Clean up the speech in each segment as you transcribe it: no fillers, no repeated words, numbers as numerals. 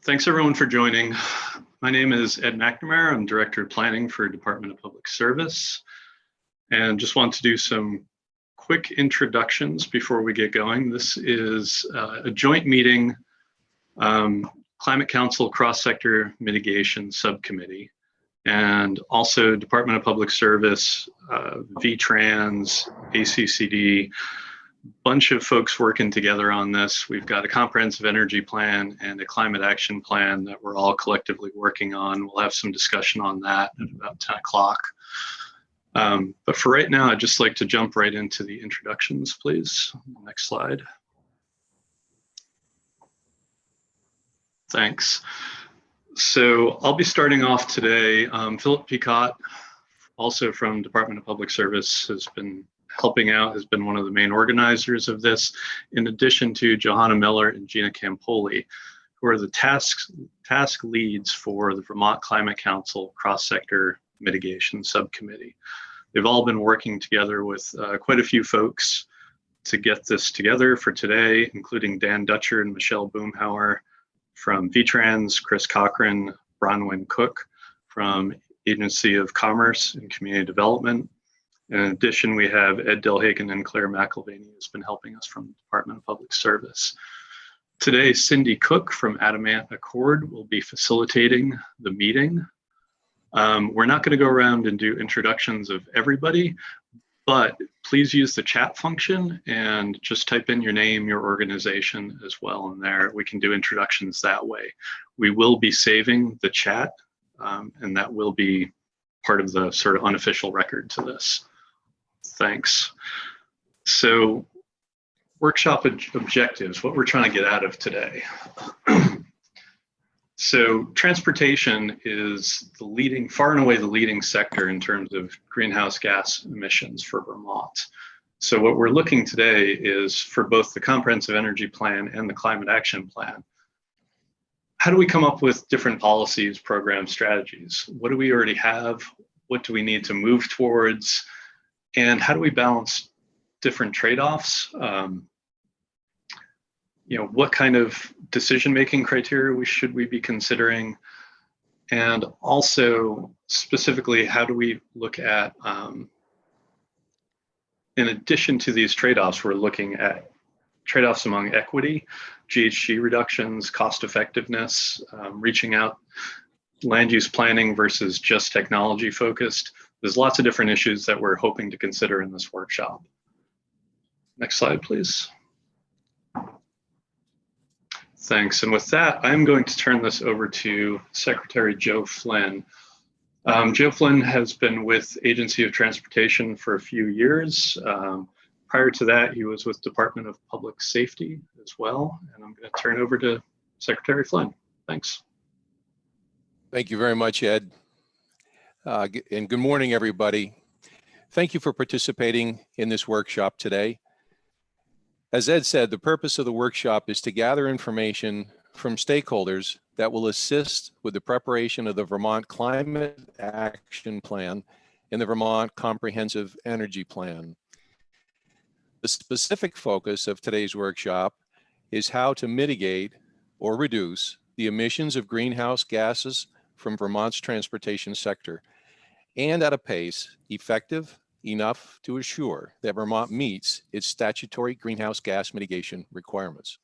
Thanks everyone for joining. My name is Ed McNamara. I'm Director of Planning for Department of Public Service. And just want to do some quick introductions before we get going. This is a joint meeting, Climate Council Cross-Sector Mitigation Subcommittee, and also Department of Public Service, VTrans, ACCD, bunch of folks working together on this. We've got a comprehensive energy plan and a climate action plan that we're all collectively working on. We'll have some discussion on that at about 10 o'clock. But for right now, I'd just like to jump right into the introductions, please. Next slide. Thanks. So I'll be starting off today. Philip Picot, also from Department of Public Service, has been helping out, has been one of the main organizers of this, in addition to Johanna Miller and Gina Campoli, who are the task leads for the Vermont Climate Council Cross-Sector Mitigation Subcommittee. They've all been working together with quite a few folks to get this together for today, including Dan Dutcher and Michelle Boomhauer from VTrans, Chris Cochran, Bronwyn Cook from Agency of Commerce and Community Development. In addition, we have Ed Delhagen and Claire McElvaney, who's been helping us from the Department of Public Service. Today, Cindy Cook from Adamant Accord will be facilitating the meeting. We're not going to go around and do introductions of everybody, but please use the chat function and just type in your name, your organization as well in there. We can do introductions that way. We will be saving the chat, and that will be part of the sort of unofficial record to this. Thanks. So, workshop objectives, what we're trying to get out of today. So, transportation is the leading, far and away the leading sector in terms of greenhouse gas emissions for Vermont. So what we're looking today is for both the Comprehensive Energy Plan and the Climate Action Plan. How do we come up with different policies, programs, strategies? What do we already have? What do we need to move towards? And how do we balance different trade-offs? What kind of decision-making criteria should we be considering? And also, specifically, how do we look at, in addition to these trade-offs, we're looking at trade-offs among equity, GHG reductions, cost effectiveness, reaching out, land use planning versus just technology focused. There's lots of different issues that we're hoping to consider in this workshop. Next slide, please. Thanks. And with that, I'm going to turn this over to Secretary Joe Flynn. Joe Flynn has been with Agency of Transportation for a few years. Prior to that, he was with Department of Public Safety as well. And I'm going to turn over to Secretary Flynn. Thanks. Thank you very much, Ed. And good morning, everybody. Thank you for participating in this workshop today. As Ed said, the purpose of the workshop is to gather information from stakeholders that will assist with the preparation of the Vermont Climate Action Plan and the Vermont Comprehensive Energy Plan. The specific focus of today's workshop is how to mitigate or reduce the emissions of greenhouse gases from Vermont's transportation sector, and at a pace effective enough to assure that Vermont meets its statutory greenhouse gas mitigation requirements.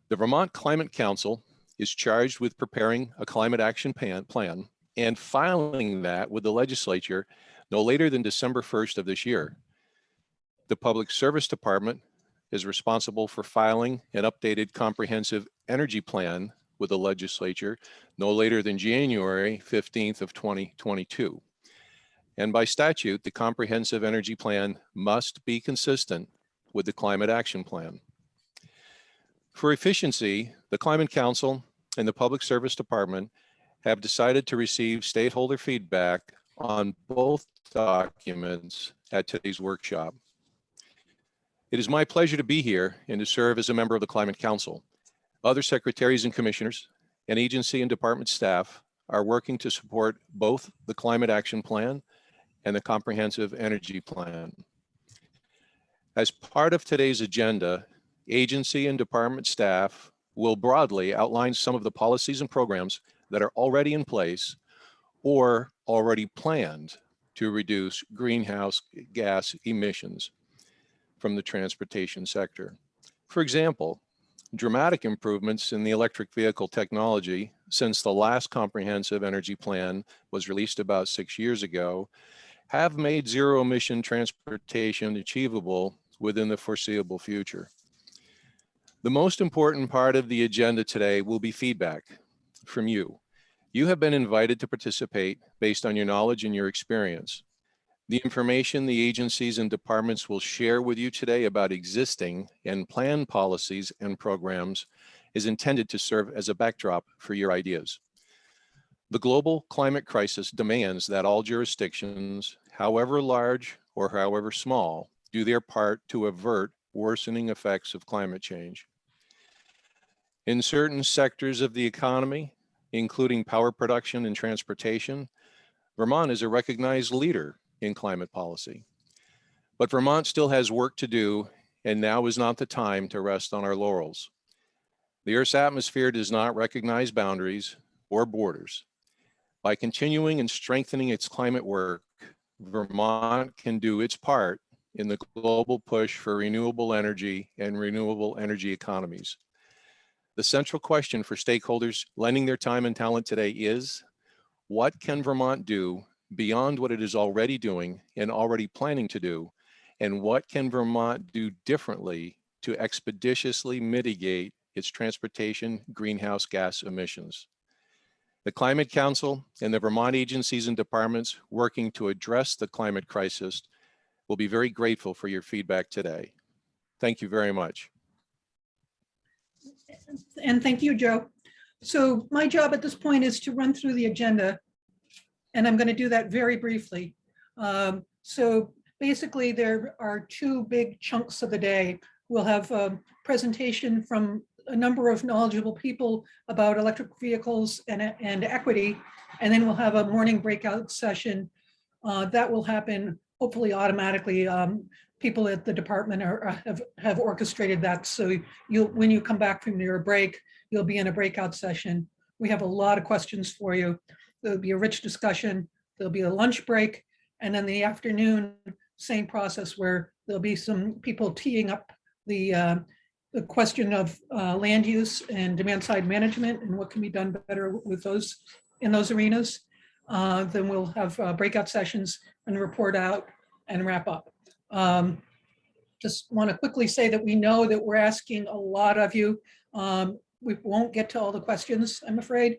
The Vermont Climate Council is charged with preparing a climate action plan and filing that with the legislature no later than December 1st of this year. The Public Service Department is responsible for filing an updated comprehensive energy plan with the legislature no later than January 15th of 2022. And by statute, the Comprehensive Energy Plan must be consistent with the Climate Action Plan. For efficiency, the Climate Council and the Public Service Department have decided to receive stakeholder feedback on both documents at today's workshop. It is my pleasure to be here and to serve as a member of the Climate Council. Other secretaries and commissioners and agency and department staff are working to support both the Climate Action Plan and the Comprehensive Energy Plan. As part of today's agenda, agency and department staff will broadly outline some of the policies and programs that are already in place or already planned to reduce greenhouse gas emissions from the transportation sector. For example, dramatic improvements in the electric vehicle technology since the last comprehensive energy plan was released about 6 years ago have made zero emission transportation achievable within the foreseeable future. The most important part of the agenda today will be feedback from you. You have been invited to participate based on your knowledge and your experience. The information the agencies and departments will share with you today about existing and planned policies and programs is intended to serve as a backdrop for your ideas. The global climate crisis demands that all jurisdictions, however large or however small, do their part to avert worsening effects of climate change. In certain sectors of the economy, including power production and transportation, Vermont is a recognized leader in climate policy. But Vermont still has work to do, and now is not the time to rest on our laurels. The Earth's atmosphere does not recognize boundaries or borders. By continuing and strengthening its climate work, Vermont can do its part in the global push for renewable energy and renewable energy economies. The central question for stakeholders lending their time and talent today is, what can Vermont do beyond what it is already doing and already planning to do? And what can Vermont do differently to expeditiously mitigate its transportation greenhouse gas emissions? The Climate Council and the Vermont agencies and departments working to address the climate crisis will be very grateful for your feedback today. Thank you very much. And thank you, Joe. So my job at this point is to run through the agenda, and I'm going to do that very briefly. So basically, there are two big chunks of the day. We'll have a presentation from a number of knowledgeable people about electric vehicles and equity, and then we'll have a morning breakout session that will happen hopefully automatically. People at the department have orchestrated that, so when you come back from your break, you'll be in a breakout session. We have a lot of questions for you. There'll be a rich discussion. There'll be a lunch break, and then the afternoon, same process where there'll be some people teeing up the question of land use and demand side management and what can be done better with those in those arenas. Then we'll have breakout sessions and report out and wrap up. Just want to quickly say that we know that we're asking a lot of you. We won't get to all the questions, I'm afraid.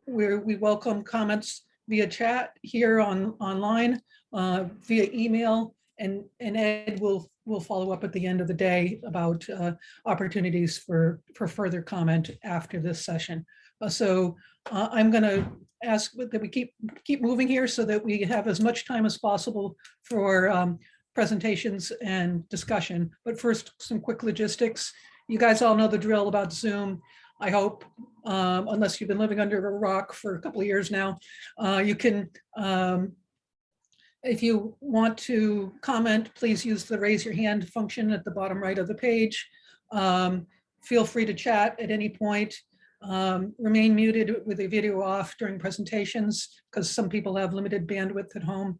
We welcome comments via chat here online, via email, and Ed will follow up at the end of the day about opportunities for further comment after this session. So I'm going to ask that we keep moving here so that we have as much time as possible for presentations and discussion. But first, some quick logistics. You guys all know the drill about Zoom, I hope, unless you've been living under a rock for a couple of years now. You can, if you want to comment, please use the raise your hand function at the bottom right of the page. Feel free to chat at any point. Remain muted with the video off during presentations because some people have limited bandwidth at home.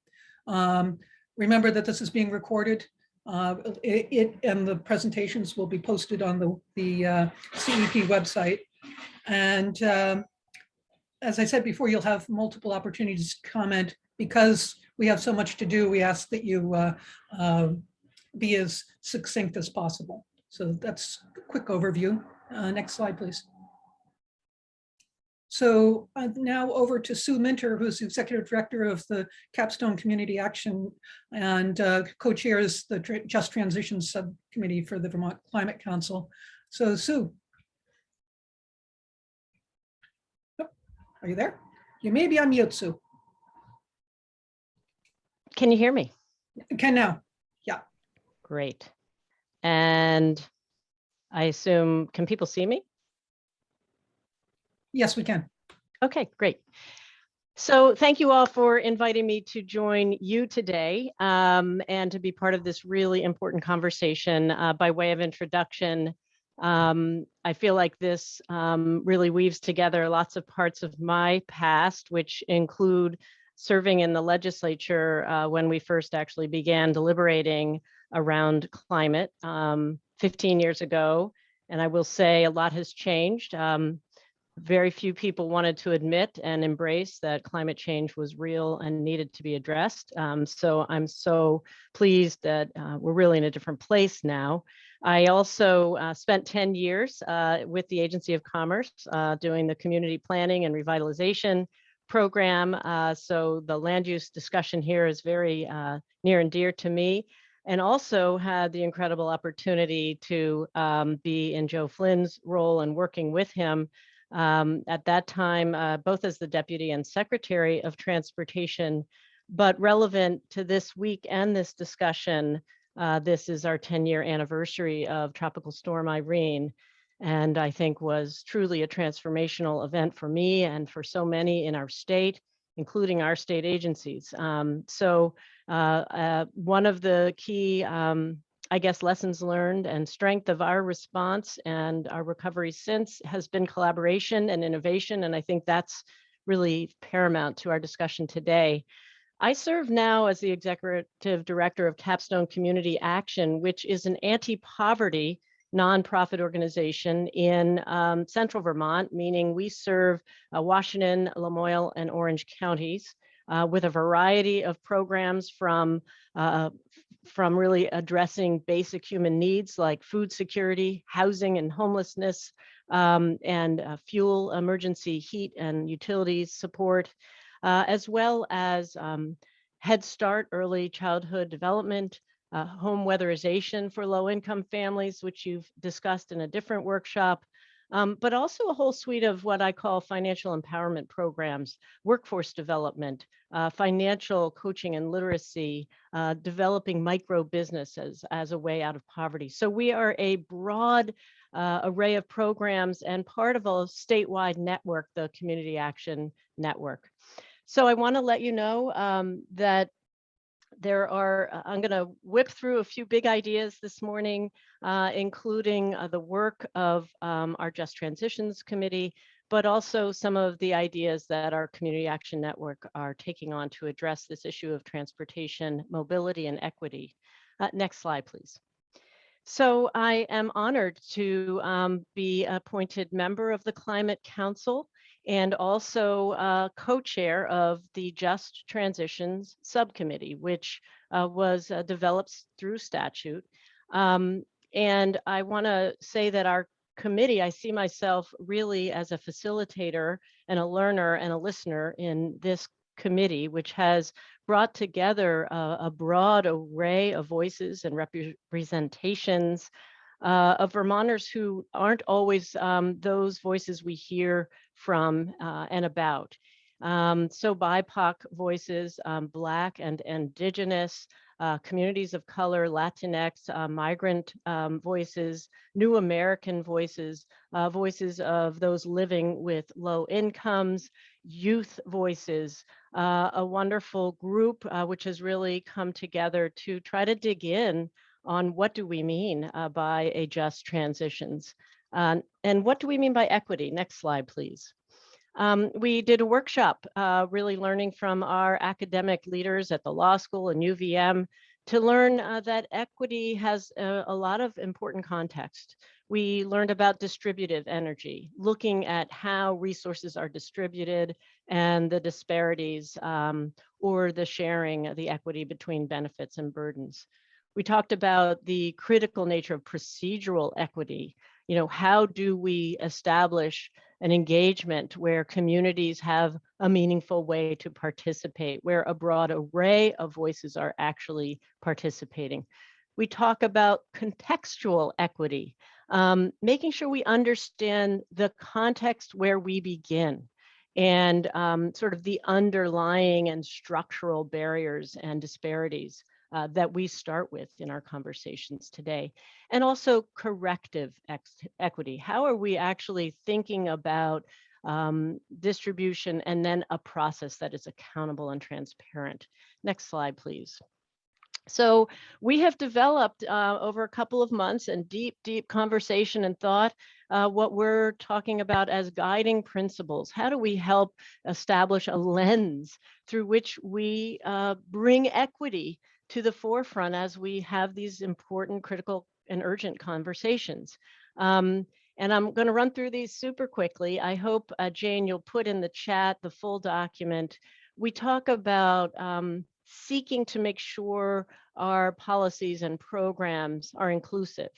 Remember that this is being recorded. It and the presentations will be posted on the CEP website. And as I said before, you'll have multiple opportunities to comment. Because we have so much to do, we ask that you be as succinct as possible. So that's a quick overview. Next slide, please. So now over to Sue Minter, who's the Executive Director of the Capstone Community Action and co-chairs the Just Transition Subcommittee for the Vermont Climate Council. So Sue. Oh, are you there? You may be on mute, Sue. Can you hear me? Can now, yeah. Great. And I assume, can people see me? Yes, we can. Okay, great. So thank you all for inviting me to join you today and to be part of this really important conversation. By way of introduction, I feel like this really weaves together lots of parts of my past, which include serving in the legislature when we first actually began deliberating around climate 15 years ago. And I will say a lot has changed. Very few people wanted to admit and embrace that climate change was real and needed to be addressed. So I'm so pleased that we're really in a different place now. I also spent 10 years with the Agency of Commerce doing the community planning and revitalization program. So the land use discussion here is very near and dear to me. And also had the incredible opportunity to be in Joe Flynn's role and working with him at that time, both as the Deputy and Secretary of Transportation, but relevant to this week and this discussion. This is our 10-year anniversary of Tropical Storm Irene, and I think was truly a transformational event for me and for so many in our state, including our state agencies. One of the key I guess lessons learned and strength of our response and our recovery since has been collaboration and innovation. And I think that's really paramount to our discussion today. I serve now as the Executive Director of Capstone Community Action, which is an anti-poverty nonprofit organization in central Vermont, meaning we serve Washington, Lamoille, and Orange counties with a variety of programs from really addressing basic human needs like food security, housing and homelessness, and fuel emergency heat and utilities support, as well as Head Start, early childhood development, home weatherization for low-income families, which you've discussed in a different workshop, but also a whole suite of what I call financial empowerment programs, workforce development, financial coaching and literacy, developing micro businesses as a way out of poverty. So we are a broad array of programs and part of a statewide network, the Community Action Network. So I want to let you know that there are, I'm going to whip through a few big ideas this morning, including the work of our Just Transitions Committee, but also some of the ideas that our Community Action Network are taking on to address this issue of transportation, mobility, and equity. Next slide, please. So I am honored to be appointed member of the Climate Council and also co-chair of the Just Transitions Subcommittee, which was developed through statute. And I want to say that our committee, I see myself really as a facilitator and a learner and a listener in this committee, which has brought together a broad array of voices and representations of Vermonters who aren't always those voices we hear from and about. So BIPOC voices, Black and Indigenous, communities of color, Latinx, migrant voices, New American voices, voices of those living with low incomes, youth voices, a wonderful group which has really come together to try to dig in on what do we mean by a just transitions, and what do we mean by equity? Next slide, please. We did a workshop really learning from our academic leaders at the law school and UVM to learn that equity has a lot of important context. We learned about distributive energy, looking at how resources are distributed and the disparities or the sharing, the equity between benefits and burdens. We talked about the critical nature of procedural equity. You know, how do we establish an engagement where communities have a meaningful way to participate, where a broad array of voices are actually participating? We talk about contextual equity, making sure we understand the context where we begin and sort of the underlying and structural barriers and disparities that we start with in our conversations today. And also corrective equity. How are we actually thinking about distribution and then a process that is accountable and transparent? Next slide, please. So we have developed over a couple of months and deep conversation and thought what we're talking about as guiding principles. How do we help establish a lens through which we bring equity to the forefront as we have these important, critical, and urgent conversations? And I'm going to run through these super quickly. I hope, Jane, you'll put in the chat the full document. We talk about seeking to make sure our policies and programs are inclusive,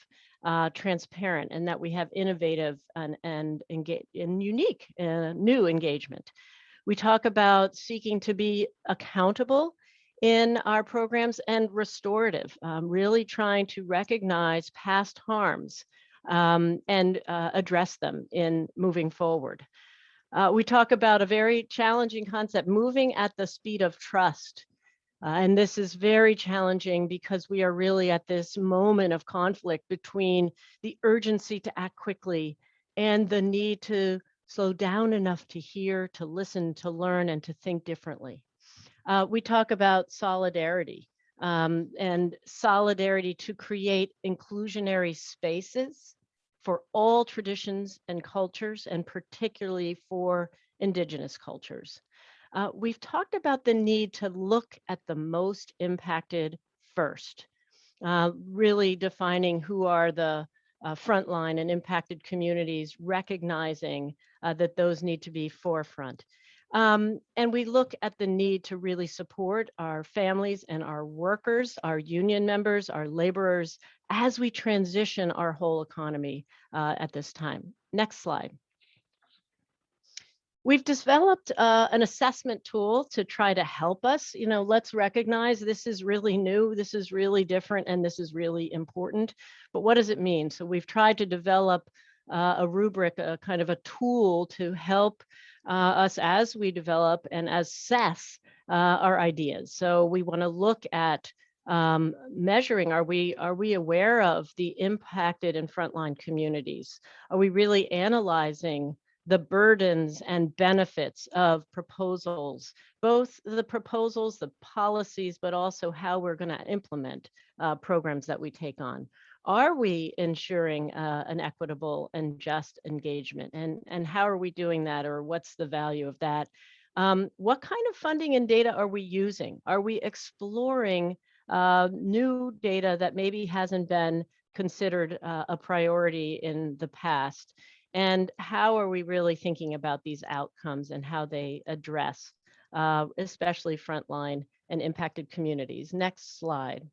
transparent, and that we have innovative and unique new engagement. We talk about seeking to be accountable in our programs and restorative, really trying to recognize past harms and address them in moving forward. We talk about a very challenging concept, moving at the speed of trust. And this is very challenging because we are really at this moment of conflict between the urgency to act quickly and the need to slow down enough to hear, to listen, to learn, and to think differently. We talk about solidarity and solidarity to create inclusionary spaces for all traditions and cultures, and particularly for Indigenous cultures. We've talked about the need to look at the most impacted first, really defining who are the frontline and impacted communities, recognizing that those need to be forefront. And we look at the need to really support our families and our workers, our union members, our laborers, as we transition our whole economy at this time. Next slide. We've developed an assessment tool to try to help us. Let's recognize this is really new, this is really different, and this is really important. But what does it mean? So we've tried to develop a rubric, a kind of a tool to help us as we develop and assess our ideas. So we want to look at measuring, are we aware of the impacted and frontline communities? Are we really analyzing the burdens and benefits of proposals, both the proposals, the policies, but also how we're going to implement programs that we take on? Are we ensuring an equitable and just engagement? And how are we doing that, or what's the value of that? What kind of funding and data are we using? Are we exploring new data that maybe hasn't been considered a priority in the past? And how are we really thinking about these outcomes and how they address, especially frontline and impacted communities? Next slide.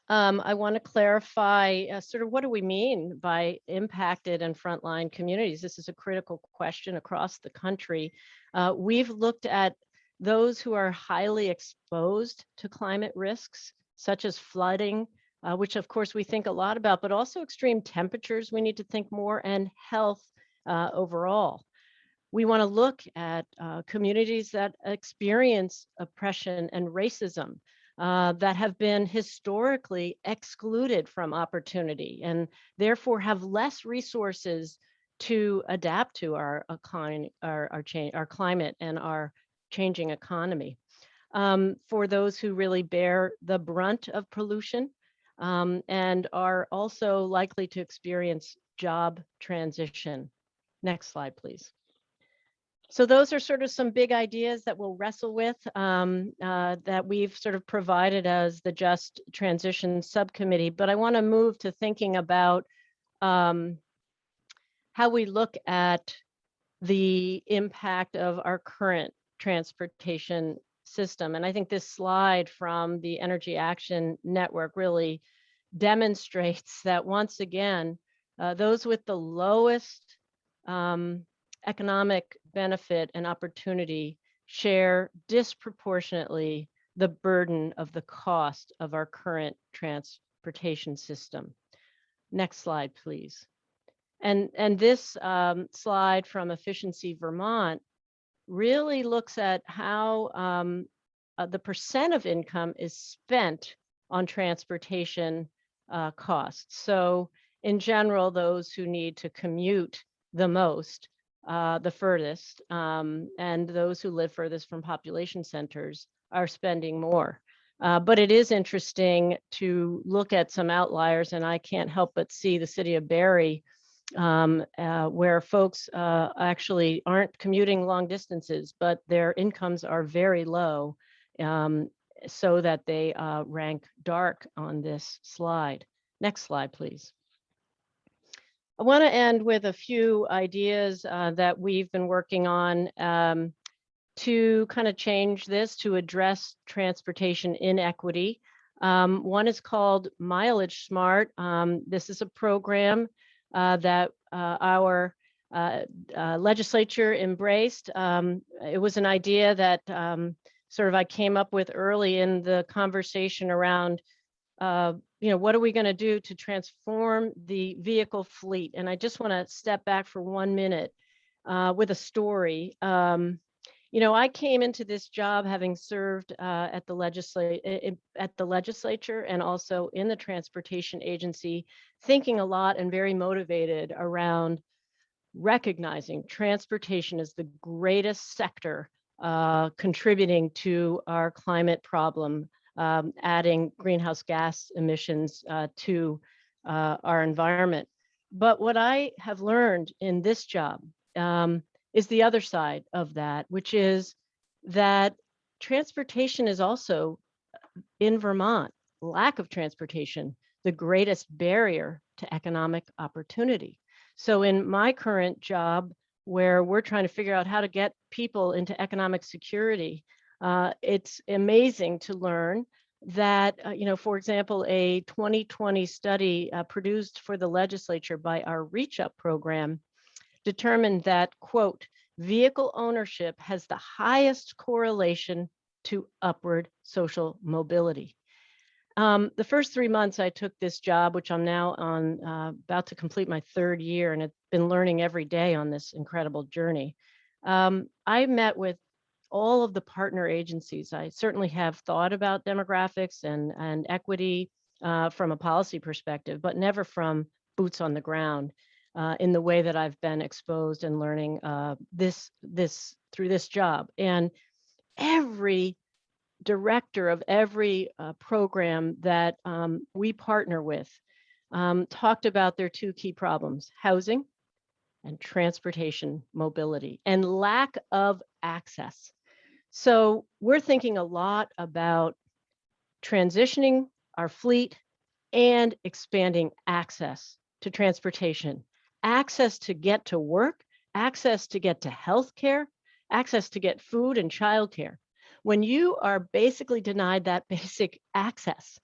I want to clarify sort of what do we mean by impacted and frontline communities? This is a critical question across the country. We've looked at those who are highly exposed to climate risks, such as flooding, which of course we think a lot about, but also extreme temperatures we need to think more, and health overall. We want to look at communities that experience oppression and racism, that have been historically excluded from opportunity and therefore have less resources to adapt to our climate and our changing economy. For those who really bear the brunt of pollution, and are also likely to experience job transition. Next slide, please. So those are sort of some big ideas that we'll wrestle with, that we've sort of provided as the Just Transition Subcommittee. But I want to move to thinking about how we look at the impact of our current transportation system. And I think this slide from the Energy Action Network really demonstrates that once again, those with the lowest economic benefit and opportunity share disproportionately the burden of the cost of our current transportation system. Next slide, please. And this slide from Efficiency Vermont really looks at how the percent of income is spent on transportation costs. So in general, those who need to commute the most, the furthest, and those who live furthest from population centers are spending more. But it is interesting to look at some outliers, and I can't help but see the city of Barrie, where folks actually aren't commuting long distances, but their incomes are very low, so that they rank dark on this slide. Next slide, please. I want to end with a few ideas that we've been working on to kind of change this, to address transportation inequity. One is called Mileage Smart. This is a program that our legislature embraced. It was an idea that sort of I came up with early in the conversation around, what are we going to do to transform the vehicle fleet? And I just want to step back for 1 minute with a story. I came into this job having served at the legislature and also in the transportation agency, thinking a lot and very motivated around recognizing transportation as the greatest sector contributing to our climate problem, adding greenhouse gas emissions to our environment. But what I have learned in this job is the other side of that, which is that transportation is also, in Vermont, lack of transportation, the greatest barrier to economic opportunity. So in my current job, where we're trying to figure out how to get people into economic security, it's amazing to learn that, for example, a 2020 study produced for the legislature by our Reach Up program determined that, quote, vehicle ownership has the highest correlation to upward social mobility. The first 3 months I took this job, which I'm now on about to complete my 3rd year, and I've been learning every day on this incredible journey. I met with all of the partner agencies. I certainly have thought about demographics and equity from a policy perspective, but never from boots on the ground in the way that I've been exposed and learning this through this job. And every director of every program that we partner with talked about their 2 key problems: housing and transportation mobility and lack of access. So we're thinking a lot about transitioning our fleet and expanding access to transportation, access to get to work, access to get to healthcare, access to get food and childcare. When you are basically denied that basic access,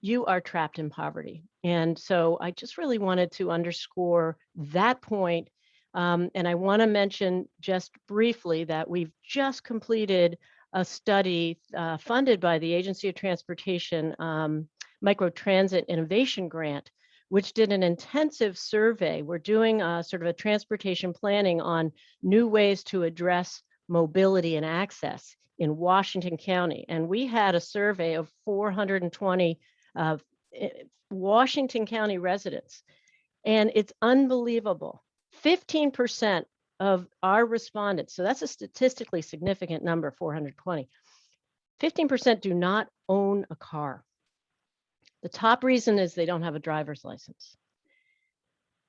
you are trapped in poverty. And so I just really wanted to underscore that point. And I want to mention just briefly that we've just completed a study funded by the Agency of Transportation Microtransit Innovation Grant, which did an intensive survey. We're doing sort of a transportation planning on new ways to address mobility and access in Washington County. And we had a survey of 420 Washington County residents. And it's unbelievable. 15% of our respondents, so that's a statistically significant number, 420, 15% do not own a car. The top reason is they don't have a driver's license.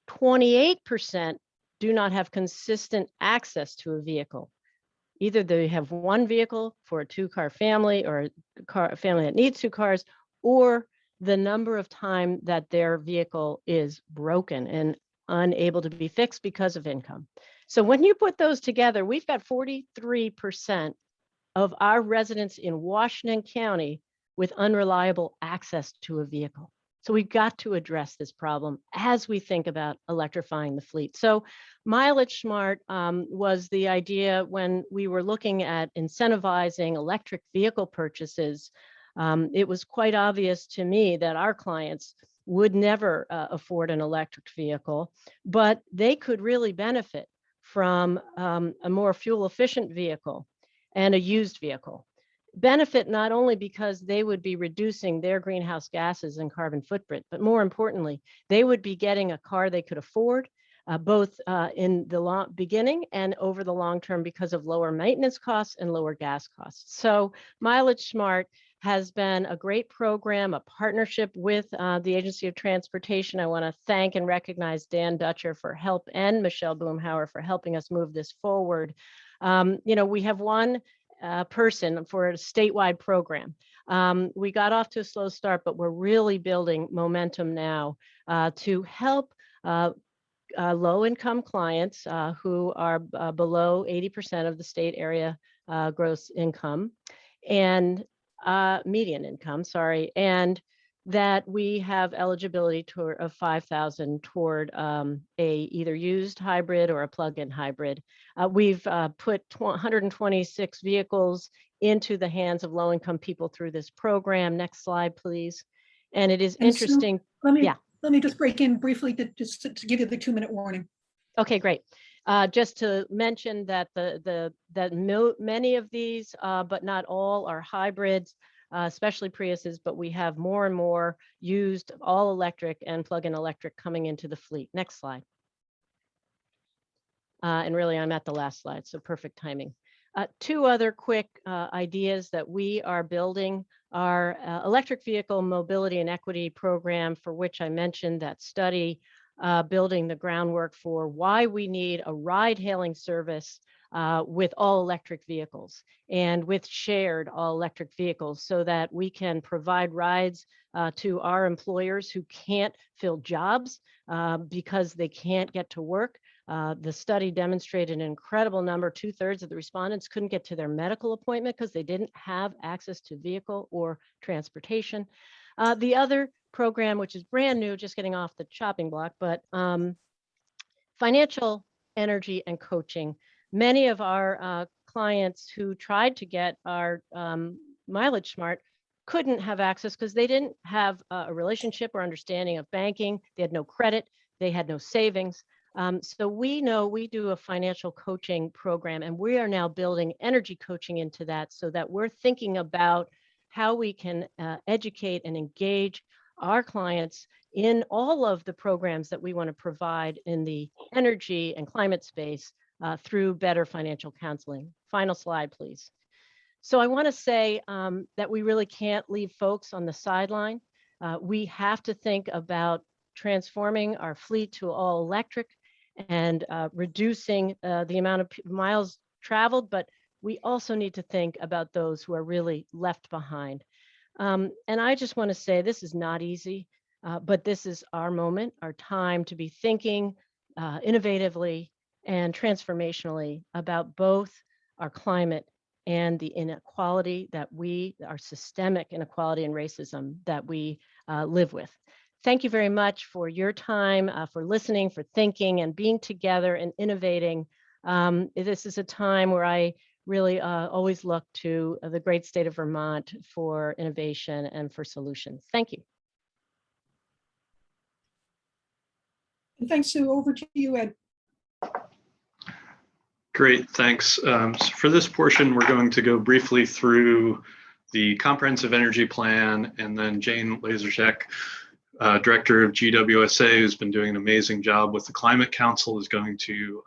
28% do not have consistent access to a vehicle. Either they have one vehicle for a 2-car family or a family that needs 2 cars, or the number of time that their vehicle is broken and unable to be fixed because of income. So when you put those together, we've got 43% of our residents in Washington County with unreliable access to a vehicle. So we've got to address this problem as we think about electrifying the fleet. So Mileage Smart was the idea when we were looking at incentivizing electric vehicle purchases. It was quite obvious to me that our clients would never afford an electric vehicle, but they could really benefit from a more fuel efficient vehicle and a used vehicle. Benefit not only because they would be reducing their greenhouse gases and carbon footprint, but more importantly, they would be getting a car they could afford, both in the beginning and over the long term because of lower maintenance costs and lower gas costs. So Mileage Smart has been a great program, a partnership with the Agency of Transportation. I want to thank and recognize Dan Dutcher for help and Michelle Boomhauer for helping us move this forward. We have one person for a statewide program. We got off to a slow start, but we're really building momentum now to help low-income clients who are below 80% of the state area gross income and median income, sorry, and that we have eligibility of 5,000 toward a either used hybrid or a plug-in hybrid. We've put 126 vehicles into the hands of low-income people through this program. Next slide, please. And it is interesting. Let me just break in briefly to give you the 2-minute warning. Okay, great. Just to mention that many of these, but not all, are hybrids, especially Priuses, but we have more and more used all electric and plug-in electric coming into the fleet. Next slide. And really, I'm at the last slide, so perfect timing. 2 other quick ideas that we are building are electric vehicle mobility and equity program, for which I mentioned that study, building the groundwork for why we need a ride-hailing service with all electric vehicles and with shared all electric vehicles, so that we can provide rides to our employers who can't fill jobs because they can't get to work. The study demonstrated an incredible number. 2/3 of the respondents couldn't get to their medical appointment because they didn't have access to vehicle or transportation. The other program, which is brand new, just getting off the chopping block, but financial energy and coaching. Many of our clients who tried to get our Mileage Smart couldn't have access because they didn't have a relationship or understanding of banking. They had no credit, they had no savings. So we know we do a financial coaching program, and we are now building energy coaching into that, so that we're thinking about how we can educate and engage our clients in all of the programs that we want to provide in the energy and climate space through better financial counseling. Final slide, please. So I want to say that we really can't leave folks on the sideline. We have to think about transforming our fleet to all electric and reducing the amount of miles traveled, but we also need to think about those who are really left behind. And I just want to say this is not easy, but this is our moment, our time to be thinking innovatively and transformationally about both our climate and the inequality that our systemic inequality and racism that we live with. Thank you very much for your time, for listening, for thinking and being together and innovating. This is a time where I really always look to the great state of Vermont for innovation and for solutions. Thank you. And thanks, Sue. Over to you, Ed. Great, thanks. So for this portion, we're going to go briefly through the Comprehensive Energy Plan, and then Jane Laserchek, Director of GWSA, who's been doing an amazing job with the Climate Council, is going to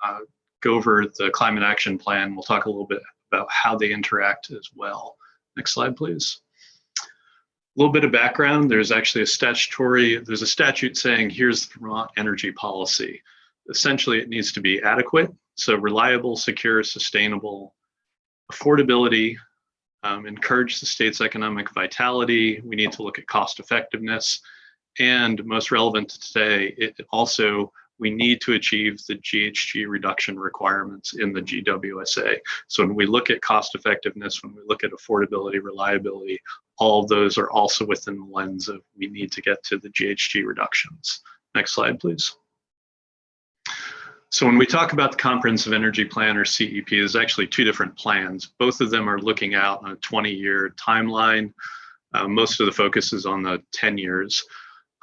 go over the Climate Action Plan. We'll talk a little bit about how they interact as well. Next slide, please. A little bit of background. There's actually a statute saying here's the Vermont energy policy. Essentially, it needs to be adequate, so reliable, secure, sustainable, affordability, encourage the state's economic vitality. We need to look at cost effectiveness, and most relevant to today, we need to achieve the GHG reduction requirements in the GWSA. So when we look at cost effectiveness, when we look at affordability, reliability, all of those are also within the lens of we need to get to the GHG reductions. Next slide, please. So when we talk about the Comprehensive Energy Plan, or CEP, there's actually 2 different plans. Both of them are looking out on a 20-year timeline. Most of the focus is on the 10 years.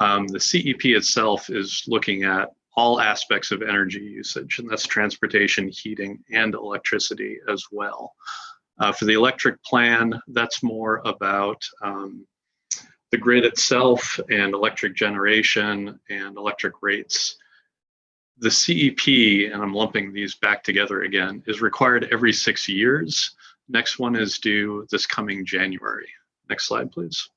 The CEP itself is looking at all aspects of energy usage, and that's transportation, heating, and electricity as well. For the electric plan, that's more about the grid itself and electric generation and electric rates. The CEP, and I'm lumping these back together again, is required every 6 years. Next one is due this coming January. Next slide, please.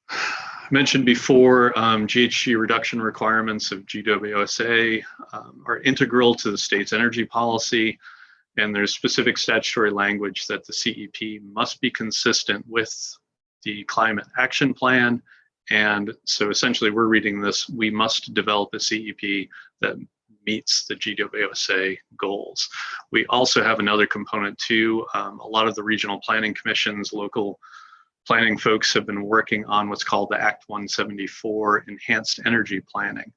I mentioned before, GHG reduction requirements of GWOSA are integral to the state's energy policy, and there's specific statutory language that the CEP must be consistent with the climate action plan. And so essentially we're reading this, we must develop a CEP that meets the GWOSA goals. We also have another component too. A lot of the regional planning commissions, local planning folks have been working on what's called the Act 174 Enhanced Energy Planning.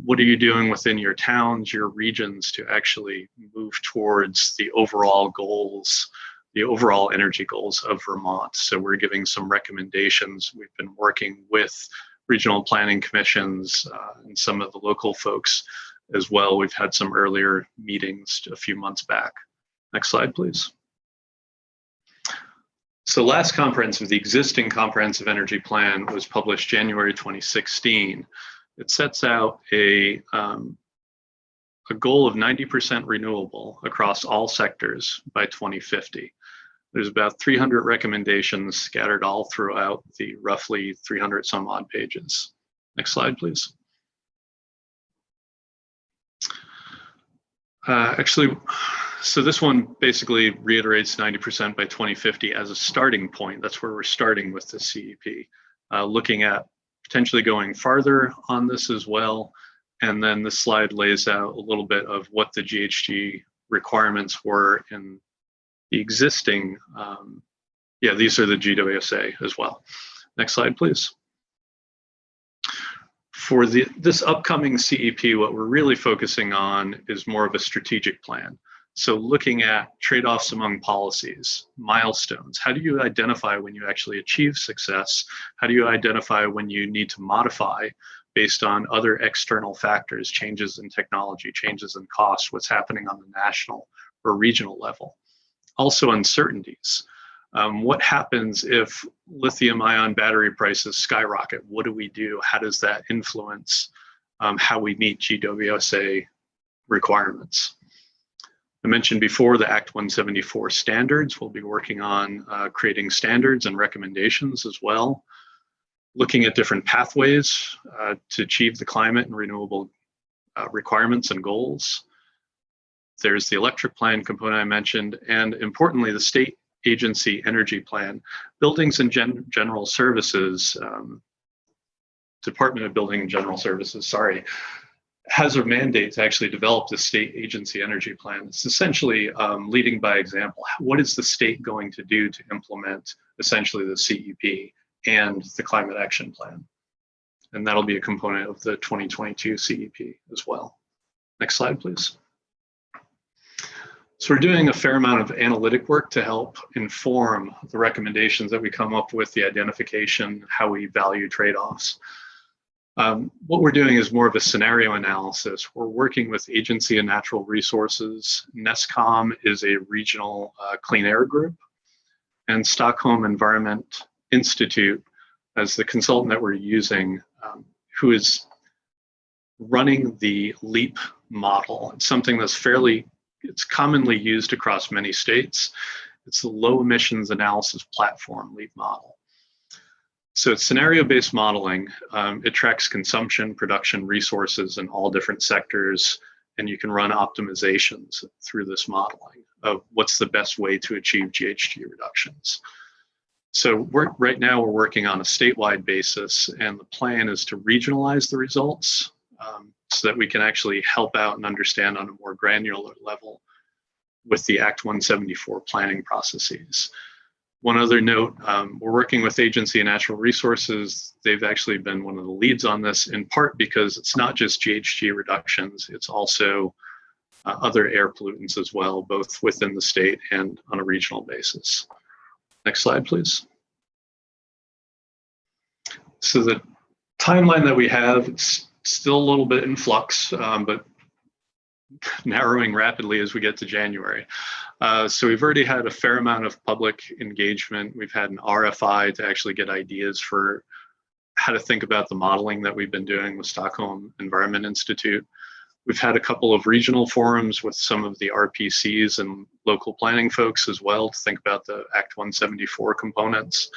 What are you doing within your towns, your regions to actually move towards the overall goals, the overall energy goals of Vermont? So we're giving some recommendations. We've been working with regional planning commissions and some of the local folks as well. We've had some earlier meetings a few months back. Next slide, please. So last comprehensive, the existing comprehensive energy plan was published January 2016. It sets out a goal of 90% renewable across all sectors by 2050. There's about 300 recommendations scattered all throughout the roughly 300 some odd pages. Next slide, please. So this one basically reiterates 90% by 2050 as a starting point. That's where we're starting with the CEP, looking at potentially going farther on this as well. And then this slide lays out a little bit of what the GHG requirements were in the existing, these are the GWOSA as well. Next slide, please. For this upcoming CEP, what we're really focusing on is more of a strategic plan. So looking at trade-offs among policies, milestones. How do you identify when you actually achieve success? How do you identify when you need to modify based on other external factors, changes in technology, changes in cost, what's happening on the national or regional level? Also uncertainties. What happens if lithium-ion battery prices skyrocket? What do we do? How does that influence how we meet GWOSA requirements? I mentioned before the Act 174 standards. We'll be working on creating standards and recommendations as well, looking at different pathways to achieve the climate and renewable requirements and goals. There's the electric plan component I mentioned, and importantly, the state agency energy plan. Buildings and General Services, Department of Building and General Services, sorry, has a mandate to actually develop the state agency energy plan. It's essentially leading by example. What is the state going to do to implement essentially the CEP and the climate action plan? And that'll be a component of the 2022 CEP as well. Next slide, please. So we're doing a fair amount of analytic work to help inform the recommendations that we come up with, the identification, how we value trade-offs. What we're doing is more of a scenario analysis. We're working with Agency of Natural Resources. NESCOM is a regional clean air group, and Stockholm Environment Institute as the consultant that we're using, who is running the LEAP model. It's something that's it's commonly used across many states. It's the Low Emissions Analysis Platform, LEAP model. So it's scenario-based modeling. It tracks consumption, production, resources in all different sectors, and you can run optimizations through this modeling of what's the best way to achieve GHG reductions. So right now we're working on a statewide basis, and the plan is to regionalize the results so that we can actually help out and understand on a more granular level with the Act 174 planning processes. One other note, we're working with Agency of Natural Resources. They've actually been one of the leads on this, in part because it's not just GHG reductions, it's also other air pollutants as well, both within the state and on a regional basis. Next slide, please. So the timeline that we have, it's still a little bit in flux, but narrowing rapidly as we get to January. So we've already had a fair amount of public engagement. We've had an RFI to actually get ideas for how to think about the modeling that we've been doing with Stockholm Environment Institute. We've had a couple of regional forums with some of the RPCs and local planning folks as well to think about the Act 174 components.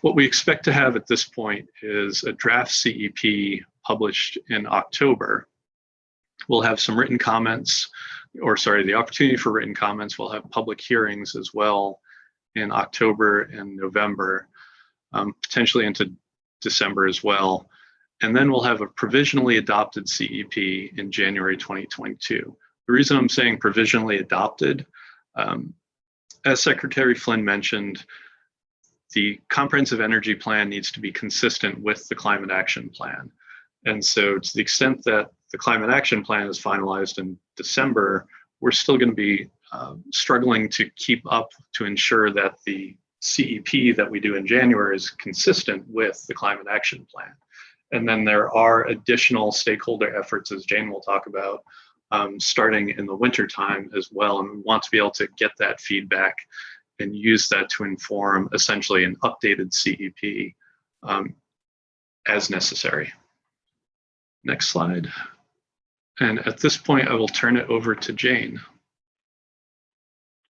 What we expect to have at this point is a draft CEP published in October. We'll have some written comments, or sorry, the opportunity for written comments. We'll have public hearings as well in October and November, potentially into December as well. And then we'll have a provisionally adopted CEP in January 2022. The reason I'm saying provisionally adopted, as Secretary Flynn mentioned, the Comprehensive Energy Plan needs to be consistent with the Climate Action Plan. And so to the extent that the Climate Action Plan is finalized in December, we're still going to be struggling to keep up to ensure that the CEP that we do in January is consistent with the Climate Action Plan. And then there are additional stakeholder efforts, as Jane will talk about, starting in the winter time as well. And we want to be able to get that feedback and use that to inform essentially an updated CEP as necessary. Next slide. And at this point, I will turn it over to Jane.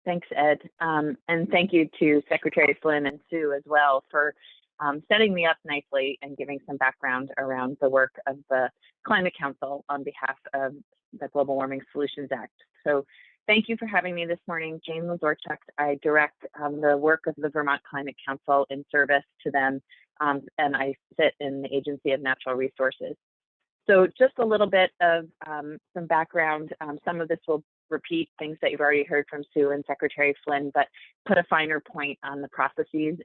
Thanks, Ed. And thank you to Secretary Flynn and Sue as well for setting me up nicely and giving some background around the work of the Climate Council on behalf of the Global Warming Solutions Act. So thank you for having me this morning. Jane Lazorchuk. I direct the work of the Vermont Climate Council in service to them, and I sit in the Agency of Natural Resources. So just a little bit of some background. Some of this will repeat things that you've already heard from Sue and Secretary Flynn, but put a finer point on the processes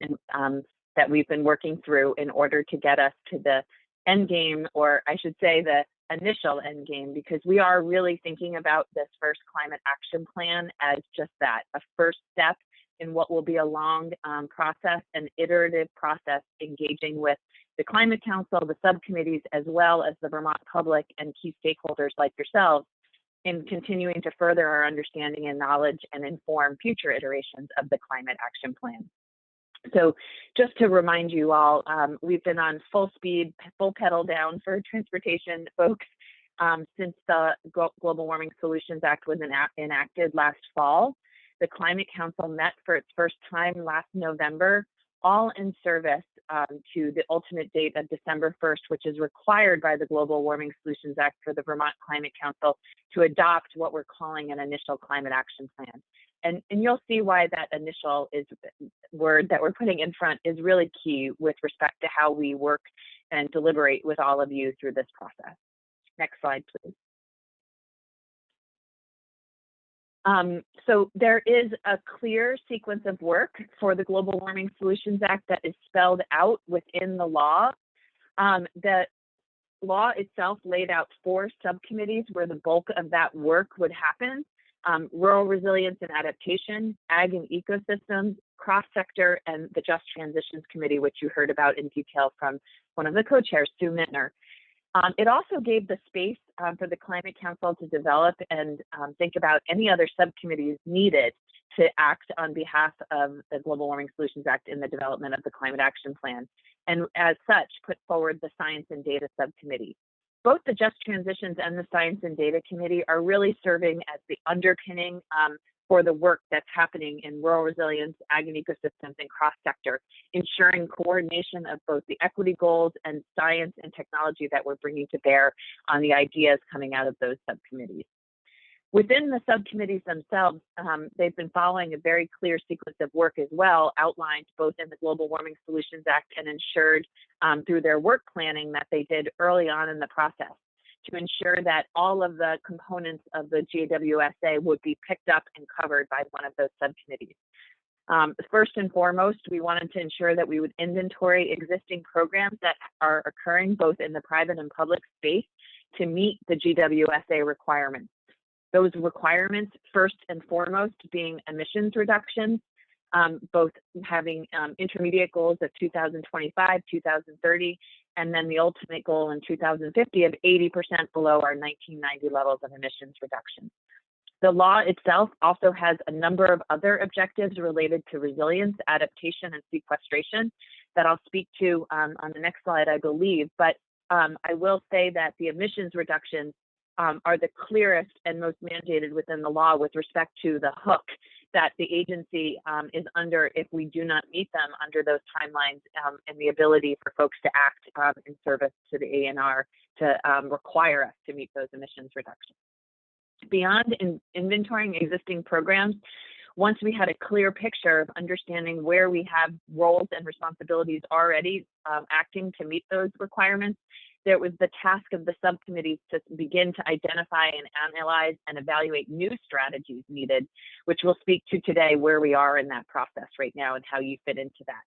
that we've been working through in order to get us to the end game, or I should say the initial end game, because we are really thinking about this first climate action plan as just that, a first step in what will be a long process, an iterative process, engaging with the Climate Council, the subcommittees, as well as the Vermont public and key stakeholders like yourselves, in continuing to further our understanding and knowledge and inform future iterations of the Climate Action Plan. So just to remind you all, we've been on full speed, full pedal down for transportation folks since the Global Warming Solutions Act was enacted last fall. The Climate Council met for its first time last November, all in service to the ultimate date of December 1st, which is required by the Global Warming Solutions Act for the Vermont Climate Council to adopt what we're calling an initial climate action plan. And you'll see why that initial word that we're putting in front is really key with respect to how we work and deliberate with all of you through this process. Next slide, please. So there is a clear sequence of work for the Global Warming Solutions Act that is spelled out within the law. The law itself laid out 4 subcommittees where the bulk of that work would happen. Rural resilience and adaptation, ag and ecosystems, cross-sector, and the Just Transitions Committee, which you heard about in detail from one of the co-chairs, Sue Mittner. It also gave the space for the Climate Council to develop and think about any other subcommittees needed to act on behalf of the Global Warming Solutions Act in the development of the Climate Action Plan, and as such, put forward the Science and Data Subcommittee. Both the Just Transitions and the Science and Data Committee are really serving as the underpinning for the work that's happening in rural resilience, ag and ecosystems, and cross-sector, ensuring coordination of both the equity goals and science and technology that we're bringing to bear on the ideas coming out of those subcommittees. Within the subcommittees themselves, they've been following a very clear sequence of work as well, outlined both in the Global Warming Solutions Act and ensured through their work planning that they did early on in the process, to ensure that all of the components of the GWSA would be picked up and covered by one of those subcommittees. First and foremost, we wanted to ensure that we would inventory existing programs that are occurring both in the private and public space to meet the GWSA requirements. Those requirements, first and foremost, being emissions reductions, both having intermediate goals of 2025, 2030, and then the ultimate goal in 2050 of 80% below our 1990 levels of emissions reduction. The law itself also has a number of other objectives related to resilience, adaptation, and sequestration that I'll speak to on the next slide, I believe. But I will say that the emissions reductions are the clearest and most mandated within the law with respect to the hook that the agency is under if we do not meet them under those timelines, and the ability for folks to act in service to the ANR to require us to meet those emissions reductions. Beyond inventorying existing programs, once we had a clear picture of understanding where we have roles and responsibilities already acting to meet those requirements, there was the task of the subcommittees to begin to identify and analyze and evaluate new strategies needed, which we'll speak to today where we are in that process right now and how you fit into that.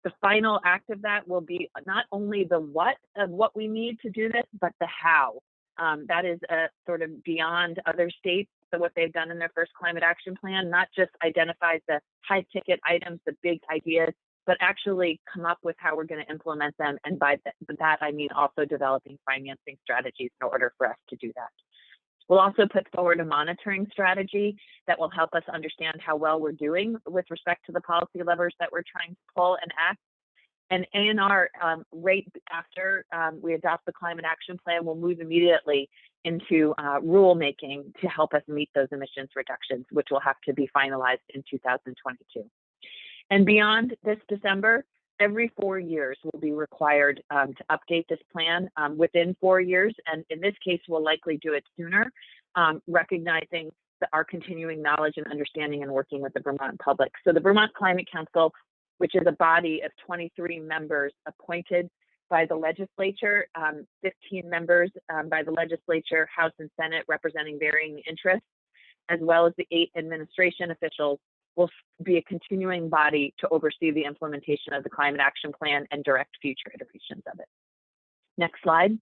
The final act of that will be not only the what of what we need to do this, but the how. That is sort of beyond other states. So what they've done in their first climate action plan, not just identifies the high ticket items, the big ideas, but actually come up with how we're going to implement them. And by that, I mean also developing financing strategies in order for us to do that. We'll also put forward a monitoring strategy that will help us understand how well we're doing with respect to the policy levers that we're trying to pull and act. And ANR, right after we adopt the climate action plan, will move immediately into rulemaking to help us meet those emissions reductions, which will have to be finalized in 2022. And beyond this December, every 4 years we'll be required to update this plan within 4 years. And in this case, we'll likely do it sooner, recognizing our continuing knowledge and understanding and working with the Vermont public. So the Vermont Climate Council, which is a body of 23 members appointed by the legislature, 15 members by the legislature, House and Senate representing varying interests, as well as the 8 administration officials, will be a continuing body to oversee the implementation of the climate action plan and direct future iterations of it. Next slide.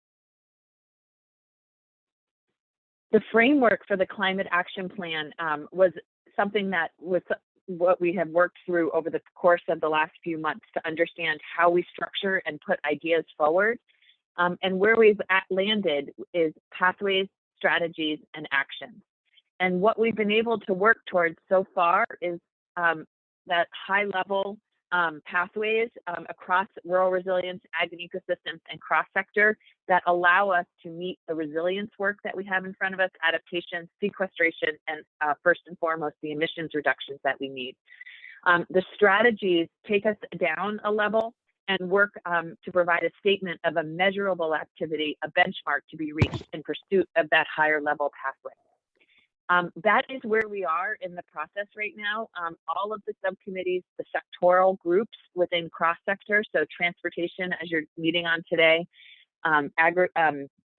The framework for the climate action plan was something that was what we have worked through over the course of the last few months to understand how we structure and put ideas forward. And where we've landed is pathways, strategies, and actions. And what we've been able to work towards so far is that high-level pathways across rural resilience, ag and ecosystems, and cross-sector that allow us to meet the resilience work that we have in front of us, adaptation, sequestration, and first and foremost, the emissions reductions that we need. The strategies take us down a level and work to provide a statement of a measurable activity, a benchmark to be reached in pursuit of that higher level pathway. That is where we are in the process right now. All of the subcommittees, the sectoral groups within cross-sector, so transportation, as you're meeting on today,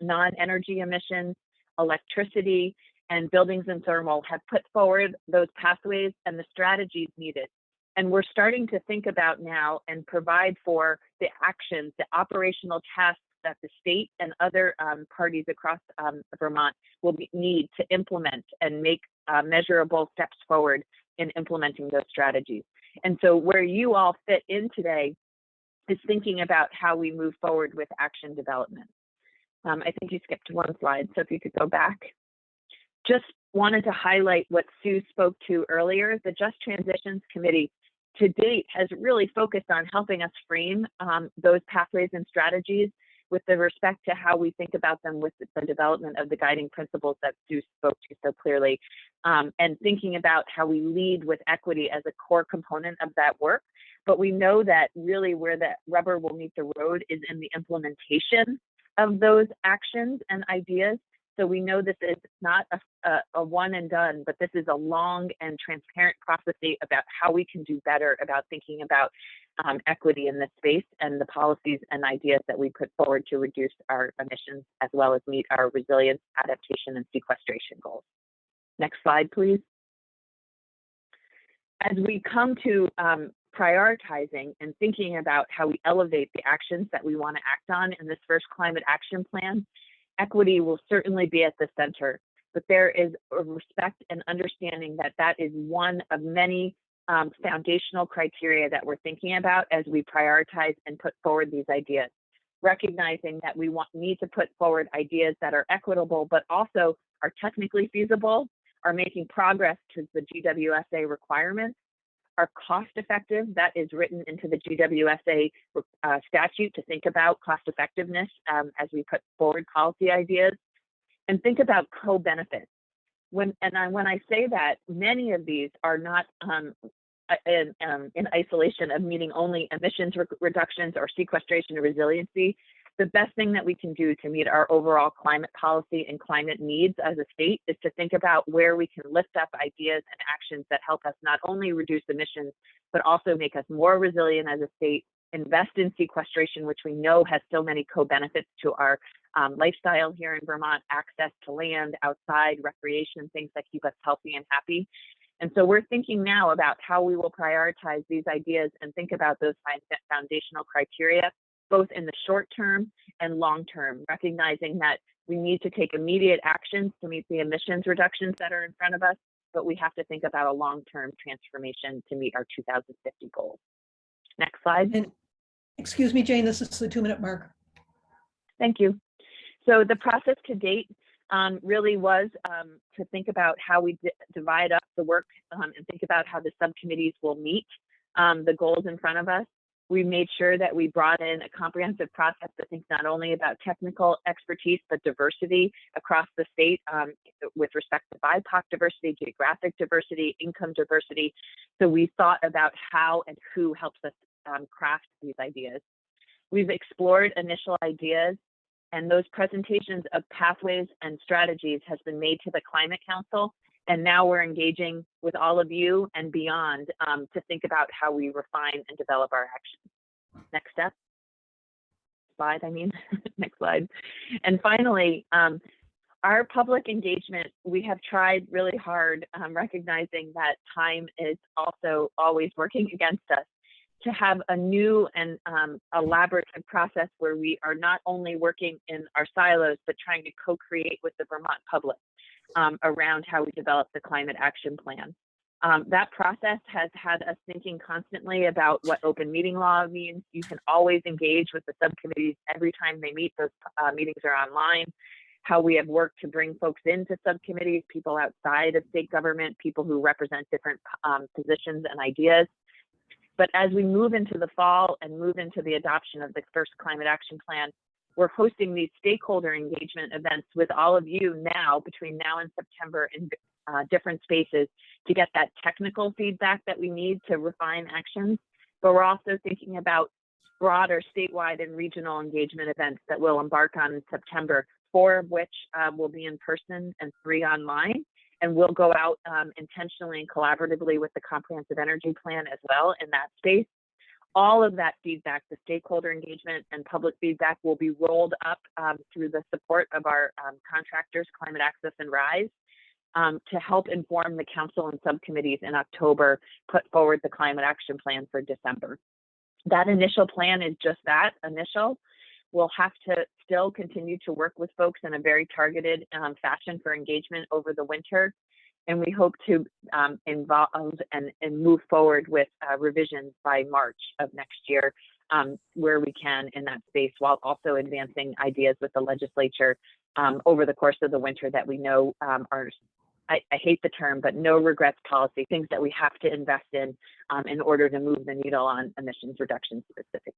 non-energy emissions, electricity, and buildings and thermal have put forward those pathways and the strategies needed. And we're starting to think about now and provide for the actions, the operational tasks that the state and other parties across Vermont will need to implement and make measurable steps forward in implementing those strategies. And so where you all fit in today is thinking about how we move forward with action development. I think you skipped one slide, so if you could go back. Just wanted to highlight what Sue spoke to earlier. The Just Transitions Committee to date has really focused on helping us frame those pathways and strategies with the respect to how we think about them with the development of the guiding principles that Sue spoke to so clearly, and thinking about how we lead with equity as a core component of that work. But we know that really where the rubber will meet the road is in the implementation of those actions and ideas. So we know this is not a one and done, but this is a long and transparent process about how we can do better about thinking about equity in this space and the policies and ideas that we put forward to reduce our emissions as well as meet our resilience, adaptation, and sequestration goals. Next slide, please. As we come to prioritizing and thinking about how we elevate the actions that we want to act on in this first climate action plan, equity will certainly be at the center, but there is a respect and understanding that that is one of many foundational criteria that we're thinking about as we prioritize and put forward these ideas, recognizing that we need to put forward ideas that are equitable, but also are technically feasible, are making progress towards the GWSA requirements, are cost effective. That is written into the GWSA statute to think about cost effectiveness as we put forward policy ideas, and think about co-benefits. When I say that, many of these are not in isolation of meeting only emissions reductions or sequestration or resiliency. The best thing that we can do to meet our overall climate policy and climate needs as a state is to think about where we can lift up ideas and actions that help us not only reduce emissions, but also make us more resilient as a state, invest in sequestration, which we know has so many co-benefits to our lifestyle here in Vermont, access to land, outside, recreation, things that keep us healthy and happy. And so we're thinking now about how we will prioritize these ideas and think about those foundational criteria, both in the short term and long term, recognizing that we need to take immediate actions to meet the emissions reductions that are in front of us, but we have to think about a long-term transformation to meet our 2050 goals. Next slide. And excuse me, Jane, this is the 2-minute mark. Thank you. So the process to date really was to think about how we divide up the work and think about how the subcommittees will meet the goals in front of us. We made sure that we brought in a comprehensive process that thinks not only about technical expertise, but diversity across the state with respect to BIPOC diversity, geographic diversity, income diversity. So we thought about how and who helps us craft these ideas. We've explored initial ideas, and those presentations of pathways and strategies has been made to the Climate Council. And now we're engaging with all of you and beyond to think about how we refine and develop our actions. Next step. Slide, I mean, next slide. And finally, our public engagement, we have tried really hard, recognizing that time is also always working against us, to have a new and elaborative process where we are not only working in our silos, but trying to co-create with the Vermont public around how we develop the climate action plan. That process has had us thinking constantly about what open meeting law means. You can always engage with the subcommittees every time they meet. Those meetings are online. How we have worked to bring folks into subcommittees, people outside of state government, people who represent different positions and ideas. But as we move into the fall and move into the adoption of the first climate action plan, we're hosting these stakeholder engagement events with all of you now, between now and September, in different spaces to get that technical feedback that we need to refine actions. But we're also thinking about broader statewide and regional engagement events that we'll embark on in September, 4 of which will be in person and 3 online. And we'll go out intentionally and collaboratively with the Comprehensive Energy Plan as well in that space. All of that feedback, the stakeholder engagement and public feedback, will be rolled up through the support of our contractors, Climate Access and RISE, to help inform the council and subcommittees in October, put forward the climate action plan for December. That initial plan is just that, initial. We'll have to still continue to work with folks in a very targeted fashion for engagement over the winter. And we hope to involve and move forward with revisions by March of next year, where we can in that space, while also advancing ideas with the legislature over the course of the winter that we know are, I hate the term, but no regrets policy, things that we have to invest in order to move the needle on emissions reduction specifically.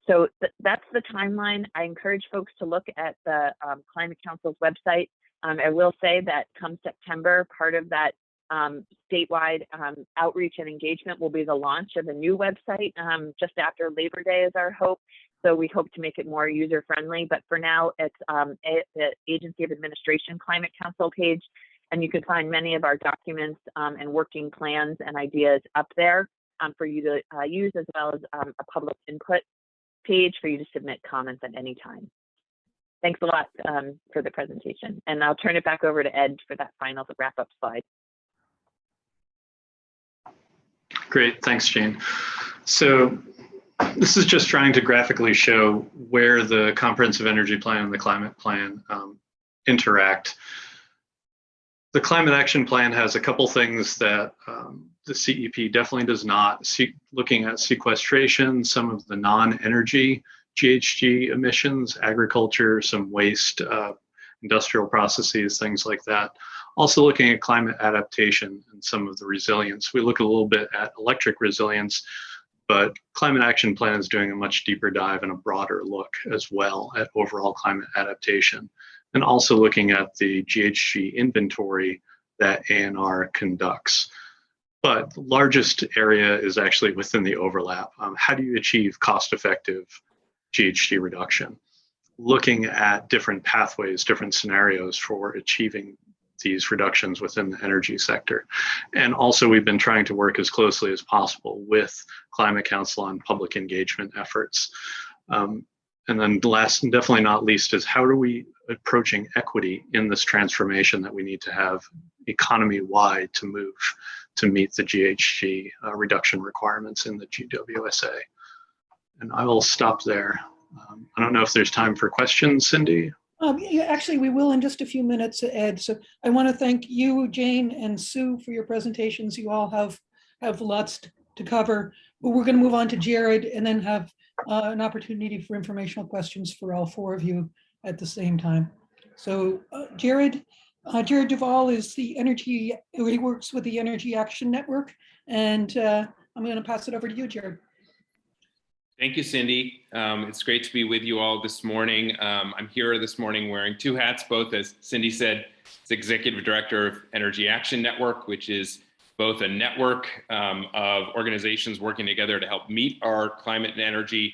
So that's the timeline. I encourage folks to look at the Climate Council's website. I will say that come September, part of that statewide outreach and engagement will be the launch of a new website just after Labor Day is our hope. So we hope to make it more user-friendly. But for now, it's the Agency of Administration Climate Council page. And you can find many of our documents and working plans and ideas up there for you to use, as well as a public input page for you to submit comments at any time. Thanks a lot for the presentation. And I'll turn it back over to Ed for that final wrap-up slide. Great, thanks, Jane. So this is just trying to graphically show where the Comprehensive Energy Plan and the Climate Plan interact. The Climate Action Plan has a couple things that the CEP definitely does not. Looking at sequestration, some of the non-energy GHG emissions, agriculture, some waste industrial processes, things like that. Also looking at climate adaptation and some of the resilience. We look a little bit at electric resilience, but Climate Action Plan is doing a much deeper dive and a broader look as well at overall climate adaptation, and also looking at the GHG inventory that ANR conducts. But the largest area is actually within the overlap. How do you achieve cost-effective GHG reduction? Looking at different pathways, different scenarios for achieving these reductions within the energy sector. And also we've been trying to work as closely as possible with Climate Council on public engagement efforts. And then last and definitely not least is how are we approaching equity in this transformation that we need to have economy-wide to move to meet the GHG reduction requirements in the GWSA. And I will stop there. I don't know if there's time for questions, Cindy. Yeah, actually, we will in just a few minutes, Ed. So I want to thank you, Jane, and Sue for your presentations. You all have lots to cover. But we're going to move on to Jared and then have an opportunity for informational questions for all four of you at the same time. So Jared Duvall is the energy, he works with the Energy Action Network. And I'm going to pass it over to you, Jared. Thank you, Cindy. It's great to be with you all this morning. I'm here this morning wearing two hats, both, as Cindy said, as Executive Director of Energy Action Network, which is both a network of organizations working together to help meet our climate and energy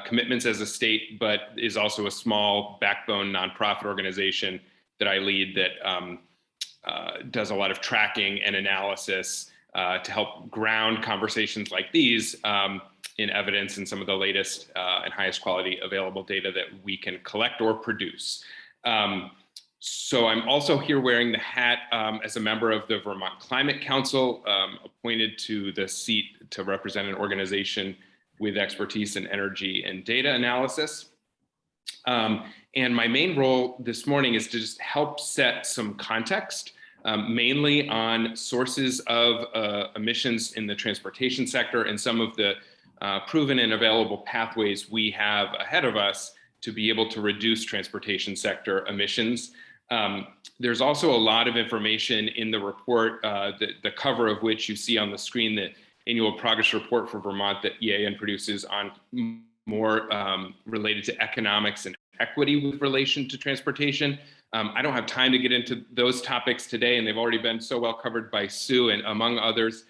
commitments as a state, but is also a small backbone nonprofit organization that I lead that does a lot of tracking and analysis to help ground conversations like these in evidence and some of the latest and highest quality available data that we can collect or produce. So I'm also here wearing the hat as a member of the Vermont Climate Council, appointed to the seat to represent an organization with expertise in energy and data analysis. And my main role this morning is to just help set some context, mainly on sources of emissions in the transportation sector and some of the proven and available pathways we have ahead of us to be able to reduce transportation sector emissions. There's also a lot of information in the report, the cover of which you see on the screen, the annual progress report for Vermont that EAN produces on more related to economics and equity with relation to transportation. I don't have time to get into those topics today, and they've already been so well covered by Sue and among others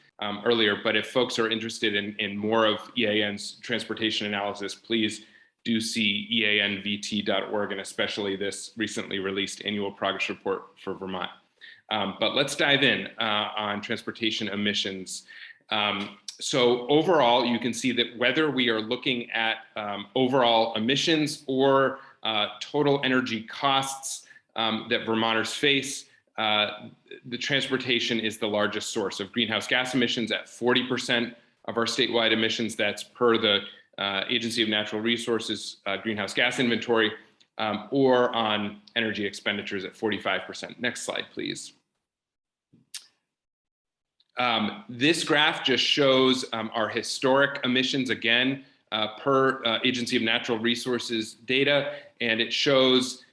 earlier, but if folks are interested in more of EAN's transportation analysis, please do see eanvt.org, and especially this recently released annual progress report for Vermont. But let's dive in on transportation emissions. So overall, you can see that whether we are looking at overall emissions or total energy costs that Vermonters face, the transportation is the largest source of greenhouse gas emissions at 40% of our statewide emissions. That's per the Agency of Natural Resources greenhouse gas inventory, or on energy expenditures at 45%. Next slide, please. This graph just shows our historic emissions, again, per Agency of Natural Resources data, and it shows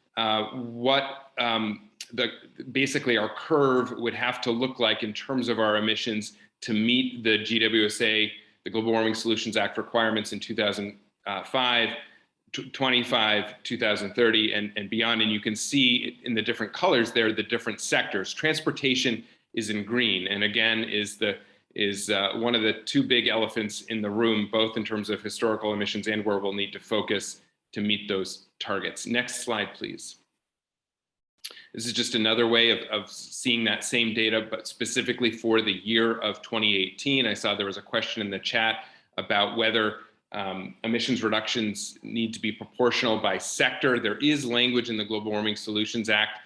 what basically our curve would have to look like in terms of our emissions to meet the GWSA, the Global Warming Solutions Act requirements in 2005, 25, 2030, and beyond. And you can see in the different colors there, the different sectors. Transportation is in green, and again, is one of the two big elephants in the room, both in terms of historical emissions and where we'll need to focus to meet those targets. Next slide, please. This is just another way of seeing that same data, but specifically for the year of 2018. I saw there was a question in the chat about whether emissions reductions need to be proportional by sector. There is language in the Global Warming Solutions Act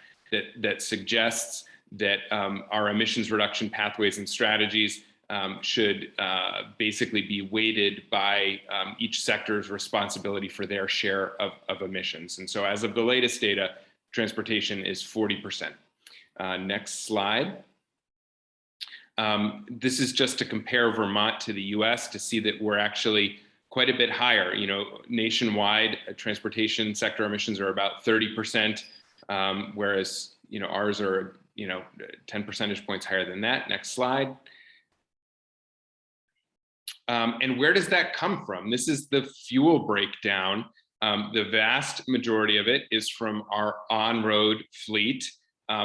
that suggests that our emissions reduction pathways and strategies should basically be weighted by each sector's responsibility for their share of emissions. And so as of the latest data, transportation is 40%. Next slide. This is just to compare Vermont to the US to see that we're actually quite a bit higher. You know, nationwide, transportation sector emissions are about 30%. whereas ours are 10 percentage points higher than that. Next slide. And where does that come from? This is the fuel breakdown. The vast majority of it is from our on-road fleet.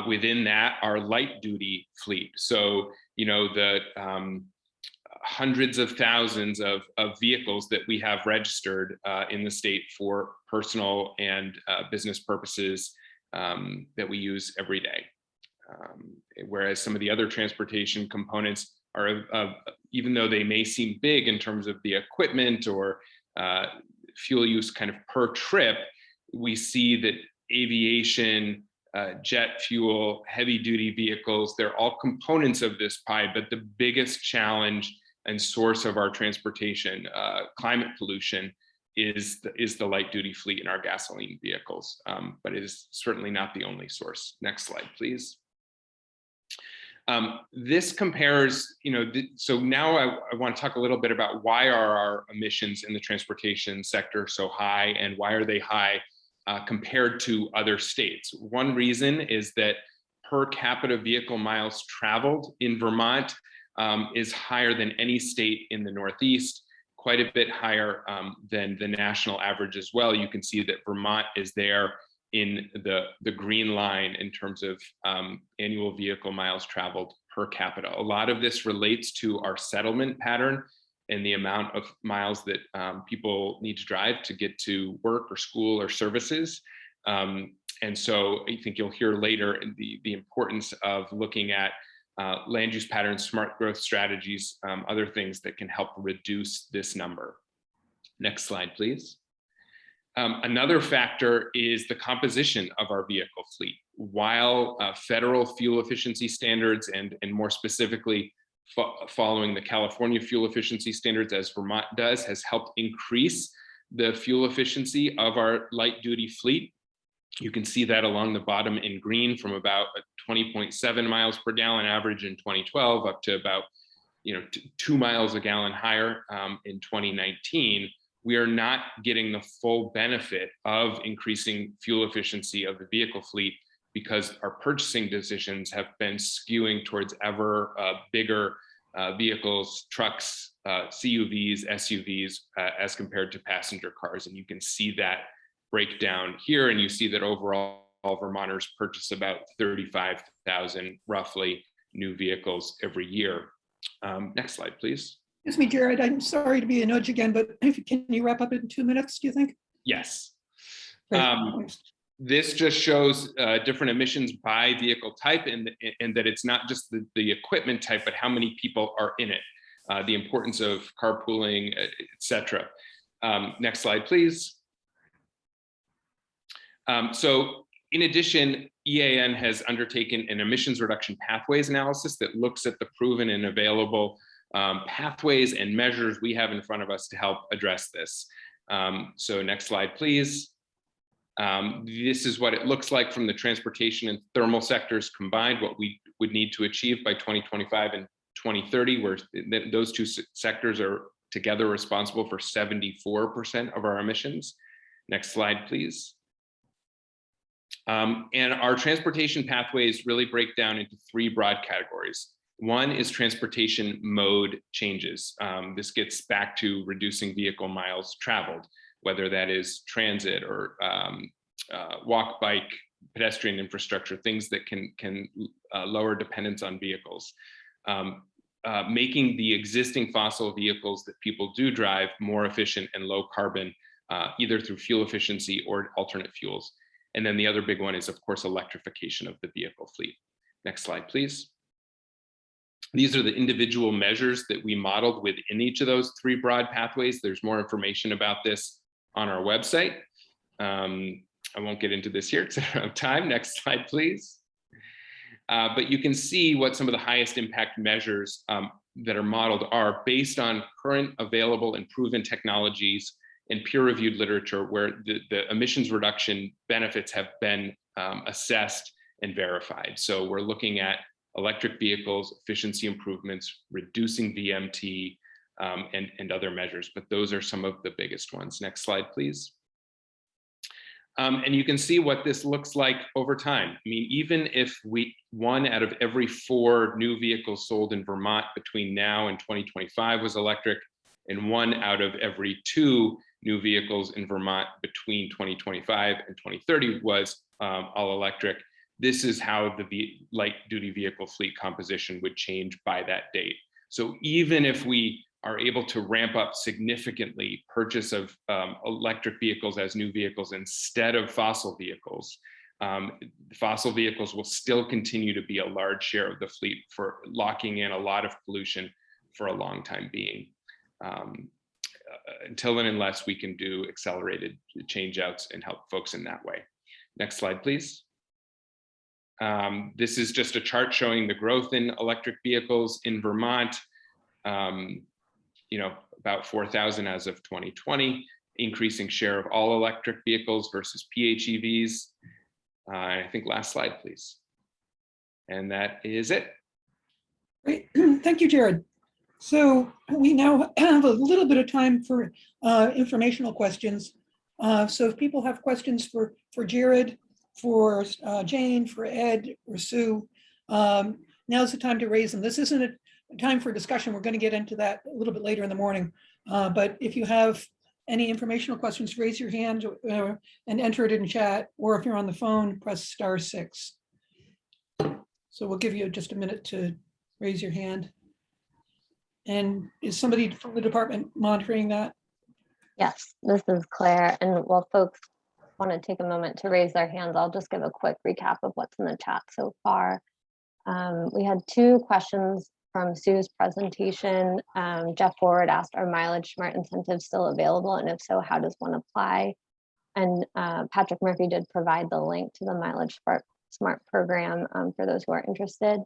Within that, our light duty fleet. So, the hundreds of thousands of vehicles that we have registered in the state for personal and business purposes that we use every day. Whereas some of the other transportation components are, even though they may seem big in terms of the equipment or fuel use kind of per trip, we see that aviation, jet fuel, heavy duty vehicles, they're all components of this pie, but the biggest challenge and source of our transportation, climate pollution, is the light duty fleet in our gasoline vehicles, but it is certainly not the only source. Next slide, please. This compares, so now I want to talk a little bit about why are our emissions in the transportation sector so high, and why are they high compared to other states. One reason is that per capita vehicle miles traveled in Vermont is higher than any state in the Northeast, quite a bit higher than the national average as well. You can see that Vermont is there in the green line in terms of annual vehicle miles traveled per capita. A lot of this relates to our settlement pattern and the amount of miles that people need to drive to get to work or school or services. And so I think you'll hear later the importance of looking at land use patterns, smart growth strategies, other things that can help reduce this number. Next slide, please. Another factor is the composition of our vehicle fleet. While federal fuel efficiency standards and more specifically following the California fuel efficiency standards, as Vermont does, has helped increase the fuel efficiency of our light duty fleet. You can see that along the bottom in green, from about 20.7 miles per gallon average in 2012 up to about 2 miles a gallon higher in 2019. We are not getting the full benefit of increasing fuel efficiency of the vehicle fleet because our purchasing decisions have been skewing towards ever bigger vehicles, trucks, CUVs, SUVs, as compared to passenger cars. And you can see that breakdown here, and you see that overall Vermonters purchase about 35,000 roughly new vehicles every year. Next slide, please. Excuse me, Jared, I'm sorry to be a nudge again, but can you wrap up in 2 minutes, do you think? Yes. Great. This just shows different emissions by vehicle type, and that it's not just the equipment type, but how many people are in it, the importance of carpooling, et cetera. Next slide, please. So in addition, EAN has undertaken an emissions reduction pathways analysis that looks at the proven and available pathways and measures we have in front of us to help address this. So next slide, please. This is what it looks like from the transportation and thermal sectors combined, what we would need to achieve by 2025 and 2030, where those two sectors are together responsible for 74% of our emissions. Next slide, please. And our transportation pathways really break down into 3 broad categories. One is transportation mode changes. This gets back to reducing vehicle miles traveled, whether that is transit or walk, bike, pedestrian infrastructure, things that can lower dependence on vehicles. Making the existing fossil vehicles that people do drive more efficient and low carbon, either through fuel efficiency or alternate fuels. And then the other big one is, of course, electrification of the vehicle fleet. Next slide, please. These are the individual measures that we modeled within each of those 3 broad pathways. There's more information about this on our website. I won't get into this here because I don't have time. Next slide, please. But you can see what some of the highest impact measures that are modeled are based on current available and proven technologies and peer-reviewed literature where the emissions reduction benefits have been assessed and verified. So we're looking at electric vehicles, efficiency improvements, reducing VMT, and other measures, but those are some of the biggest ones. Next slide, please. And you can see what this looks like over time. I mean, even if one out of every 4 new vehicles sold in Vermont between now and 2025 was electric, and 1 out of every 2 new vehicles in Vermont between 2025 and 2030 was all electric, this is how the light duty vehicle fleet composition would change by that date. So even if we are able to ramp up significantly purchase of electric vehicles as new vehicles instead of fossil vehicles will still continue to be a large share of the fleet for locking in a lot of pollution for a long time being. Until and unless we can do accelerated change outs and help folks in that way. Next slide, please. This is just a chart showing the growth in electric vehicles in Vermont. About 4,000 as of 2020, increasing share of all electric vehicles versus PHEVs. I think last slide, please. And that is it. Great, thank you, Jared. So we now have a little bit of time for informational questions. So if people have questions for Jared, for Jane, for Ed, or Sue, now's the time to raise them. This isn't a time for discussion. We're going to get into that a little bit later in the morning. But if you have any informational questions, raise your hand and enter it in chat, or if you're on the phone, press *6. So we'll give you just a minute to raise your hand. And is somebody from the department monitoring that? Yes, this is Claire. And while folks want to take a moment to raise their hands, I'll just give a quick recap of what's in the chat so far. We had 2 questions from Sue's presentation. Jeff Forward asked, are mileage smart incentives still available? And if so, how does one apply? And Patrick Murphy did provide the link to the mileage smart program for those who are interested.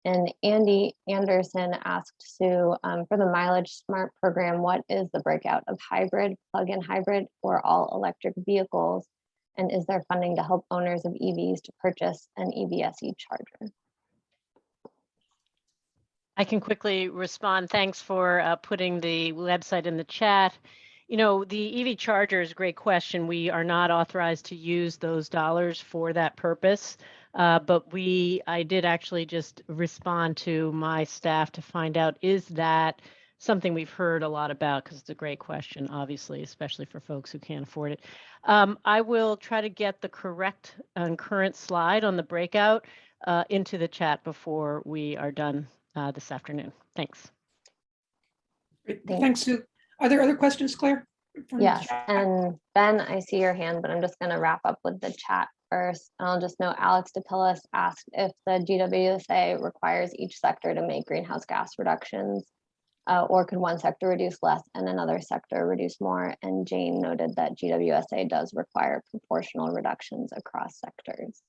And Andy Anderson asked Sue, for the mileage smart program, what is the breakout of hybrid, plug-in hybrid, or all electric vehicles? And is there funding to help owners of EVs to purchase an EVSE charger? I can quickly respond. Thanks for putting the website in the chat. The EV charger is a great question. We are not authorized to use those dollars for that purpose. But I did actually just respond to my staff to find out, is that something we've heard a lot about? Because it's a great question, obviously, especially for folks who can't afford it. I will try to get the correct and current slide on the breakout into the chat before we are done this afternoon. Thanks. Great. Thanks, Sue. Are there other questions, Claire? Yes, and Ben, I see your hand, but I'm just going to wrap up with the chat first. And I'll just note Alex DePillis asked if the GWSA requires each sector to make greenhouse gas reductions, or could one sector reduce less and another sector reduce more? And Jane noted that GWSA does require proportional reductions across sectors.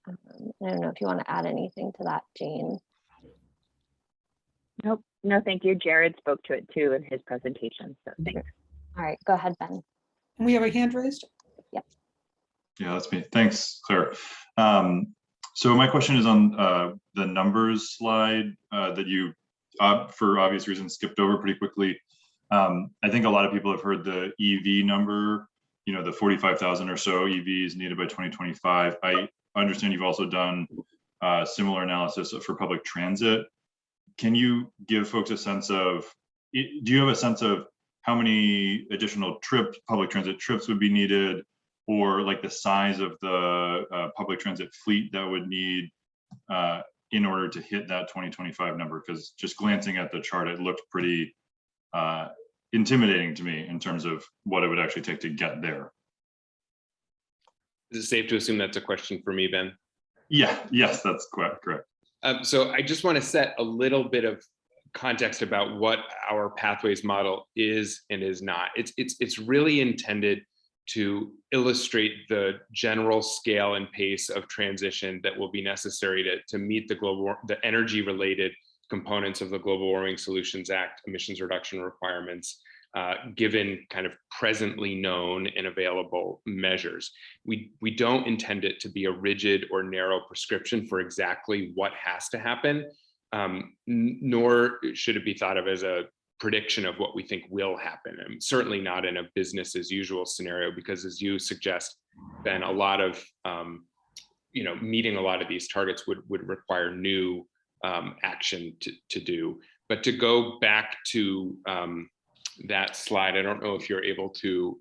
I don't know if you want to add anything to that, Jane. Nope, no, thank you. Jared spoke to it too in his presentation, so thanks. All right, go ahead, Ben. And we have a hand raised? Yep. Yeah, that's me. Thanks, Claire. So my question is on the numbers slide that you, for obvious reasons, skipped over pretty quickly. I think a lot of people have heard the EV number, the 45,000 or so EVs needed by 2025. I understand you've also done similar analysis for public transit. Can you give folks a sense of, do you have a sense of how many additional public transit trips would be needed, or like the size of the public transit fleet that would need in order to hit that 2025 number? Because just glancing at the chart, it looked pretty intimidating to me in terms of what it would actually take to get there. Is it safe to assume that's a question for me, Ben? Yeah, yes, that's correct. So I just want to set a little bit of context about what our pathways model is and is not. It's really intended to illustrate the general scale and pace of transition that will be necessary to meet the energy related components of the Global Warming Solutions Act emissions reduction requirements, given kind of presently known and available measures. We don't intend it to be a rigid or narrow prescription for exactly what has to happen, nor should it be thought of as a prediction of what we think will happen, and certainly not in a business as usual scenario, because as you suggest, Ben, a lot of meeting a lot of these targets would require new action to do. But to go back to that slide, I don't know if you're able to,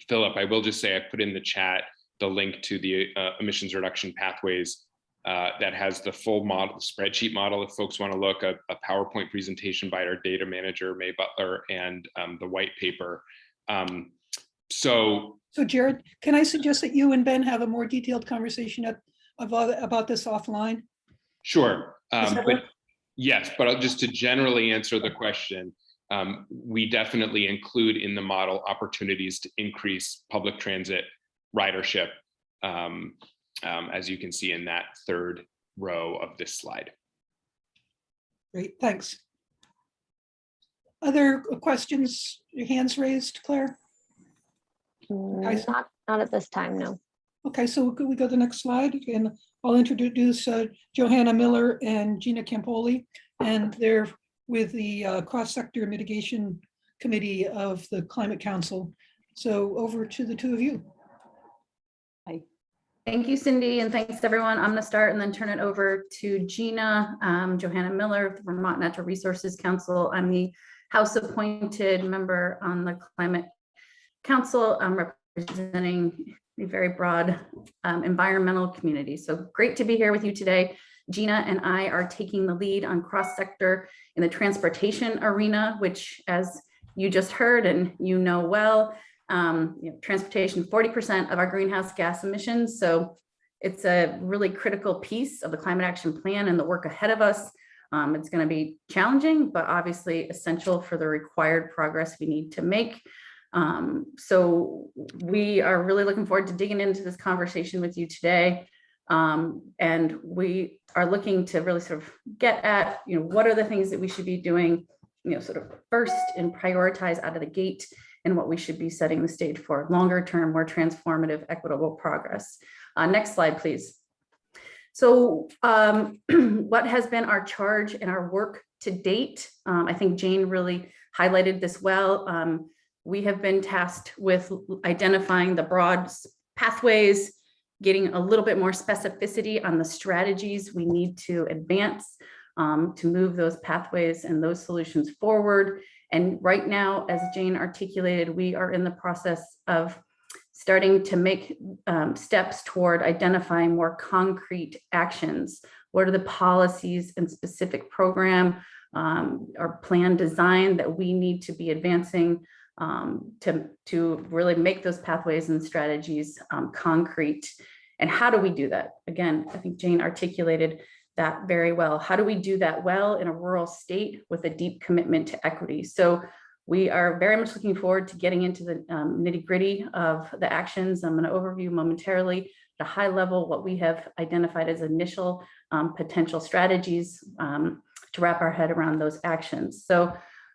Philip, I will just say I put in the chat the link to the emissions reduction pathways that has the full model, spreadsheet model, if folks want to look, a PowerPoint presentation by our data manager, May Butler, and the white paper. So Jared, can I suggest that you and Ben have a more detailed conversation about this offline? Sure. Does that But work? yes, but just to generally answer the question, we definitely include in the model opportunities to increase public transit ridership, as you can see in that third row of this slide. Great, thanks. Other questions? Your hands raised, Claire? Not at this time, no. Okay, so could we go to the next slide? And I'll introduce Johanna Miller and Gina Campoli, and they're with the Cross-Sector Mitigation Committee of the Climate Council. So over to the two of you. Hi. Thank you, Cindy, and thanks everyone. I'm going to start and then turn it over to Gina. Johanna Miller of the Vermont Natural Resources Council. I'm the House appointed member on the Climate Council. I'm representing a very broad environmental community. So great to be here with you today. Gina and I are taking the lead on cross-sector in the transportation arena, which, as you just heard and you know well, transportation, 40% of our greenhouse gas emissions. So it's a really critical piece of the climate action plan and the work ahead of us. It's going to be challenging, but obviously essential for the required progress we need to make. So we are really looking forward to digging into this conversation with you today. And we are looking to really sort of get at, what are the things that we should be doing, sort of first and prioritize out of the gate, and what we should be setting the stage for longer term, more transformative, equitable progress. Next slide, please. So what has been our charge and our work to date? I think Jane really highlighted this well. We have been tasked with identifying the broad pathways, getting a little bit more specificity on the strategies we need to advance to move those pathways and those solutions forward. And right now, as Jane articulated, we are in the process of starting to make steps toward identifying more concrete actions. What are the policies and specific program or plan design that we need to be advancing to really make those pathways and strategies concrete? And how do we do that? Again, I think Jane articulated that very well. How do we do that well in a rural state with a deep commitment to equity? So we are very much looking forward to getting into the nitty-gritty of the actions. I'm going to overview momentarily at a high level what we have identified as initial potential strategies to wrap our head around those actions. So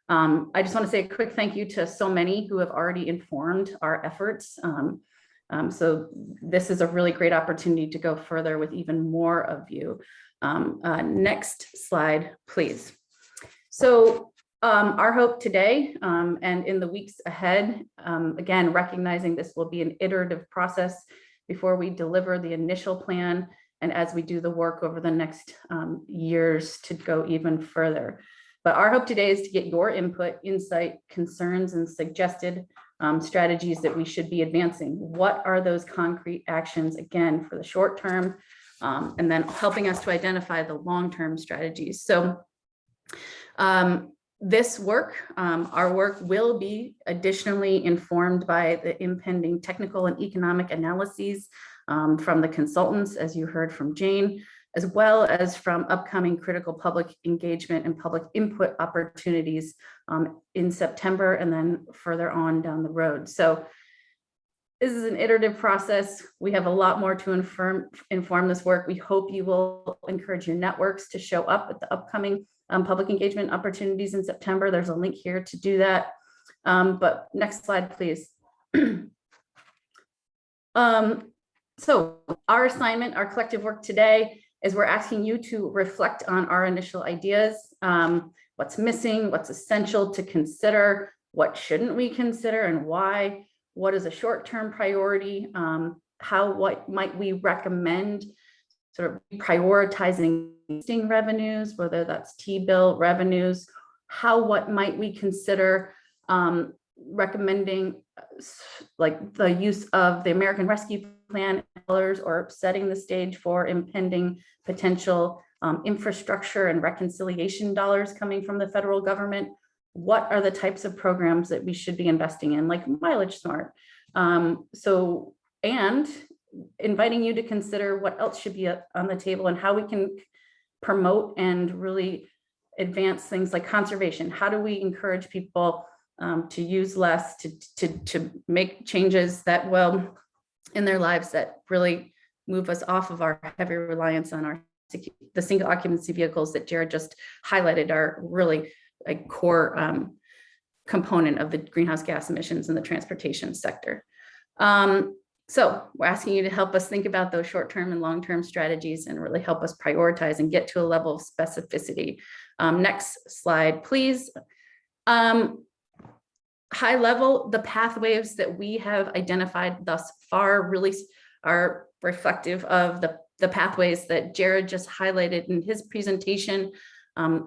I just want to say a quick thank you to so many who have already informed our efforts. So this is a really great opportunity to go further with even more of you. Next slide, please. So our hope today and in the weeks ahead, again, recognizing this will be an iterative process before we deliver the initial plan, and as we do the work over the next years to go even further. But our hope today is to get your input, insight, concerns, and suggested strategies that we should be advancing. What are those concrete actions, again, for the short term, and then helping us to identify the long-term strategies. So this work, our work will be additionally informed by the impending technical and economic analyses from the consultants, as you heard from Jane, as well as from upcoming critical public engagement and public input opportunities in September and then further on down the road. So this is an iterative process. We have a lot more to inform this work. We hope you will encourage your networks to show up at the upcoming public engagement opportunities in September. There's a link here to do that. But next slide, please. So our assignment, our collective work today is we're asking you to reflect on our initial ideas. what's missing, what's essential to consider, what shouldn't we consider and why, what is a short-term priority, what might we recommend sort of prioritizing existing revenues, whether that's T-bill revenues, what might we consider recommending like the use of the American Rescue Plan dollars or setting the stage for impending potential infrastructure and reconciliation dollars coming from the federal government. What are the types of programs that we should be investing in, like Mileage Smart? And inviting you to consider what else should be on the table and how we can promote and really advance things like conservation. How do we encourage people to use less, to make changes that will in their lives that really move us off of our heavy reliance on the single occupancy vehicles that Jared just highlighted are really a core component of the greenhouse gas emissions in the transportation sector. So we're asking you to help us think about those short-term and long-term strategies and really help us prioritize and get to a level of specificity. Next slide, please. High level, the pathways that we have identified thus far really are reflective of the pathways that Jared just highlighted in his presentation,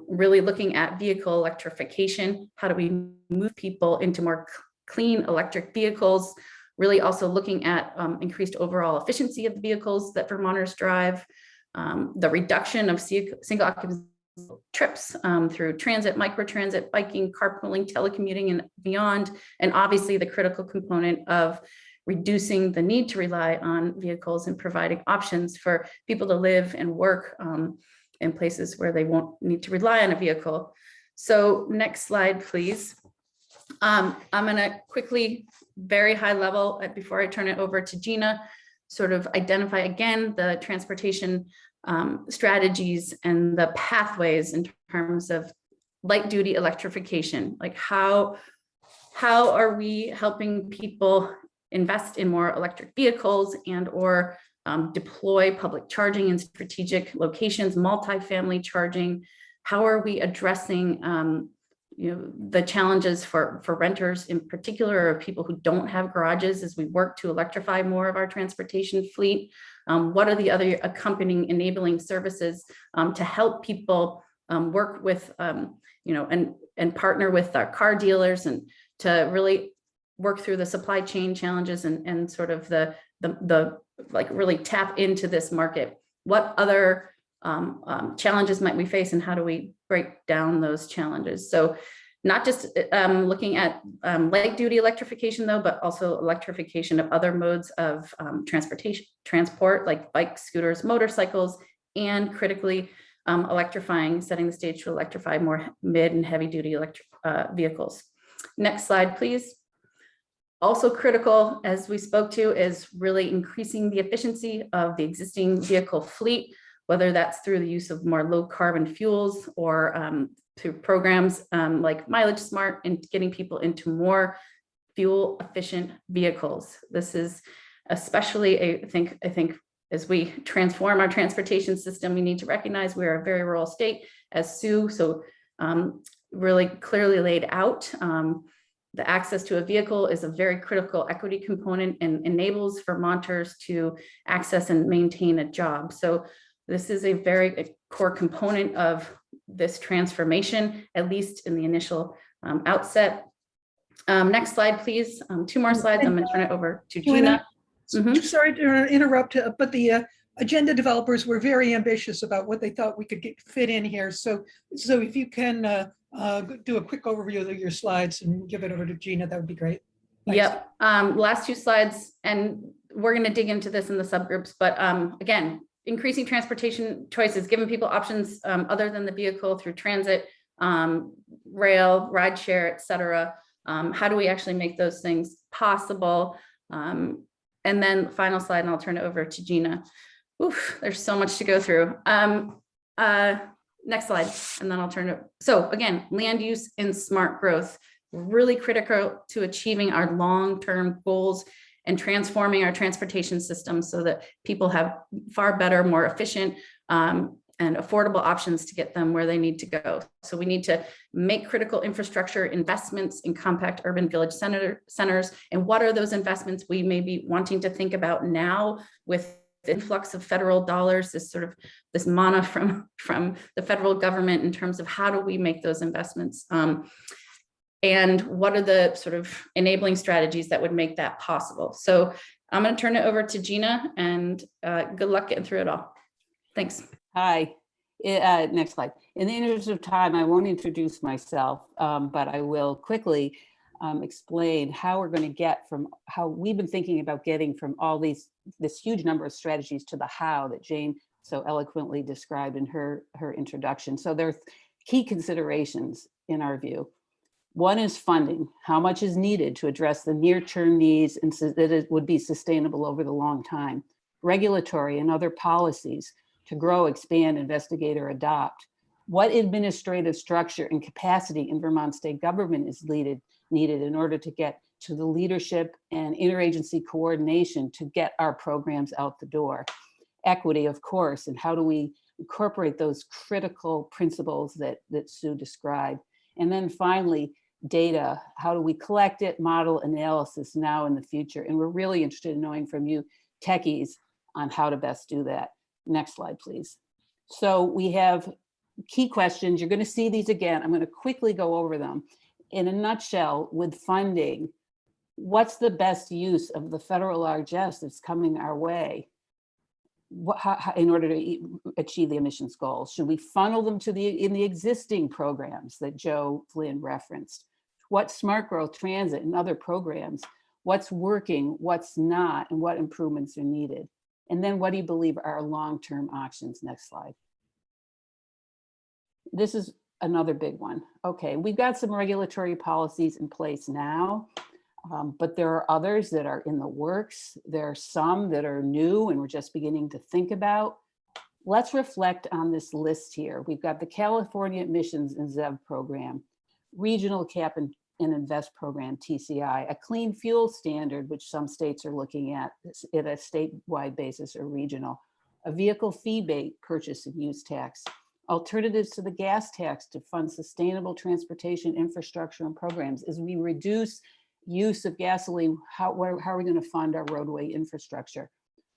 really looking at vehicle electrification. How do we move people into more clean electric vehicles? Really also looking at increased overall efficiency of the vehicles that Vermonters drive, the reduction of single occupancy trips through transit, microtransit, biking, carpooling, telecommuting, and beyond. And obviously the critical component of reducing the need to rely on vehicles and providing options for people to live and work in places where they won't need to rely on a vehicle. So next slide, please. I'm gonna quickly, very high level, before I turn it over to Gina, sort of identify again the transportation strategies and the pathways in terms of light duty electrification. Like how are we helping people invest in more electric vehicles and or deploy public charging in strategic locations, multifamily charging? How are we addressing the challenges for renters in particular, or people who don't have garages as we work to electrify more of our transportation fleet? What are the other accompanying enabling services to help people work with, and partner with our car dealers and to really work through the supply chain challenges and sort of the like really tap into this market? What other challenges might we face and how do we break down those challenges? So not just looking at light duty electrification though, but also electrification of other modes of transport like bikes, scooters, motorcycles, and critically setting the stage to electrify more mid and heavy duty electric vehicles. Next slide, please. Also critical, as we spoke to, is really increasing the efficiency of the existing vehicle fleet, whether that's through the use of more low carbon fuels or through programs like Mileage Smart and getting people into more fuel efficient vehicles. This is especially, I think as we transform our transportation system, we need to recognize we're a very rural state, as Sue so really clearly laid out. The access to a vehicle is a very critical equity component and enables Vermonters to access and maintain a job. So this is a very core component of this transformation, at least in the initial outset. Next slide, please. 2 more slides. I'm going to turn it over to Gina. Sorry to interrupt, but the agenda developers were very ambitious about what they thought we could fit in here. So if you can do a quick overview of your slides and give it over to Gina, that would be great. Thanks. Yep. Last 2 slides, and we're going to dig into this in the subgroups, but again, increasing transportation choices, giving people options other than the vehicle through transit, rail, rideshare, et cetera. How do we actually make those things possible? And then final slide, and I'll turn it over to Gina. Oof, there's so much to go through. Next slide, and then I'll turn it. So again, land use and smart growth, really critical to achieving our long-term goals and transforming our transportation system so that people have far better, more efficient and affordable options to get them where they need to go. So we need to make critical infrastructure investments in compact urban village centers. And what are those investments we may be wanting to think about now with the influx of federal dollars, this manna from the federal government in terms of how do we make those investments? And what are the sort of enabling strategies that would make that possible? So I'm going to turn it over to Gina, and good luck getting through it all. Thanks. Hi. Next slide. In the interest of time, I won't introduce myself, but I will quickly explain how we're going to get from how we've been thinking about getting from all this huge number of strategies to the how that Jane so eloquently described in her introduction. So there are key considerations in our view. One is funding. How much is needed to address the near-term needs and so that it would be sustainable over the long time? Regulatory and other policies to grow, expand, investigate, or adopt. What administrative structure and capacity in Vermont state government is needed in order to get to the leadership and interagency coordination to get our programs out the door? Equity, of course, and how do we incorporate those critical principles that Sue described? And then finally, data. How do we collect it, model analysis now in the future? And we're really interested in knowing from you techies on how to best do that. Next slide, please. So we have key questions. You're going to see these again. I'm going to quickly go over them. In a nutshell, with funding, what's the best use of the federal largesse that's coming our way in order to achieve the emissions goals? Should we funnel them to in the existing programs that Joe Flynn referenced? What smart growth, transit, and other programs? What's working, what's not, and what improvements are needed? And then what do you believe are long-term options? Next slide. This is another big one. Okay, we've got some regulatory policies in place now, but there are others that are in the works. There are some that are new and we're just beginning to think about. Let's reflect on this list here. We've got the California Emissions and ZEV program, Regional Cap and Invest program, TCI, a clean fuel standard, which some states are looking at a statewide basis or regional, a vehicle fee-based purchase and use tax, alternatives to the gas tax to fund sustainable transportation infrastructure and programs. As we reduce use of gasoline, how are we going to fund our roadway infrastructure?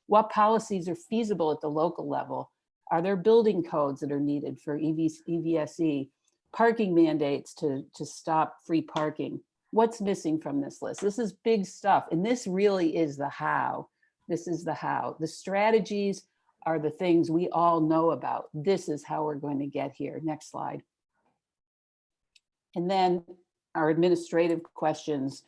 What policies are feasible at the local level? Are there building codes that are needed for EVSE? Parking mandates to stop free parking? What's missing from this list? This is big stuff. And this really is the how. This is the how. The strategies are the things we all know about. This is how we're going to get here. Next slide. And then our administrative questions.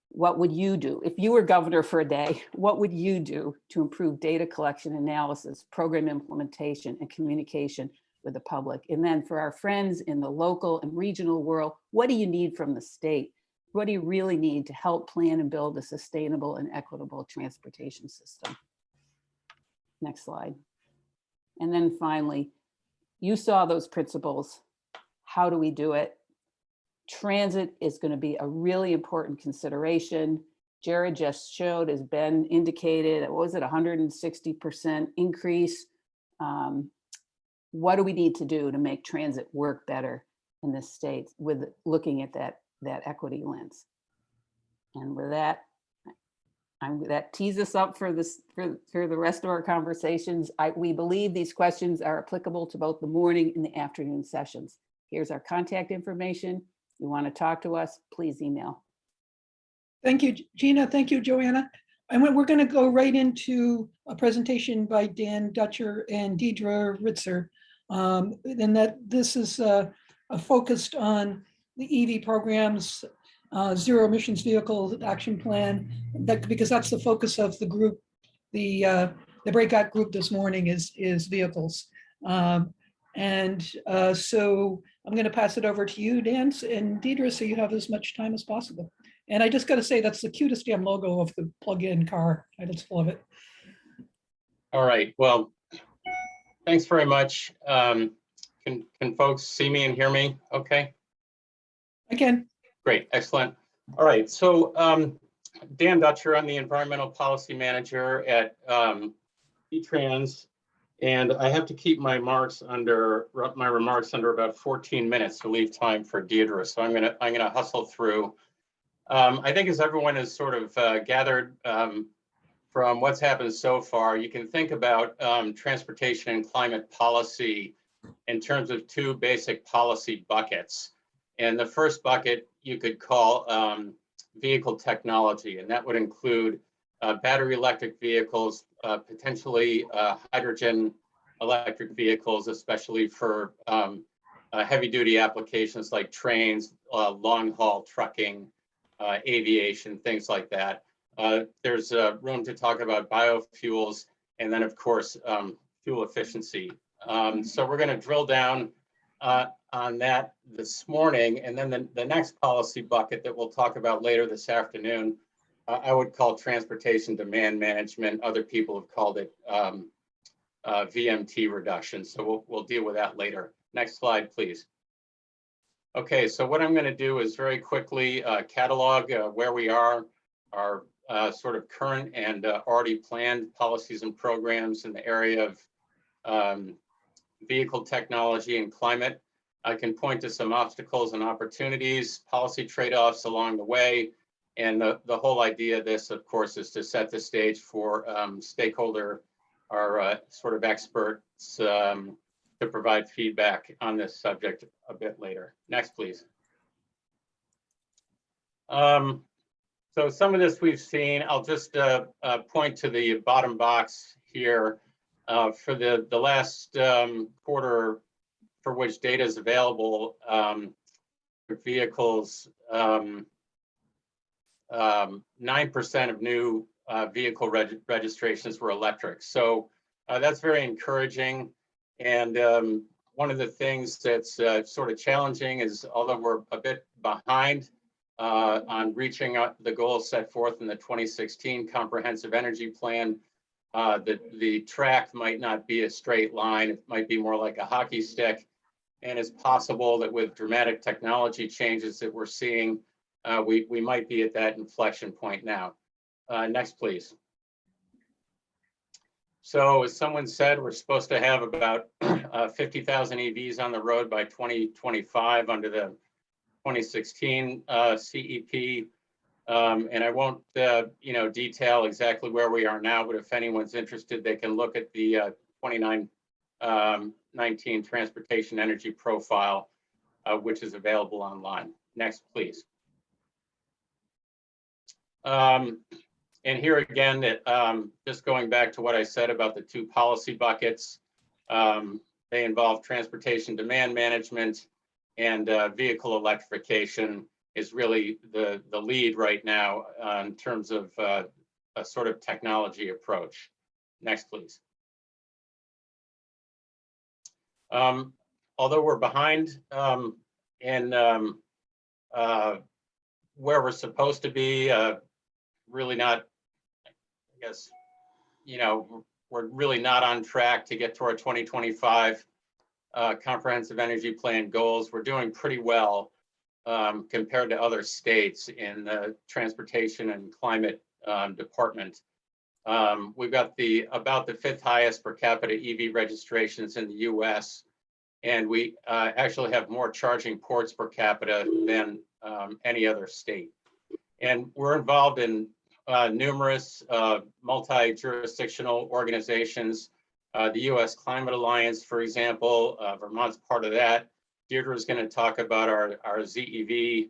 What would you do? If you were governor for a day, what would you do to improve data collection, analysis, program implementation, and communication with the public? And then for our friends in the local and regional world, what do you need from the state? What do you really need to help plan and build a sustainable and equitable transportation system? Next slide. And then finally, you saw those principles. How do we do it? Transit is going to be a really important consideration. Jared just showed, as Ben indicated, what was it, 160% increase? What do we need to do to make transit work better in this state with looking at that equity lens? And with that, that tees us up for the rest of our conversations. We believe these questions are applicable to both the morning and the afternoon sessions. Here's our contact information. If you want to talk to us, please email. Thank you, Gina. Thank you, Joanna. And we're going to go right into a presentation by Dan Dutcher and Deidre Ritzer. And that this is focused on the EV programs, zero emissions vehicle action plan, because that's the focus of the group. The breakout group this morning is vehicles. So I'm going to pass it over to you, Dan and Deidre, so you have as much time as possible. And I just got to say, that's the cutest damn logo of the plug-in car. I just love it. All right. Well, thanks very much. Can folks see me and hear me okay? I can. Great. Excellent. All right. So Dan Dutcher, I'm the Environmental Policy Manager at VTrans. And I have to keep my remarks under about 14 minutes to leave time for Deirdre. So I'm gonna hustle through. I think as everyone has sort of gathered from what's happened so far, you can think about transportation and climate policy in terms of two basic policy buckets. And the first bucket you could call vehicle technology, and that would include battery electric vehicles, potentially hydrogen electric vehicles, especially for heavy duty applications like trains, long haul trucking, aviation, things like that. There's room to talk about biofuels, and then of course, fuel efficiency. So we're gonna drill down on that this morning. And then the next policy bucket that we'll talk about later this afternoon, I would call transportation demand management. Other people have called it VMT reduction. So we'll deal with that later. Next slide, please. Okay, so what I'm going to do is very quickly catalog where we are, our sort of current and already planned policies and programs in the area of vehicle technology and climate. I can point to some obstacles and opportunities, policy trade-offs along the way. And the whole idea of this, of course, is to set the stage for stakeholder, our sort of experts to provide feedback on this subject a bit later. Next, please. So some of this we've seen. I'll just point to the bottom box here for the last quarter for which data is available. Vehicles, 9% of new vehicle registrations were electric. So that's very encouraging. And one of the things that's sort of challenging is, although we're a bit behind on reaching the goals set forth in the 2016 Comprehensive Energy Plan, the track might not be a straight line. It might be more like a hockey stick. And it's possible that with dramatic technology changes that we're seeing, we might be at that inflection point now. Next, please. So as someone said, we're supposed to have about 50,000 EVs on the road by 2025 under the 2016 CEP. And I won't detail exactly where we are now, but if anyone's interested, they can look at the 2019 Transportation Energy Profile, which is available online. Next, please. And here again, just going back to what I said about the two policy buckets, they involve transportation demand management, and vehicle electrification is really the lead right now in terms of a sort of technology approach. Next, please. Although we're behind in where we're supposed to be, really not, I guess, we're really not on track to get to our 2025 Comprehensive Energy Plan goals. We're doing pretty well compared to other states in the transportation and climate department. We've got about the 5th highest per capita EV registrations in the US, and we actually have more charging ports per capita than any other state. And we're involved in numerous multi-jurisdictional organizations. The US Climate Alliance, for example, Vermont's part of that. Deirdre is going to talk about our ZEV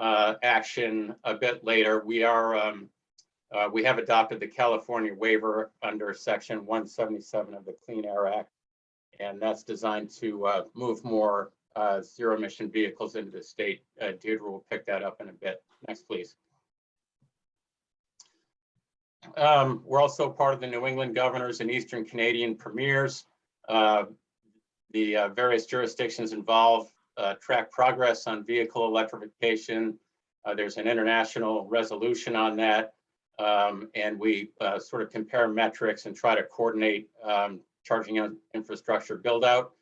action a bit later. We have adopted the California waiver under Section 177 of the Clean Air Act, and that's designed to move more zero-emission vehicles into the state. Deirdre will pick that up in a bit. Next, please. We're also part of the New England Governors and Eastern Canadian Premiers. The various jurisdictions involved track progress on vehicle electrification. There's an international resolution on that, and we sort of compare metrics and try to coordinate charging infrastructure build out.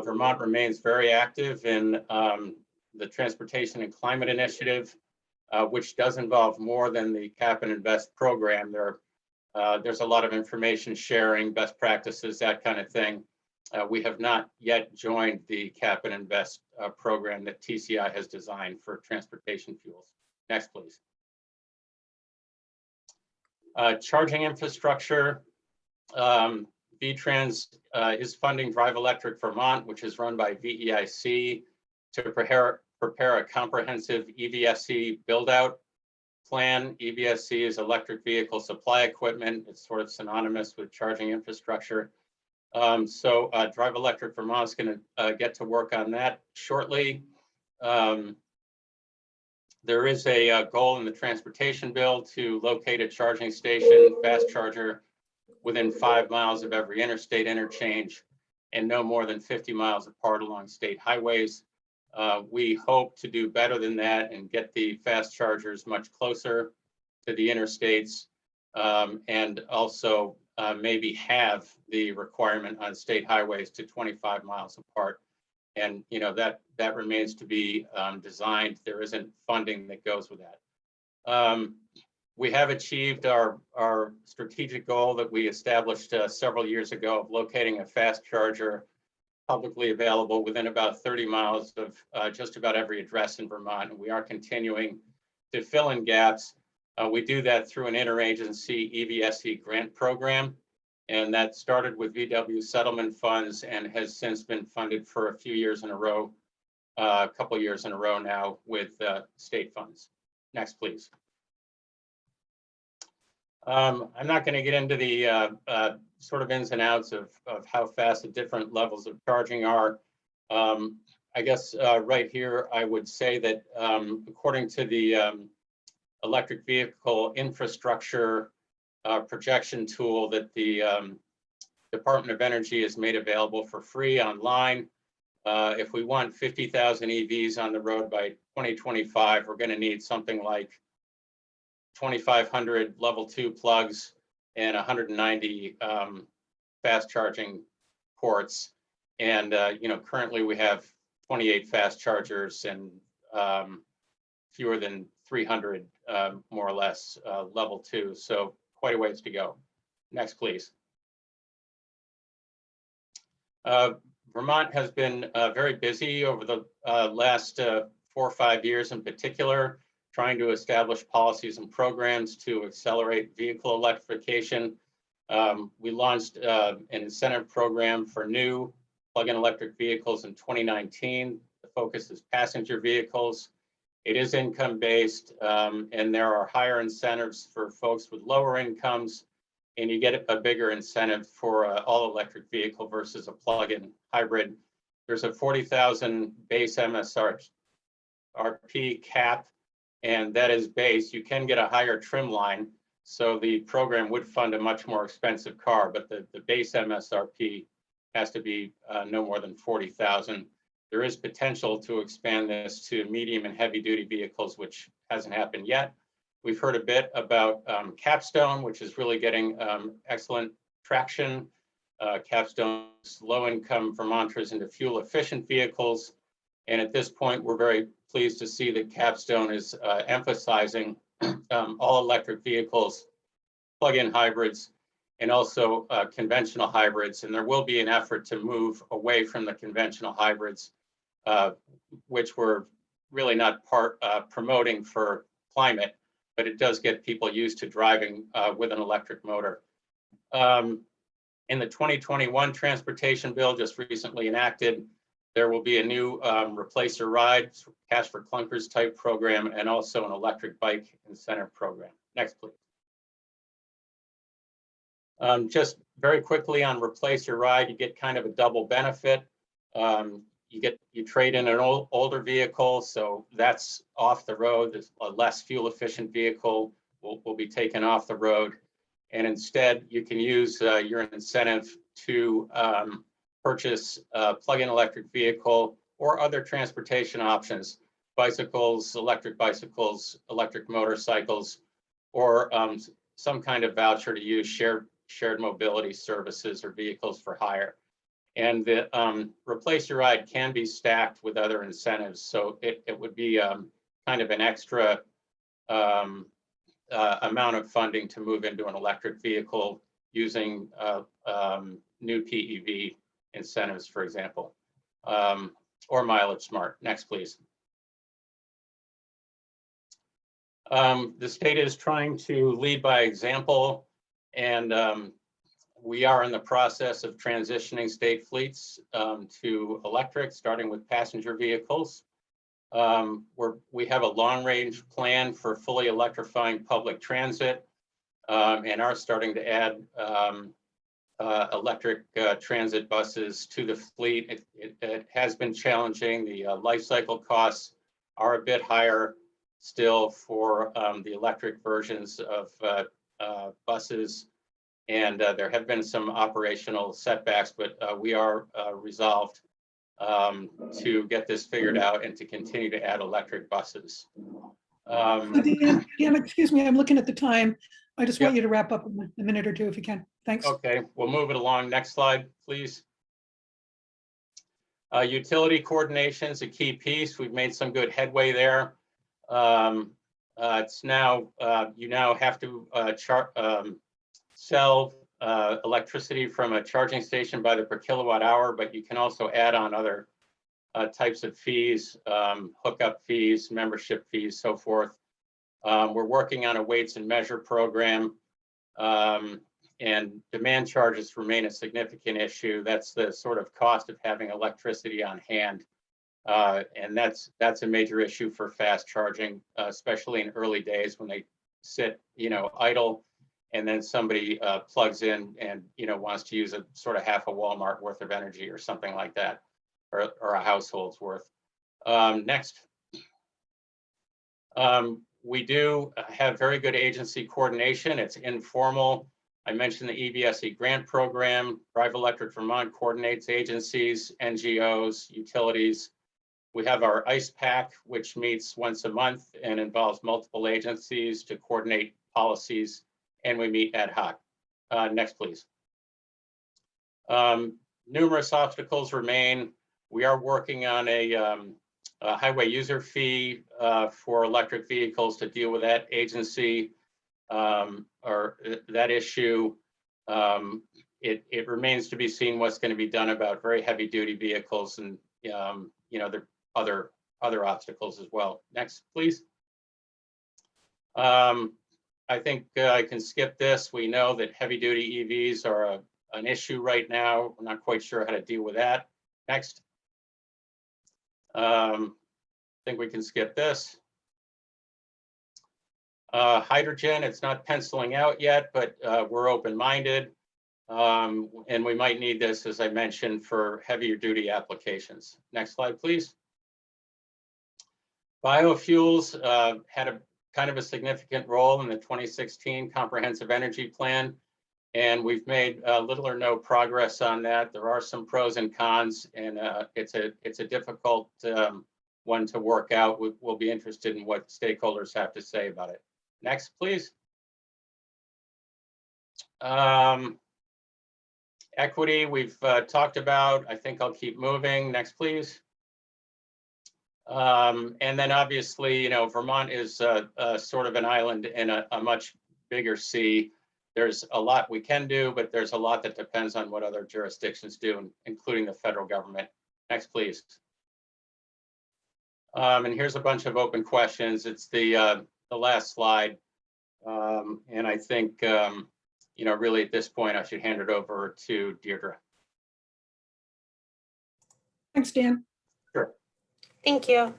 Vermont remains very active in the Transportation and Climate Initiative, which does involve more than the Cap and Invest program. There There's a lot of information sharing, best practices, that kind of thing. We have not yet joined the Cap and Invest program that TCI has designed for transportation fuels. Next, please. Charging infrastructure. VTrans is funding Drive Electric Vermont, which is run by VEIC, to prepare a comprehensive EVSE build-out plan. EVSE is electric vehicle supply equipment. It's sort of synonymous with charging infrastructure. So Drive Electric Vermont is going to get to work on that shortly. There is a goal in the transportation bill to locate a charging station, fast charger, within 5 miles of every interstate interchange and no more than 50 miles apart along state highways. We hope to do better than that and get the fast chargers much closer to the interstates, and also maybe have the requirement on state highways to 25 miles apart. And that remains to be designed. There isn't funding that goes with that. We have achieved our strategic goal that we established several years ago of locating a fast charger publicly available within about 30 miles of just about every address in Vermont. And we are continuing to fill in gaps. We do that through an interagency EVSE grant program. And that started with VW settlement funds and has since been funded for a few years in a row, a couple of years in a row now with state funds. Next, please. I'm not going to get into the sort of ins and outs of how fast the different levels of charging are. I guess right here, I would say that according to the electric vehicle infrastructure projection tool that the Department of Energy has made available for free online, if we want 50,000 EVs on the road by 2025, we're going to need something like 2,500 level 2 plugs and 190 fast charging ports. And currently we have 28 fast chargers and fewer than 300 more or less level 2. So quite a ways to go. Next, please. Vermont has been very busy over the last 4 or 5 years in particular, trying to establish policies and programs to accelerate vehicle electrification. We launched an incentive program for new plug-in electric vehicles in 2019. The focus is passenger vehicles. It is income-based, and there are higher incentives for folks with lower incomes, and you get a bigger incentive for all electric vehicle versus a plug-in hybrid. There's a 40,000 base MSRP cap, and that is base. You can get a higher trim line, so the program would fund a much more expensive car, but the base MSRP has to be no more than 40,000. There is potential to expand this to medium and heavy duty vehicles, which hasn't happened yet. We've heard a bit about Capstone, which is really getting excellent traction. Capstone is low-income Vermonters into fuel-efficient vehicles. And at this point, we're very pleased to see that Capstone is emphasizing all electric vehicles, plug-in hybrids, and also conventional hybrids. And there will be an effort to move away from the conventional hybrids, which we're really not promoting for climate, but it does get people used to driving with an electric motor. In the 2021 transportation bill just recently enacted, there will be a new Replace Your Ride, Cash for Clunkers type program, and also an electric bike incentive program. Next, please. Just very quickly on Replace Your Ride, you get kind of a double benefit. You trade in an older vehicle, so that's off the road. There's a less fuel efficient vehicle will be taken off the road. And instead, you can use your incentive to purchase a plug-in electric vehicle or other transportation options, bicycles, electric motorcycles, or some kind of voucher to use shared mobility services or vehicles for hire. And the Replace Your Ride can be stacked with other incentives. So it would be kind of an extra amount of funding to move into an electric vehicle using new PEV incentives, for example, or mileage smart. Next, please. The state is trying to lead by example, and we are in the process of transitioning state fleets to electric, starting with passenger vehicles. We have a long-range plan for fully electrifying public transit, and are starting to add electric transit buses to the fleet. It has been challenging. The life cycle costs are a bit higher still for the electric versions of buses. And there have been some operational setbacks, but we are resolved to get this figured out and to continue to add electric buses. Dan, excuse me, I'm looking at the time. I just want you to wrap up in a minute or two if you can. Thanks. Okay, we'll move it along. Next slide, please. Utility coordination is a key piece. We've made some good headway there. It's now, you now have to sell electricity from a charging station by the per kilowatt hour, but you can also add on other types of fees, hookup fees, membership fees, so forth. We're working on a weights and measure program, and demand charges remain a significant issue. That's the sort of cost of having electricity on hand. And that's a major issue for fast charging, especially in early days when they sit, idle, and then somebody plugs in and, wants to use a sort of half a Walmart worth of energy or something like that, or a household's worth. Next. We do have very good agency coordination. It's informal. I mentioned the EVSE grant program. Drive Electric Vermont coordinates agencies, NGOs, utilities. We have our ICE PAC, which meets once a month and involves multiple agencies to coordinate policies, and we meet ad hoc. Next, please. Numerous obstacles remain. We are working on a highway user fee for electric vehicles to deal with that agency or that issue. It remains to be seen what's going to be done about very heavy duty vehicles, and there are other obstacles as well. Next, please. I think I can skip this. We know that heavy duty EVs are an issue right now. We're not quite sure how to deal with that. Next. I think we can skip this. Hydrogen, it's not penciling out yet, but we're open-minded. And we might need this, as I mentioned, for heavier duty applications. Next slide, please. Biofuels had a kind of a significant role in the 2016 Comprehensive Energy Plan, and we've made little or no progress on that. There are some pros and cons, and it's a difficult one to work out. We'll be interested in what stakeholders have to say about it. Next, please. Equity, we've talked about. I think I'll keep moving. Next, please. And then obviously, Vermont is sort of an island in a much bigger sea. There's a lot we can do, but there's a lot that depends on what other jurisdictions do, including the federal government. Next, please. And here's a bunch of open questions. It's the last slide. And I think, really at this point, I should hand it over to Deirdre. Thanks, Dan. Sure. Thank you.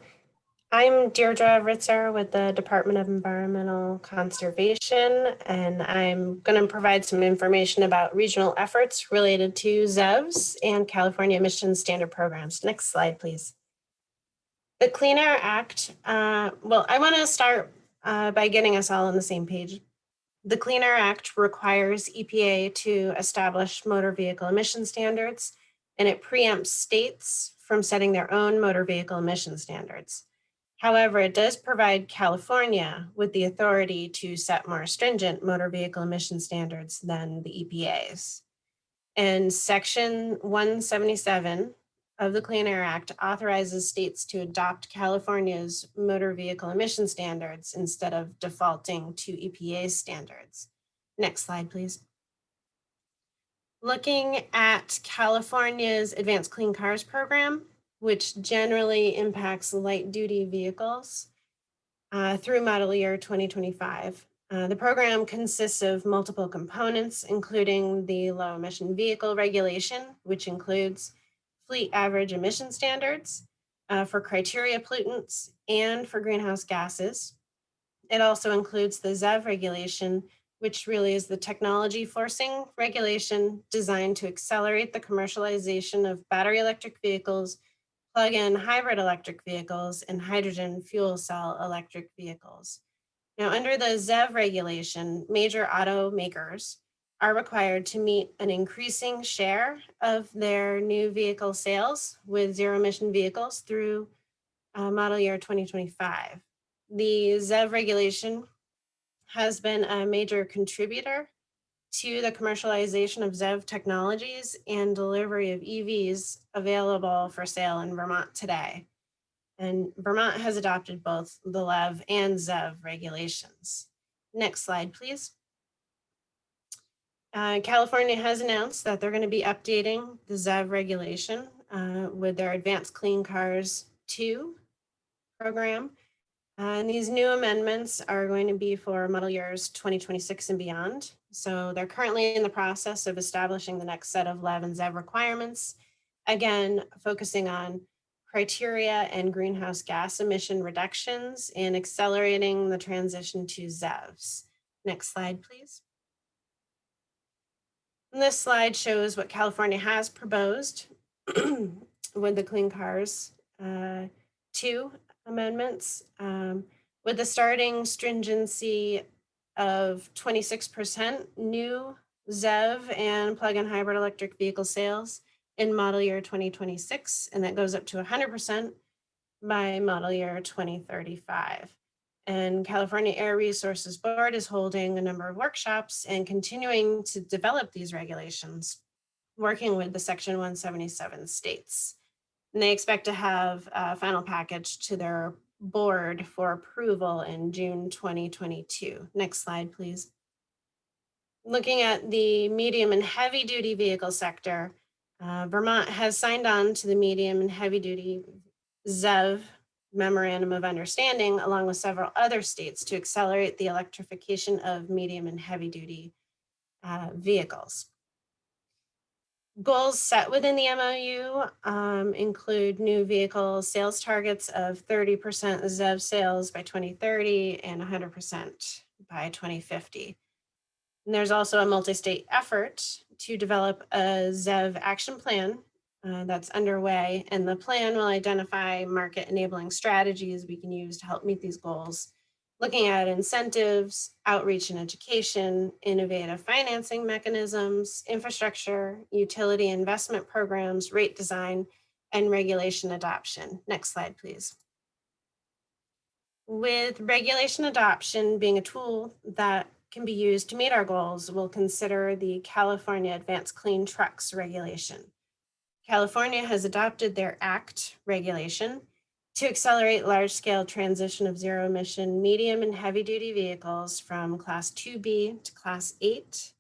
I'm Deirdre Ritzer with the Department of Environmental Conservation, and I'm going to provide some information about regional efforts related to ZEVs and California Emission Standard programs. Next slide, please. The Clean Air Act, well, I want to start by getting us all on the same page. The Clean Air Act requires EPA to establish motor vehicle emission standards, and it preempts states from setting their own motor vehicle emission standards. However, it does provide California with the authority to set more stringent motor vehicle emission standards than the EPA's. And Section 177 of the Clean Air Act authorizes states to adopt California's motor vehicle emission standards instead of defaulting to EPA standards. Next slide, please. Looking at California's Advanced Clean Cars program, which generally impacts light-duty vehicles through model year 2025. The program consists of multiple components, including the low emission vehicle regulation, which includes fleet average emission standards for criteria pollutants and for greenhouse gases. It also includes the ZEV regulation, which really is the technology forcing regulation designed to accelerate the commercialization of battery electric vehicles, plug-in hybrid electric vehicles, and hydrogen fuel cell electric vehicles. Now, under the ZEV regulation, major automakers are required to meet an increasing share of their new vehicle sales with zero emission vehicles through model year 2025. The ZEV regulation has been a major contributor to the commercialization of ZEV technologies and delivery of EVs available for sale in Vermont today. And Vermont has adopted both the LEV and ZEV regulations. Next slide, please. California has announced that they're going to be updating the ZEV regulation with their Advanced Clean Cars 2 program. And these new amendments are going to be for model years 2026 and beyond. So they're currently in the process of establishing the next set of LEV and ZEV requirements, again, focusing on criteria and greenhouse gas emission reductions and accelerating the transition to ZEVs. Next slide, please. And this slide shows what California has proposed with the Clean Cars 2 amendments, with the starting stringency of 26% new ZEV and plug-in hybrid electric vehicle sales in model year 2026, and that goes up to 100% by model year 2035. And California Air Resources Board is holding a number of workshops and continuing to develop these regulations, working with the Section 177 states. And they expect to have a final package to their board for approval in June 2022. Next slide, please. Looking at the medium and heavy duty vehicle sector, Vermont has signed on to the medium and heavy duty ZEV Memorandum of Understanding, along with several other states, to accelerate the electrification of medium and heavy duty vehicles. Goals set within the MOU include new vehicle sales targets of 30% ZEV sales by 2030 and 100% by 2050. And there's also a multi-state effort to develop a ZEV action plan that's underway, and the plan will identify market enabling strategies we can use to help meet these goals, looking at incentives, outreach and education, innovative financing mechanisms, infrastructure, utility investment programs, rate design, and regulation adoption. Next slide, please. With regulation adoption being a tool that can be used to meet our goals, we'll consider the California Advanced Clean Trucks regulation. California has adopted their ACT regulation to accelerate large-scale transition of zero-emission medium and heavy-duty vehicles from Class 2B to Class 8.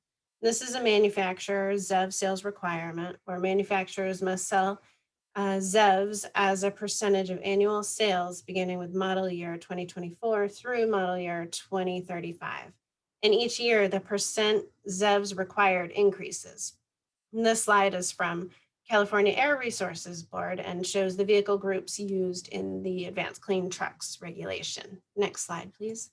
This is a manufacturer ZEV sales requirement where manufacturers must sell ZEVs as a percentage of annual sales beginning with model year 2024 through model year 2035. And each year, the percent ZEVs required increases. And this slide is from California Air Resources Board and shows the vehicle groups used in the Advanced Clean Trucks regulation. Next slide, please.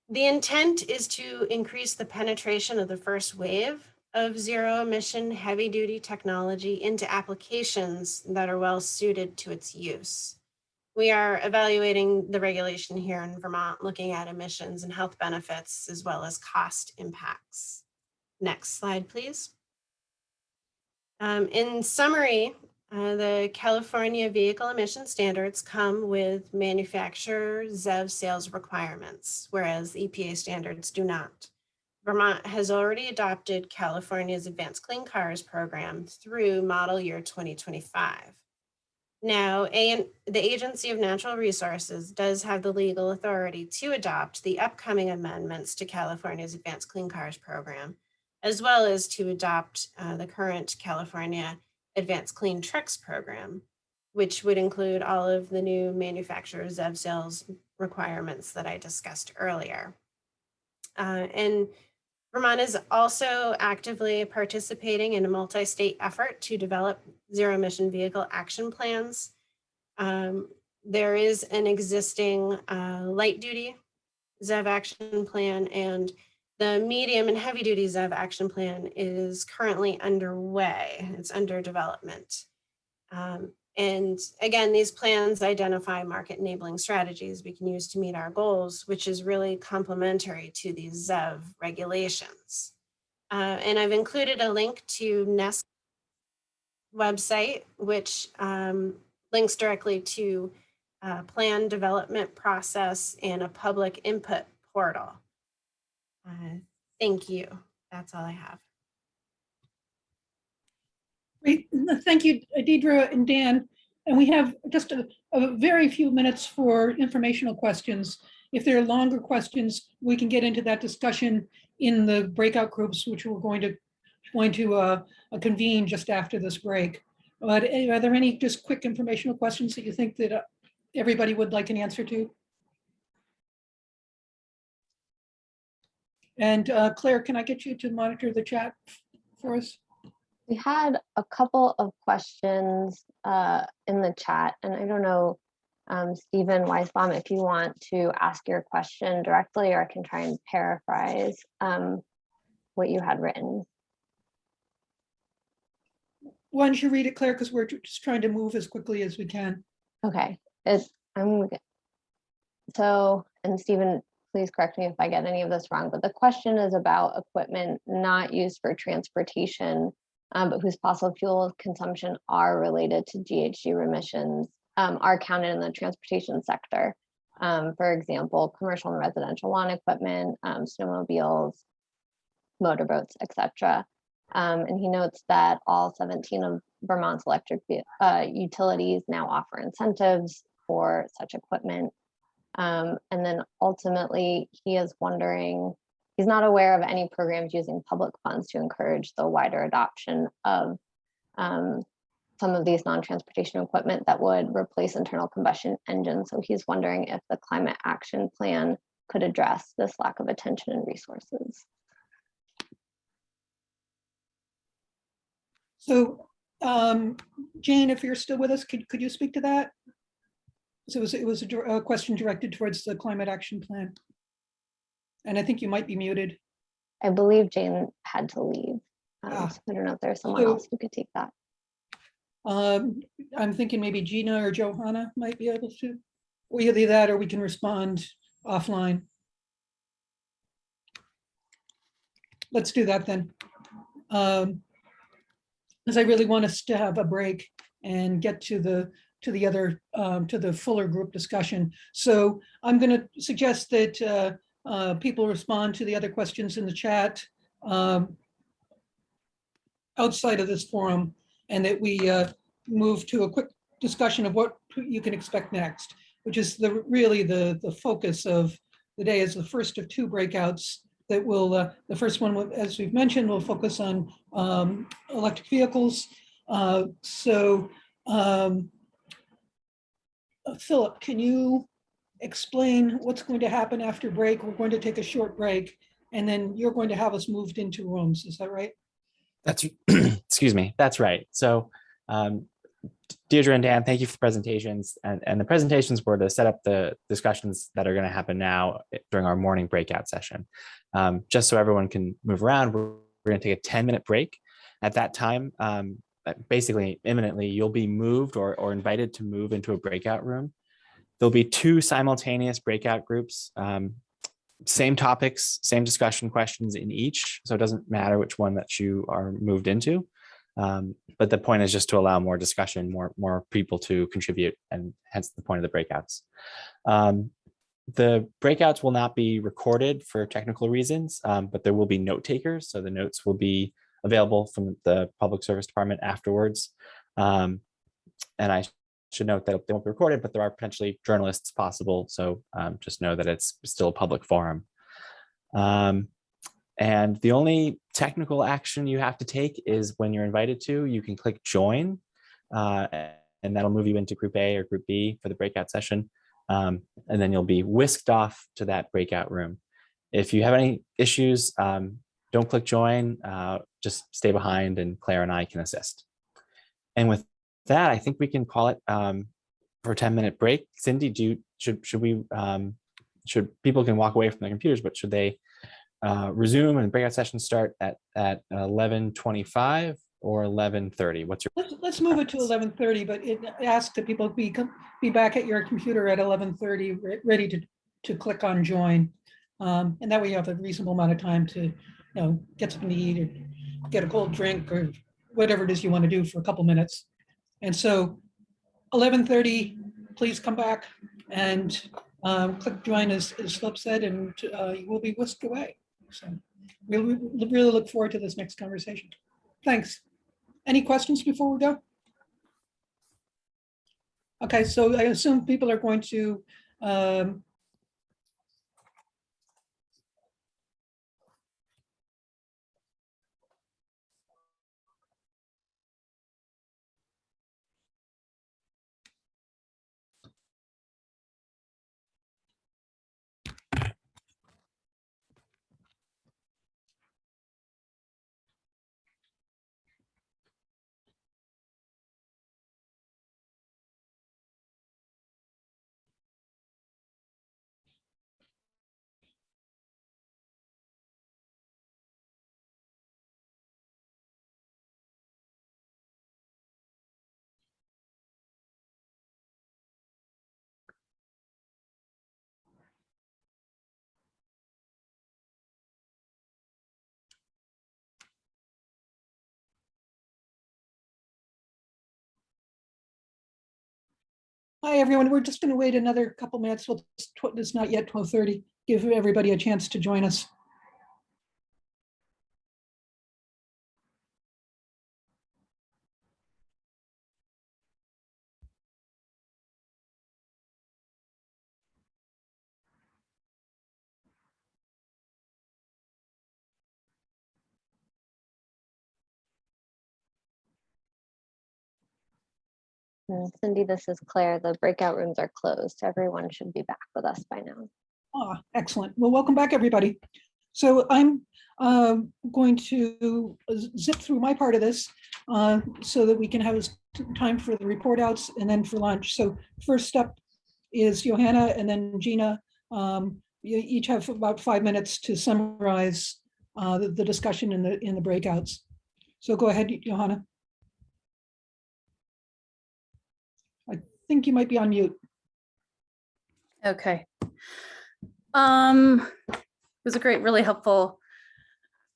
The intent is to increase the penetration of the first wave of zero emission heavy duty technology into applications that are well suited to its use. We are evaluating the regulation here in Vermont, looking at emissions and health benefits as well as cost impacts. Next slide, please. In summary, the California vehicle emission standards come with manufacturer ZEV sales requirements, whereas the EPA standards do not. Vermont has already adopted California's Advanced Clean Cars program through model year 2025. Now, the Agency of Natural Resources does have the legal authority to adopt the upcoming amendments to California's Advanced Clean Cars program, as well as to adopt the current California Advanced Clean Trucks program, which would include all of the new manufacturers ZEV sales requirements that I discussed earlier. And Vermont is also actively participating in a multi-state effort to develop zero-emission vehicle action plans. There is an existing light-duty ZEV action plan, and the medium and heavy-duty ZEV action plan is currently underway. It's under development. And again, these plans identify market-enabling strategies we can use to meet our goals, which is really complementary to these ZEV regulations. And I've included a link to NEST website, which links directly to plan development process and a public input portal. Thank you. That's all I have. Great. Thank you, Deidre and Dan. And we have just a very few minutes for informational questions. If there are longer questions, we can get into that discussion in the breakout groups, which we're going to convene just after this break. But are there any just quick informational questions that you think that everybody would like an answer to? And Claire, can I get you to monitor the chat for us? We had a couple of questions in the chat, and I don't know, Stephen Weisbaum, if you want to ask your question directly, or I can try and paraphrase what you had written. Why don't you read it, Claire, because we're just trying to move as quickly as we can. Okay, so, and Stephen, please correct me if I get any of this wrong, but the question is about equipment not used for transportation, but whose fossil fuel consumption are related to GHG emissions, are counted in the transportation sector. For example, commercial and residential lawn equipment, snowmobiles, motorboats, etc. And he notes that all 17 of Vermont's electric utilities now offer incentives for such equipment. And then ultimately, he is wondering, he's not aware of any programs using public funds to encourage the wider adoption of some of these non-transportation equipment that would replace internal combustion engines. So he's wondering if the climate action plan could address this lack of attention and resources. So Jane, if you're still with us, could you speak to that? So it was a question directed towards the climate action plan. And I think you might be muted. I believe Jane had to leave. So I don't know if there's someone else who could take that. I'm thinking maybe Gina or Johanna might be able to. Or either that or we can respond offline. Let's do that then. Because I really want us to have a break and get to the other to the fuller group discussion. So I'm going to suggest that people respond to the other questions in the chat outside of this forum, and that we move to a quick discussion of what you can expect next, which is really the focus of the day. Is the first of two breakouts that will, the first one, as we've mentioned, will focus on electric vehicles. Philip, can you explain what's going to happen after break? We're going to take a short break, and then you're going to have us moved into rooms. Is that right? That's, excuse me, that's right. So Deirdre and Dan, thank you for presentations. And the presentations were to set up the discussions that are going to happen now during our morning breakout session. Just so everyone can move around, we're going to take a 10-minute break. At that time, basically imminently, you'll be moved or invited to move into a breakout room. There'll be two simultaneous breakout groups, same topics, same discussion questions in each. So it doesn't matter which one that you are moved into. But the point is just to allow more discussion, more people to contribute, and hence the point of the breakouts. The breakouts will not be recorded for technical reasons, but there will be note takers. So the notes will be available from the Public Service Department afterwards. And I should note that they won't be recorded, but there are potentially journalists possible. So just know that it's still a public forum. And the only technical action you have to take is when you're invited to, you can click join, and that'll move you into group A or group B for the breakout session. And then you'll be whisked off to that breakout room. If you have any issues, don't click join, just stay behind and Claire and I can assist. And with that, I think we can call it for a 10-minute break. Cindy, should people can walk away from their computers, but should they resume and breakout sessions start at 11:25 or 11:30? What's your Let's move it to 11:30, but it asks that people be back at your computer at 11:30, ready to click on join. And that way you have a reasonable amount of time to get something to eat or get a cold drink or whatever it is you want to do for a couple minutes. And so 11:30, please come back and click join as Flip said, and you will be whisked away. So we really look forward to this next conversation. Thanks. Any questions before we go? Okay, so I assume people are going to hi, everyone. We're just going to wait another couple minutes. It's not yet 12:30. Give everybody a chance to join us. Cindy, this is Claire. The breakout rooms are closed. Everyone should be back with us by now. Ah, excellent. Well, welcome back, everybody. So I'm going to zip through my part of this so that we can have time for the report outs and then for lunch. So first up is Johanna and then Gina. You each have about 5 minutes to summarize the discussion in the breakouts. So go ahead, Johanna. I think you might be on mute. Okay. It was a great, really helpful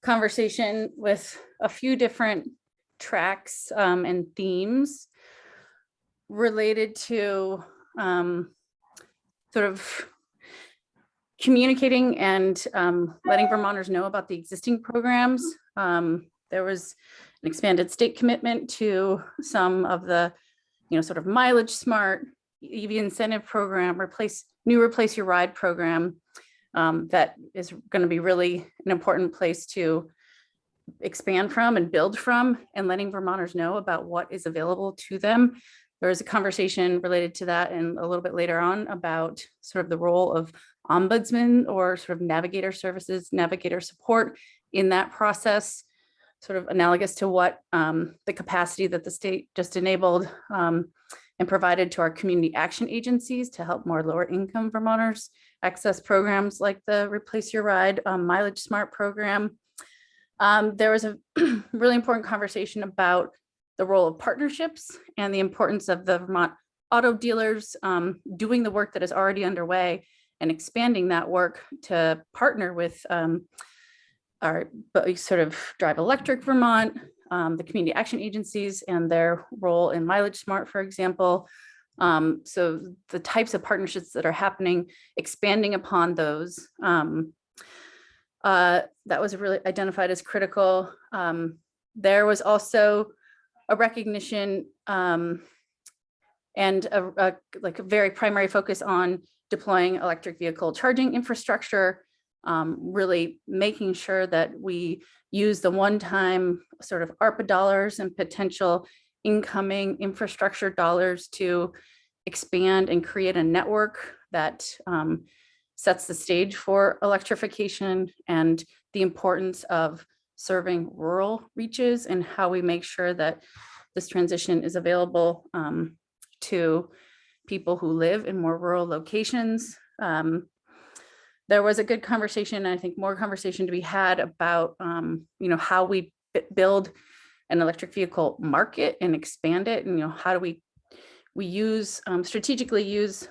conversation with a few different tracks and themes related to sort of communicating and letting Vermonters know about the existing programs. There was an expanded state commitment to some of the, sort of mileage smart EV incentive program, replace your ride program. That is going to be really an important place to expand from and build from, and letting Vermonters know about what is available to them. There was a conversation related to that and a little bit later on about sort of the role of ombudsman or sort of navigator services, navigator support in that process, sort of analogous to what the capacity that the state just enabled and provided to our community action agencies to help more lower income Vermonters access programs like the Replace Your Ride Mileage Smart program. There was a really important conversation about the role of partnerships and the importance of the Vermont auto dealers doing the work that is already underway and expanding that work to partner with our sort of Drive Electric Vermont, the community action agencies and their role in Mileage Smart, for example, So the types of partnerships that are happening, expanding upon those, that was really identified as critical. There was also a recognition and a very primary focus on deploying electric vehicle charging infrastructure, really making sure that we use the one-time sort of ARPA dollars and potential incoming infrastructure dollars to expand and create a network that sets the stage for electrification, and the importance of serving rural reaches and how we make sure that this transition is available to people who live in more rural locations. There was a good conversation, I think more conversation to be had about how we build an electric vehicle market and expand it, and how do we use strategically use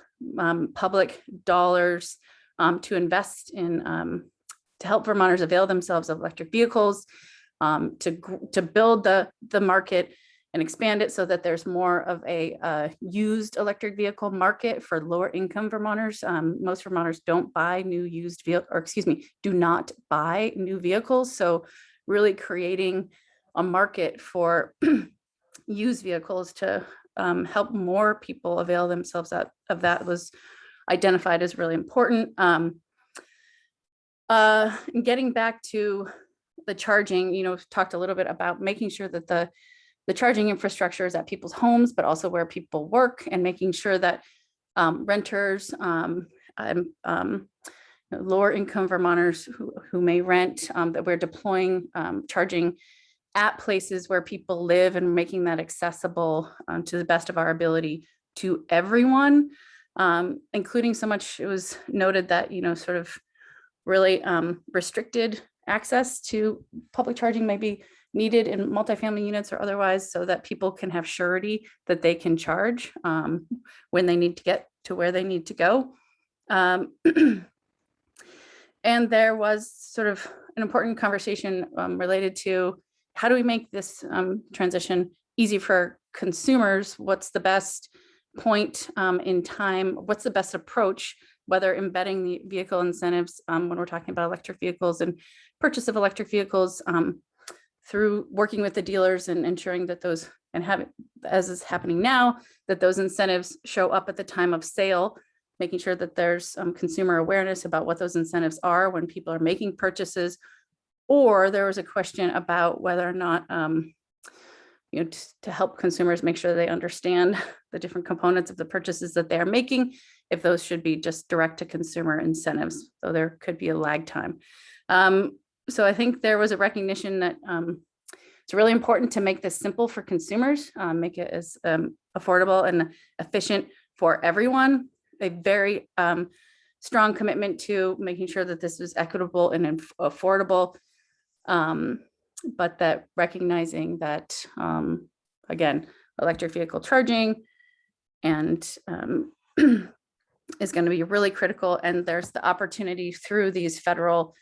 public dollars to invest in to help Vermonters avail themselves of electric vehicles, to build the market and expand it so that there's more of a used electric vehicle market for lower income Vermonters. Most Vermonters don't buy new used vehicle, or excuse me, do not buy new vehicles. So really creating a market for used vehicles to help more people avail themselves of that was identified as really important. Getting back to the charging, we've talked a little bit about making sure that the charging infrastructure is at people's homes, but also where people work, and making sure that renters, lower income Vermonters who may rent, that we're deploying charging at places where people live and making that accessible to the best of our ability to everyone, including so much, it was noted that, sort of really restricted access to public charging may be needed in multifamily units or otherwise, so that people can have surety that they can charge when they need to get to where they need to go. And there was sort of an important conversation related to how do we make this transition easy for consumers? What's the best point in time? What's the best approach, whether embedding the vehicle incentives when we're talking about electric vehicles and purchase of electric vehicles, through working with the dealers and ensuring that those, and have, as is happening now, that those incentives show up at the time of sale, making sure that there's consumer awareness about what those incentives are when people are making purchases. Or there was a question about whether or not, to help consumers make sure they understand the different components of the purchases that they are making, if those should be just direct to consumer incentives, though there could be a lag time. So I think there was a recognition that it's really important to make this simple for consumers, make it as affordable and efficient for everyone. A very strong commitment to making sure that this was equitable and affordable, but that recognizing that, again, electric vehicle charging and is going to be really critical. And there's the opportunity through these federal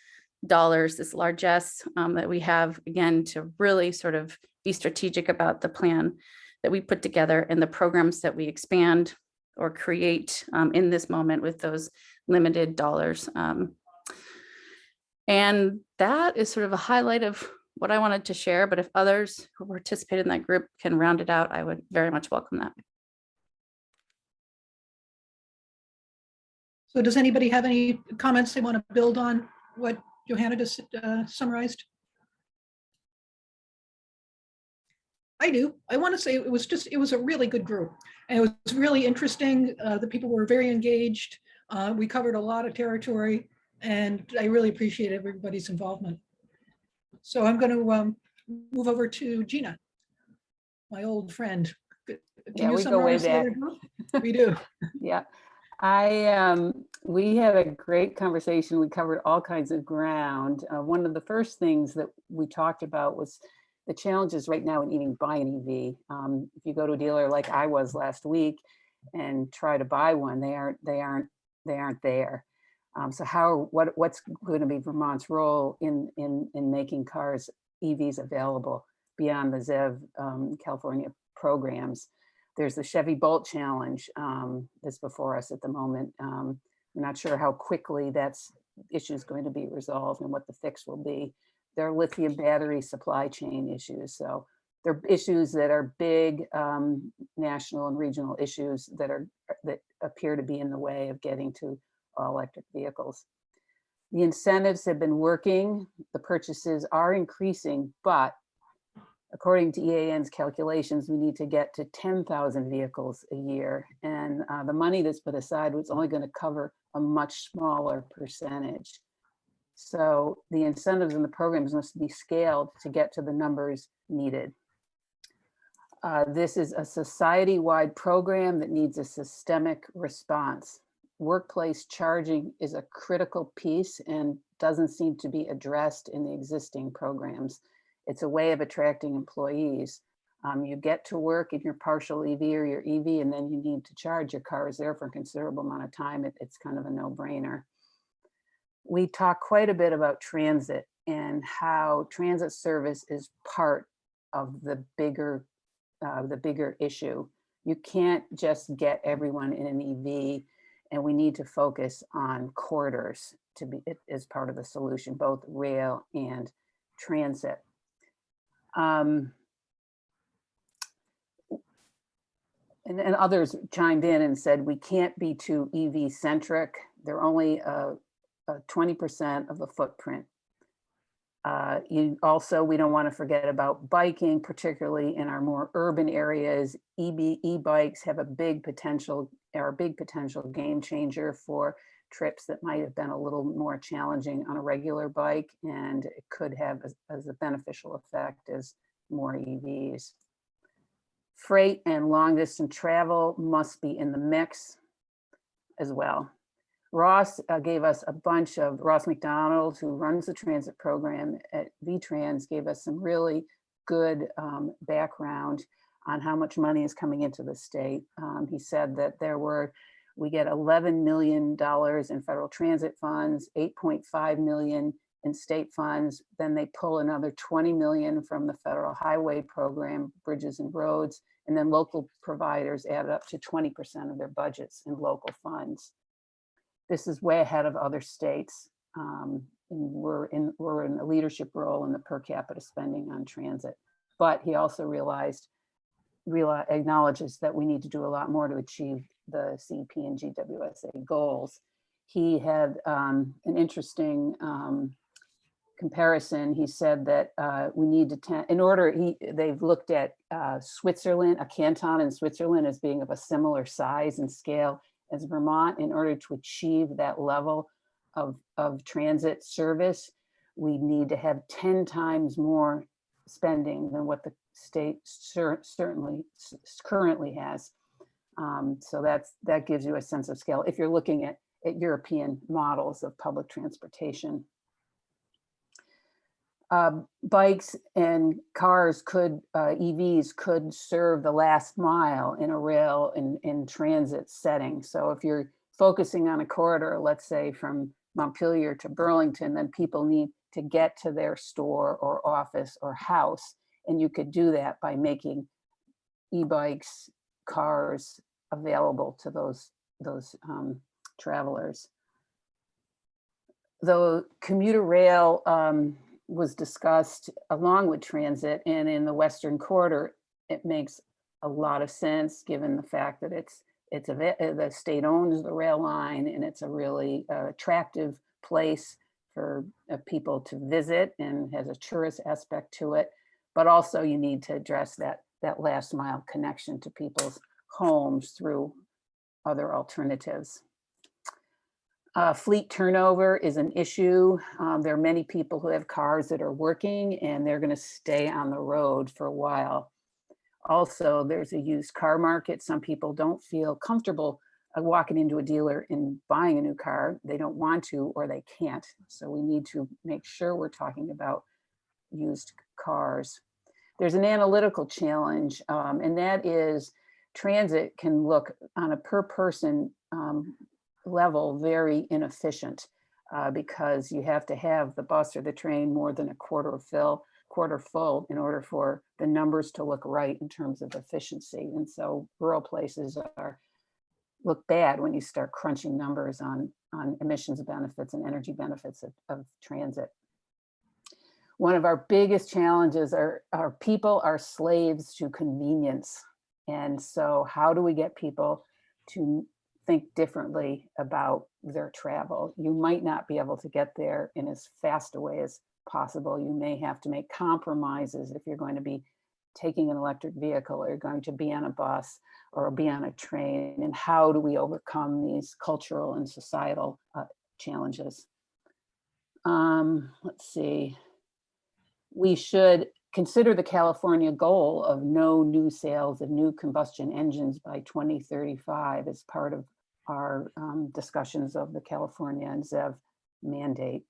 dollars, this largesse that we have, again, to really sort of be strategic about the plan that we put together and the programs that we expand or create in this moment with those limited dollars. And that is sort of a highlight of what I wanted to share, but if others who participated in that group can round it out, I would very much welcome that. So does anybody have any comments they want to build on what Johanna just summarized? I do. I want to say it was a really good group. And it was really interesting. The people were very engaged. We covered a lot of territory, and I really appreciate everybody's involvement. So I'm going to move over to Gina, my old friend. Yeah, we go way back. We do. Yeah. We had a great conversation. We covered all kinds of ground. One of the first things that we talked about was the challenges right now in even buying an EV. If you go to a dealer like I was last week and try to buy one, they aren't there. So what's going to be Vermont's role in making cars, EVs available beyond the ZEV California programs? There's the Chevy Bolt Challenge that's before us at the moment. We're not sure how quickly that's issue is going to be resolved and what the fix will be. There are lithium battery supply chain issues. So there are issues that are big national and regional issues that appear to be in the way of getting to all electric vehicles. The incentives have been working. The purchases are increasing, but according to EAN's calculations, we need to get to 10,000 vehicles a year. And the money that's put aside was only going to cover a much smaller percentage. So the incentives in the programs must be scaled to get to the numbers needed. This is a society-wide program that needs a systemic response. Workplace charging is a critical piece and doesn't seem to be addressed in the existing programs. It's a way of attracting employees. You get to work in your partial EV or your EV, and then you need to charge. Your car is there for a considerable amount of time. It's kind of a no-brainer. We talk quite a bit about transit and how transit service is part of the bigger issue. You can't just get everyone in an EV, and we need to focus on corridors to be as part of the solution, both rail and transit. And others chimed in and said, we can't be too EV centric. They're only 20% of the footprint. We don't want to forget about biking, particularly in our more urban areas. E-bikes have a big potential, are a big potential game changer for trips that might have been a little more challenging on a regular bike, and it could have as a beneficial effect as more EVs. Freight and long distance travel must be in the mix as well. Ross gave us a bunch of, Ross McDonald, who runs the transit program at VTrans, gave us some really good background on how much money is coming into the state. He said that we get $11 million in federal transit funds, 8.5 million in state funds. Then they pull another 20 million from the federal highway program, bridges and roads, and then local providers add up to 20% of their budgets in local funds. This is way ahead of other states. And we're in a leadership role in the per capita spending on transit. But he also acknowledges that we need to do a lot more to achieve the CEP and GWSA goals. He had an interesting comparison. He said that we need to, they've looked at Switzerland, a canton in Switzerland as being of a similar size and scale as Vermont. In order to achieve that level of transit service, we need to have 10 times more spending than what the state certainly currently has. So that gives you a sense of scale if you're looking at European models of public transportation. Bikes and cars EVs could serve the last mile in a rail and transit setting. So if you're focusing on a corridor, let's say from Montpelier to Burlington, then people need to get to their store or office or house. And you could do that by making e-bikes, cars available to those travelers. The commuter rail was discussed along with transit, and in the Western Corridor, it makes a lot of sense given the fact that the state owns the rail line, and it's a really attractive place for people to visit and has a tourist aspect to it. But also you need to address that last mile connection to people's homes through other alternatives. Fleet turnover is an issue. There are many people who have cars that are working and they're going to stay on the road for a while. Also, there's a used car market. Some people don't feel comfortable walking into a dealer and buying a new car. They don't want to, or they can't. So we need to make sure we're talking about used cars. There's an analytical challenge, and that is transit can look on a per person level very inefficient because you have to have the bus or the train more than a quarter fill. quarter full in order for the numbers to look right in terms of efficiency. And so rural places look bad when you start crunching numbers on emissions benefits and energy benefits of transit. One of our biggest challenges are people are slaves to convenience. And so how do we get people to think differently about their travel? You might not be able to get there in as fast a way as possible. You may have to make compromises if you're going to be taking an electric vehicle, or you're going to be on a bus or be on a train. And how do we overcome these cultural and societal challenges? Let's see. We should consider the California goal of no new sales of new combustion engines by 2035 as part of our discussions of the California and ZEV mandate.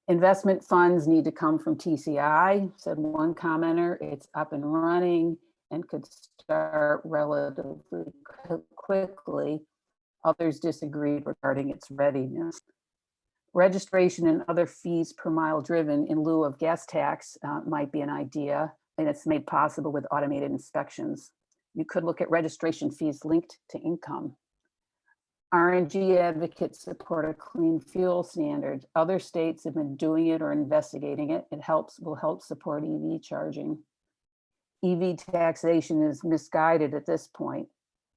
Investment funds need to come from TCI, said one commenter. It's up and running and could start relatively quickly. Others disagree regarding its readiness. Registration and other fees per mile driven in lieu of gas tax might be an idea, and it's made possible with automated inspections. You could look at registration fees linked to income. RNG advocates support a clean fuel standard. Other states have been doing it or investigating it. It will help support EV charging. EV taxation is misguided at this point,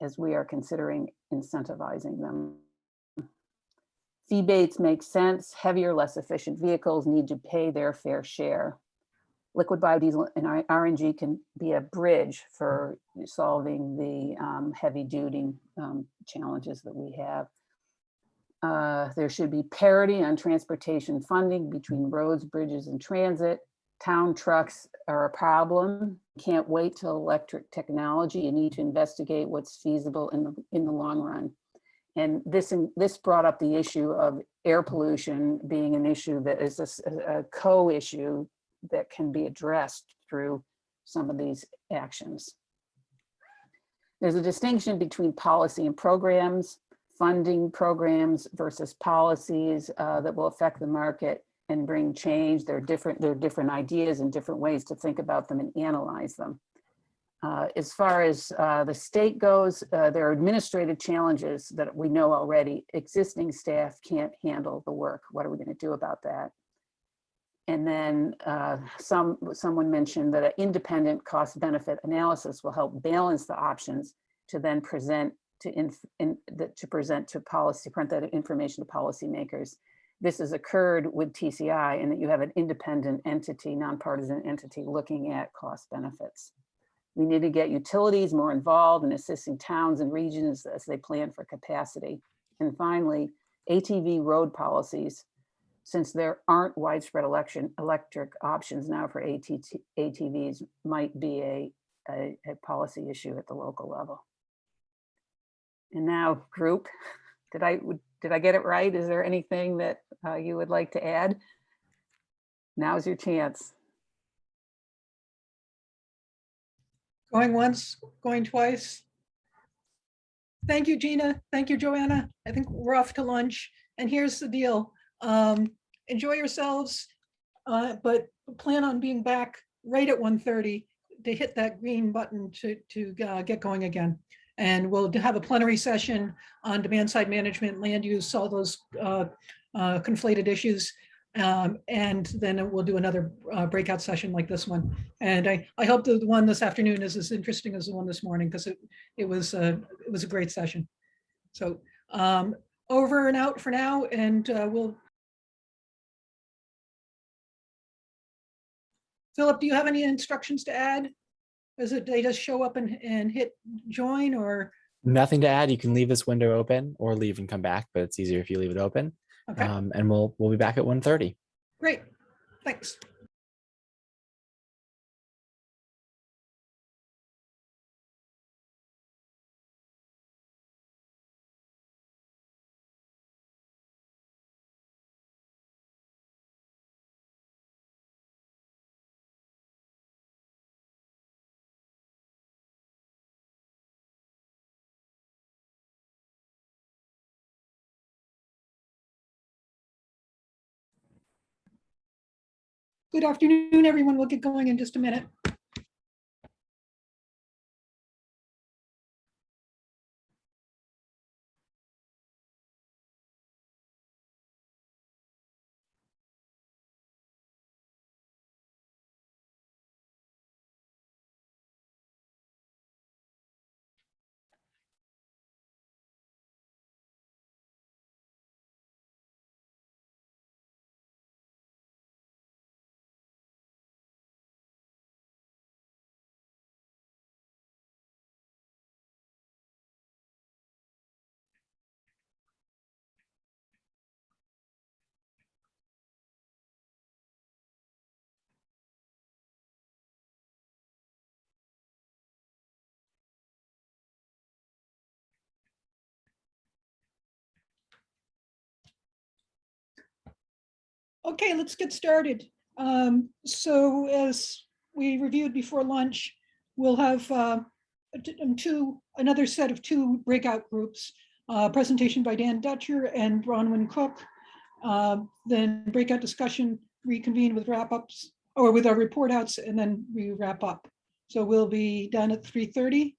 as we are considering incentivizing them. Fee-bates make sense. Heavier, less efficient vehicles need to pay their fair share. Liquid biodiesel and RNG can be a bridge for solving the heavy-duty challenges that we have. There should be parity on transportation funding between roads, bridges, and transit. Town trucks are a problem. Can't wait till electric technology. You need to investigate what's feasible in the long run. And this brought up the issue of air pollution being an issue that is a co-issue that can be addressed through some of these actions. There's a distinction between policy and programs, funding programs versus policies that will affect the market and bring change. There are different ideas and different ways to think about them and analyze them. As far as the state goes, there are administrative challenges that we know already. Existing staff can't handle the work. What are we going to do about that? And then someone mentioned that an independent cost benefit analysis will help balance the options to then present to that information to policymakers. This has occurred with TCI, in that you have an independent entity, nonpartisan entity, looking at cost benefits. We need to get utilities more involved in assisting towns and regions as they plan for capacity. And finally, ATV road policies. Since there aren't widespread electric options now for ATVs, might be a policy issue at the local level. And now, group, did I get it right? Is there anything that you would like to add? Now's your chance. Going once, going twice. Thank you, Gina. Thank you, Joanna. I think we're off to lunch. And here's the deal. Enjoy yourselves, but plan on being back right at 1:30 to hit that green button to get going again. And we'll have a plenary session on demand side management, land use, all those conflated issues. And then we'll do another breakout session like this one. And I hope the one this afternoon is as interesting as the one this morning, because it was a great session. So over and out for now, and we'll. Philip, do you have any instructions to add? Is it they just show up and hit join, or? Nothing to add. You can leave this window open or leave and come back, but it's easier if you leave it open. Okay. And we'll be back at 1:30. Great, thanks. Good afternoon, everyone. We'll get going in just a minute. Okay, let's get started. So as we reviewed before lunch, we'll have another set of two breakout groups, presentation by Dan Dutcher and Bronwyn Cook. Then breakout discussion reconvene with wrap-ups or with our report outs, and then we wrap up. So we'll be done at 3:30.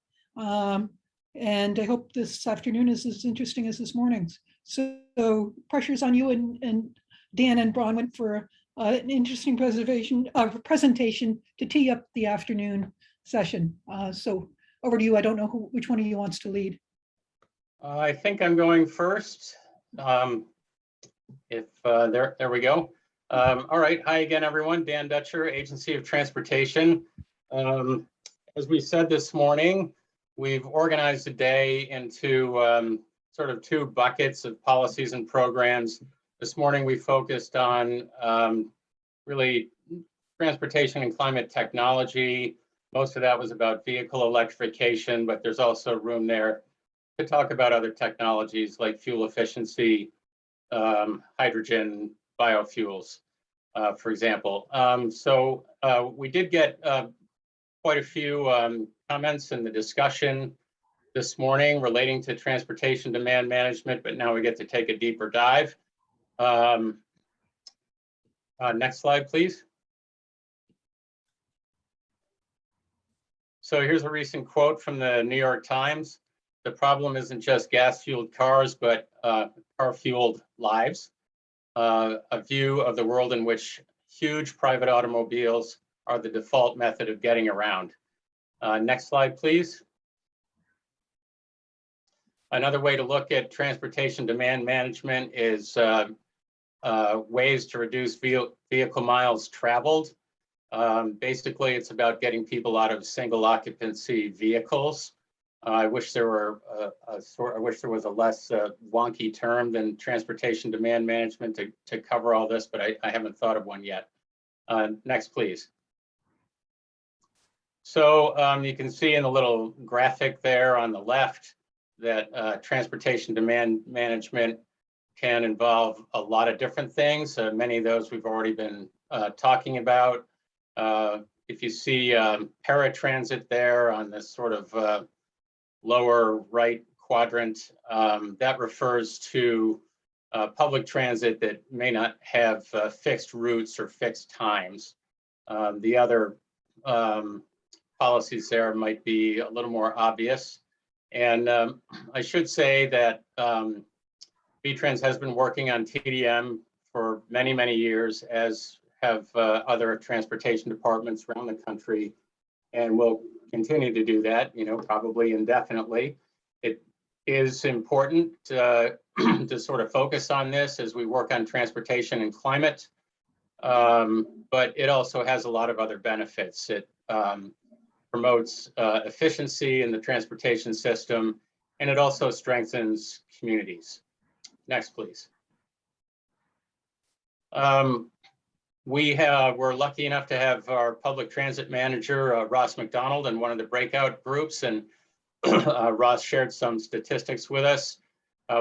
And I hope this afternoon is as interesting as this morning's. So pressure's on you and Dan and Bronwyn for an interesting presentation to tee up the afternoon session. So over to you. I don't know which one of you wants to lead. I think I'm going first. There we go. All right. Hi again, everyone. Dan Dutcher, Agency of Transportation. As we said this morning, we've organized the day into sort of two buckets of policies and programs. This morning, we focused on really transportation and climate technology. Most of that was about vehicle electrification, but there's also room there to talk about other technologies like fuel efficiency, hydrogen, biofuels, for example. So we did get quite a few comments in the discussion this morning relating to transportation demand management, but now we get to take a deeper dive. Next slide, please. So here's a recent quote from the New York Times. The problem isn't just gas-fueled cars, but car-fueled lives. A view of the world in which huge private automobiles are the default method of getting around. Next slide, please. Another way to look at transportation demand management is ways to reduce vehicle miles traveled. Basically, it's about getting people out of single occupancy vehicles. I wish there were I wish there was a less wonky term than transportation demand management to cover all this, but I haven't thought of one yet. Next, please. So you can see in the little graphic there on the left that transportation demand management can involve a lot of different things. Many of those we've already been talking about. If you see paratransit there on this sort of lower right quadrant, that refers to public transit that may not have fixed routes or fixed times. The other policies there might be a little more obvious. And I should say that VTrans has been working on TDM for many, many years, as have other transportation departments around the country, and will continue to do that, probably indefinitely. It is important to sort of focus on this as we work on transportation and climate, but it also has a lot of other benefits. It promotes efficiency in the transportation system, and it also strengthens communities. Next, please. We're lucky enough to have our public transit manager, Ross McDonald, in one of the breakout groups, and Ross shared some statistics with us.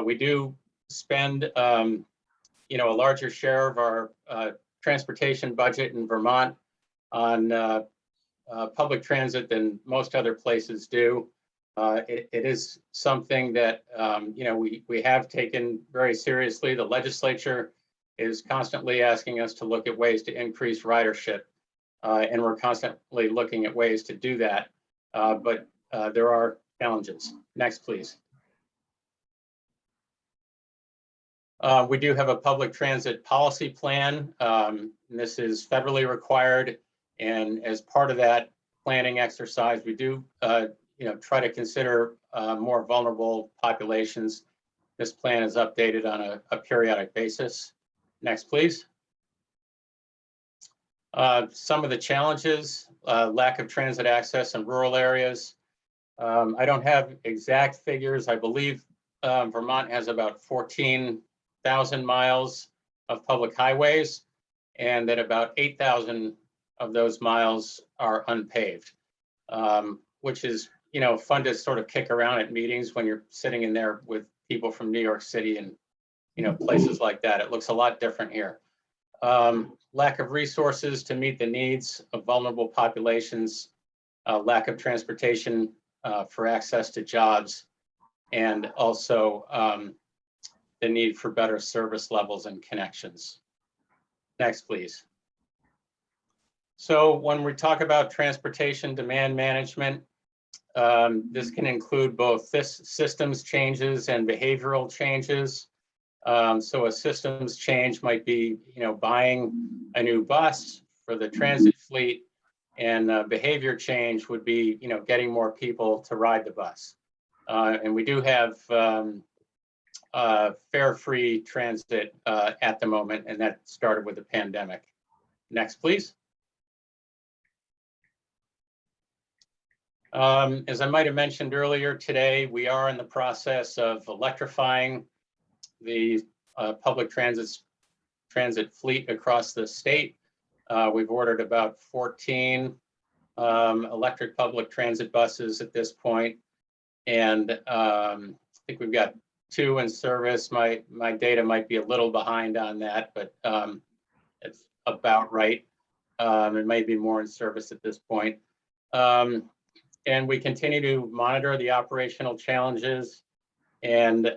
We do spend, a larger share of our transportation budget in Vermont on public transit than most other places do. It is something that we have taken very seriously. The legislature is constantly asking us to look at ways to increase ridership. And we're constantly looking at ways to do that. But there are challenges. Next, please. We do have a public transit policy plan. This is federally required. And as part of that planning exercise, we do try to consider more vulnerable populations. This plan is updated on a periodic basis. Next, please. Some of the challenges, lack of transit access in rural areas. I don't have exact figures. I believe Vermont has about 14,000 miles of public highways, and that about 8,000 of those miles are unpaved, which is fun to sort of kick around at meetings when you're sitting in there with people from New York City and places like that. It looks a lot different here. Lack of resources to meet the needs of vulnerable populations, lack of transportation for access to jobs, and also the need for better service levels and connections. Next, please. So when we talk about transportation demand management, this can include both systems changes and behavioral changes. So a systems change might be, buying a new bus for the transit fleet, and behavior change would be, getting more people to ride the bus. And we do have fare-free transit at the moment, and that started with the pandemic. Next, please. As I might have mentioned earlier today, we are in the process of electrifying the public transit fleet across the state. We've ordered about 14 electric public transit buses at this point, and I think we've got 2 in service. My data might be a little behind on that, but it's about right. It might be more in service at this point. And we continue to monitor the operational challenges, and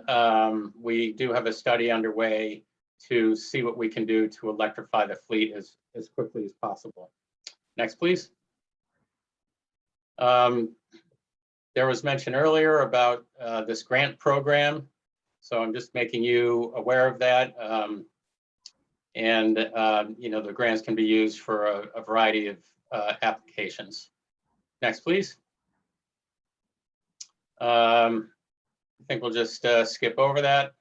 we do have a study underway to see what we can do to electrify the fleet as quickly as possible. Next, please. There was mention earlier about this grant program, so I'm just making you aware of that. The grants can be used for a variety of applications. Next, please. I think we'll just skip over that.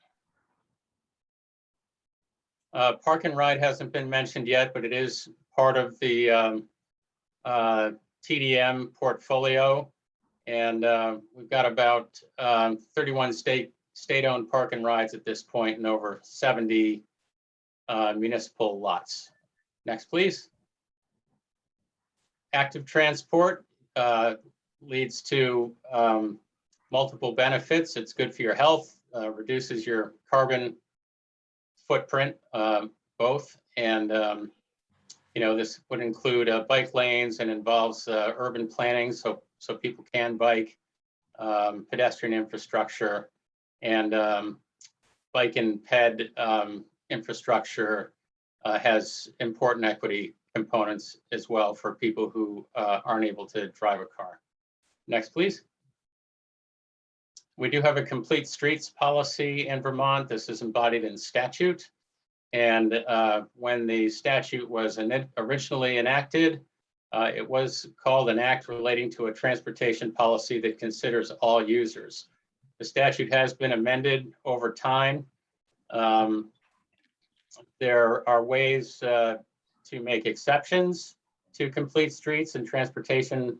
Park and ride hasn't been mentioned yet, but it is part of the TDM portfolio. And we've got about 31 state-owned park and rides at this point, and over 70 municipal lots. Next, please. Active transport leads to multiple benefits. It's good for your health, reduces your carbon footprint, both. And, this would include bike lanes and involves urban planning, so people can bike, pedestrian infrastructure, and bike and ped infrastructure has important equity components as well for people who aren't able to drive a car. Next, please. We do have a complete streets policy in Vermont. This is embodied in statute. And when the statute was originally enacted, it was called an act relating to a transportation policy that considers all users. The statute has been amended over time. There are ways to make exceptions to complete streets and transportation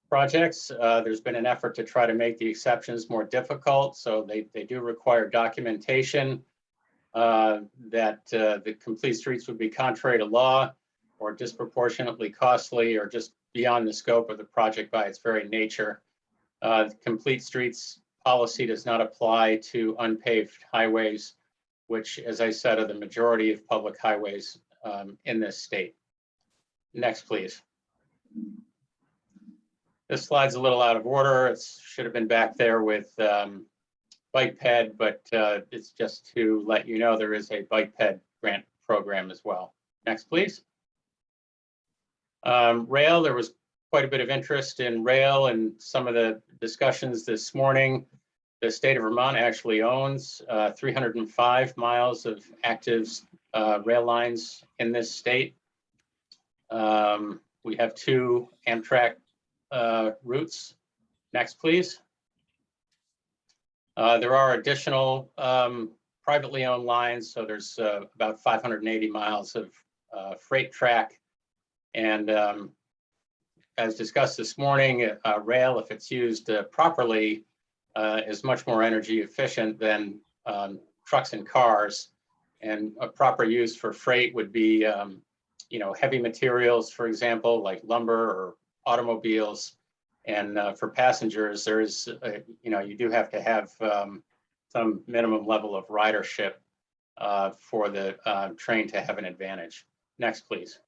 projects. There's been an effort to try to make the exceptions more difficult. So they do require documentation that the complete streets would be contrary to law or disproportionately costly or just beyond the scope of the project by its very nature. The complete streets policy does not apply to unpaved highways, which, as I said, are the majority of public highways in this state. Next, please. This slide's a little out of order. It should have been back there with bike ped, but it's just to let you know there is a bike ped grant program as well. Next, please. Rail, there was quite a bit of interest in rail and some of the discussions this morning. The state of Vermont actually owns 305 miles of active rail lines in this state. We have 2 Amtrak routes. Next, please. There are additional privately owned lines. So there's about 580 miles of freight track. And as discussed this morning, rail, if it's used properly, is much more energy efficient than trucks and cars. And a proper use for freight would be, you know, heavy materials, for example, like lumber or automobiles. And for passengers, there's, you know, you do have to have some minimum level of ridership for the train to have an advantage. Next, please.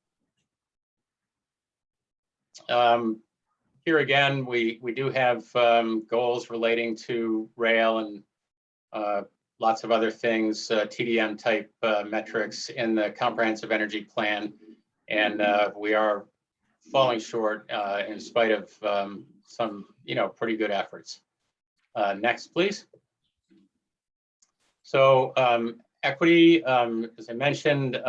Here again, we do have goals relating to rail and lots of other things, TDM type metrics in the Comprehensive Energy Plan. And we are falling short in spite of some, you know, pretty good efforts. Next, please. So equity, as I mentioned,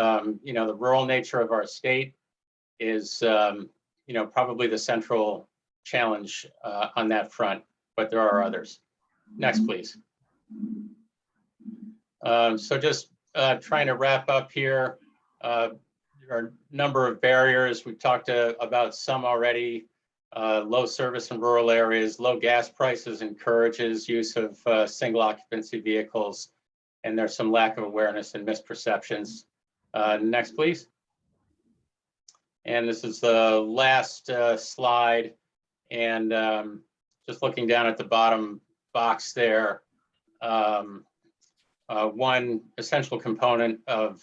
you know, the rural nature of our state is, you know, probably the central challenge on that front, but there are others. Next, please. So just trying to wrap up here. There are a number of barriers. We've talked about some already. Low service in rural areas, low gas prices encourages use of single occupancy vehicles, and there's some lack of awareness and misperceptions. Next, please. And this is the last slide. And just looking down at the bottom box there, one essential component of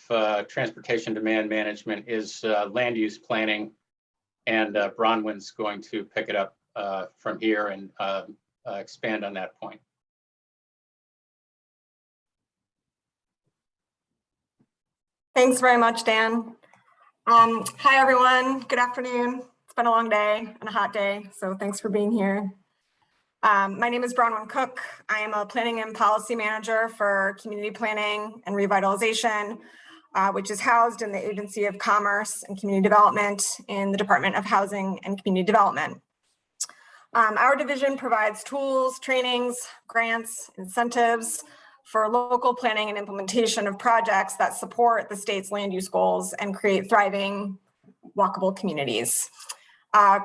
transportation demand management is land use planning, and Bronwyn's going to pick it up from here and expand on that point. Thanks very much, Dan. Hi, everyone. Good afternoon. It's been a long day and a hot day, so thanks for being here. My name is Bronwyn Cook. I am a planning and policy manager for community planning and revitalization, which is housed in the Agency of Commerce and Community Development in the Department of Housing and Community Development. Our division provides tools, trainings, grants, incentives for local planning and implementation of projects that support the state's land use goals and create thriving, walkable communities.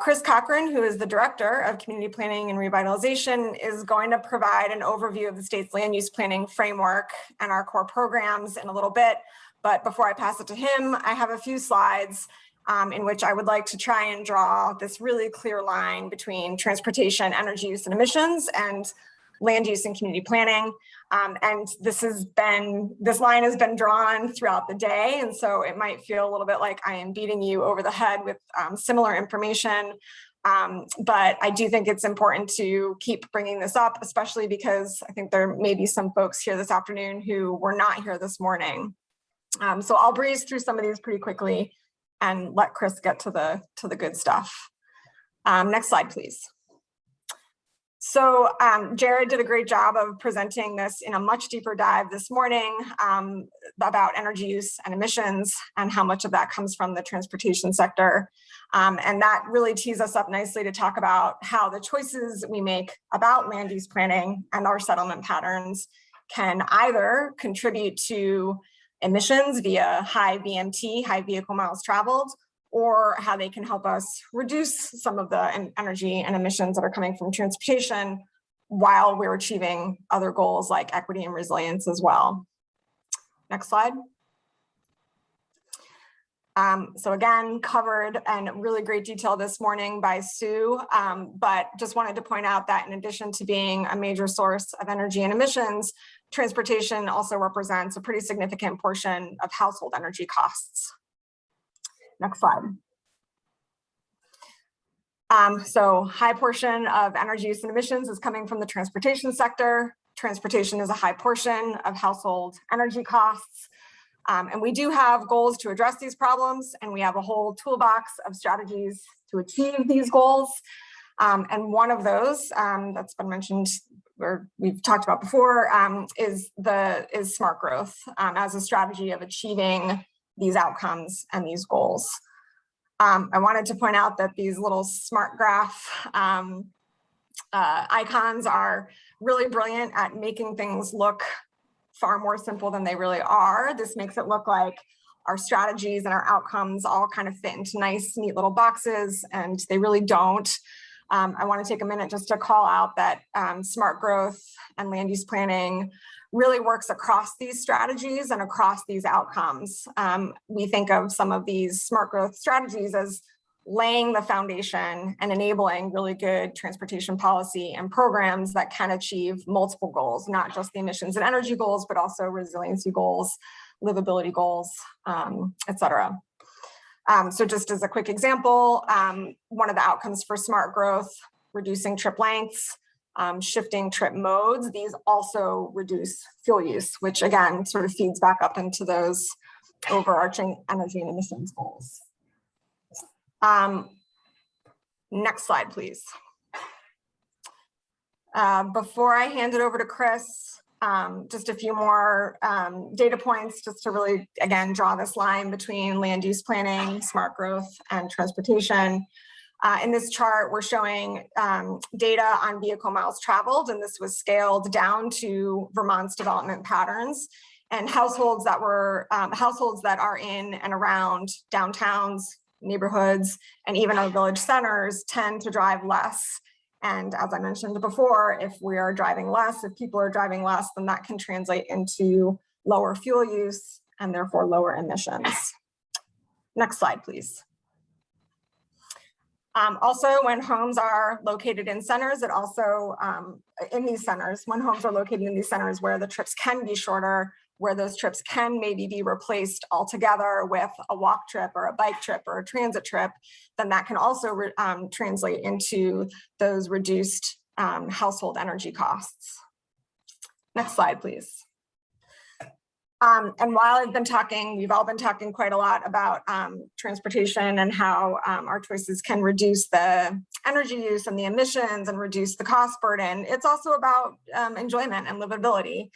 Chris Cochran, who is the Director of Community Planning and Revitalization, is going to provide an overview of the state's land use planning framework and our core programs in a little bit. But before I pass it to him, I have a few slides in which I would like to try and draw this really clear line between transportation, energy use and emissions, and land use and community planning. And this line has been drawn throughout the day. And so it might feel a little bit like I am beating you over the head with similar information. But I do think it's important to keep bringing this up, especially because I think there may be some folks here this afternoon who were not here this morning. So I'll breeze through some of these pretty quickly and let Chris get to the good stuff. Next slide, please. So Jared did a great job of presenting this in a much deeper dive this morning about energy use and emissions and how much of that comes from the transportation sector. And that really tees us up nicely to talk about how the choices we make about land use planning and our settlement patterns can either contribute to emissions via high VMT, high vehicle miles traveled, or how they can help us reduce some of the energy and emissions that are coming from transportation while we're achieving other goals like equity and resilience as well. Next slide. So again, covered in really great detail this morning by Sue, but just wanted to point out that in addition to being a major source of energy and emissions, transportation also represents a pretty significant portion of household energy costs. Next slide. So high portion of energy use and emissions is coming from the transportation sector. Transportation is a high portion of household energy costs. And we do have goals to address these problems, and we have a whole toolbox of strategies to achieve these goals. And one of those that's been mentioned or we've talked about before is smart growth as a strategy of achieving these outcomes and these goals. I wanted to point out that these little smart graph icons are really brilliant at making things look far more simple than they really are. This makes it look like our strategies and our outcomes all kind of fit into nice, neat little boxes, and they really don't. I want to take a minute just to call out that smart growth and land use planning really works across these strategies and across these outcomes. We think of some of these smart growth strategies as laying the foundation and enabling really good transportation policy and programs that can achieve multiple goals, not just the emissions and energy goals, but also resiliency goals, livability goals, et cetera. So just as a quick example, one of the outcomes for smart growth, reducing trip lengths, shifting trip modes, these also reduce fuel use, which again, sort of feeds back up into those overarching energy and emissions goals. Next slide, please. Before I hand it over to Chris, just a few more data points just to really, again, draw this line between land use planning, smart growth, and transportation. In this chart, we're showing data on vehicle miles traveled, and this was scaled down to Vermont's development patterns and households that are in and around downtowns, neighborhoods, and even our village centers tend to drive less. And as I mentioned before, if we are driving less, if people are driving less, then that can translate into lower fuel use and therefore lower emissions. Next slide, please. Also, when homes are located in centers, it also, in these centers, when homes are located in these centers where the trips can be shorter, where those trips can maybe be replaced altogether with a walk trip or a bike trip or a transit trip, then that can also translate into those reduced household energy costs. Next slide, please. And while I've been talking, we've all been talking quite a lot about transportation and how our choices can reduce the energy use and the emissions and reduce the cost burden. It's also about enjoyment and livability.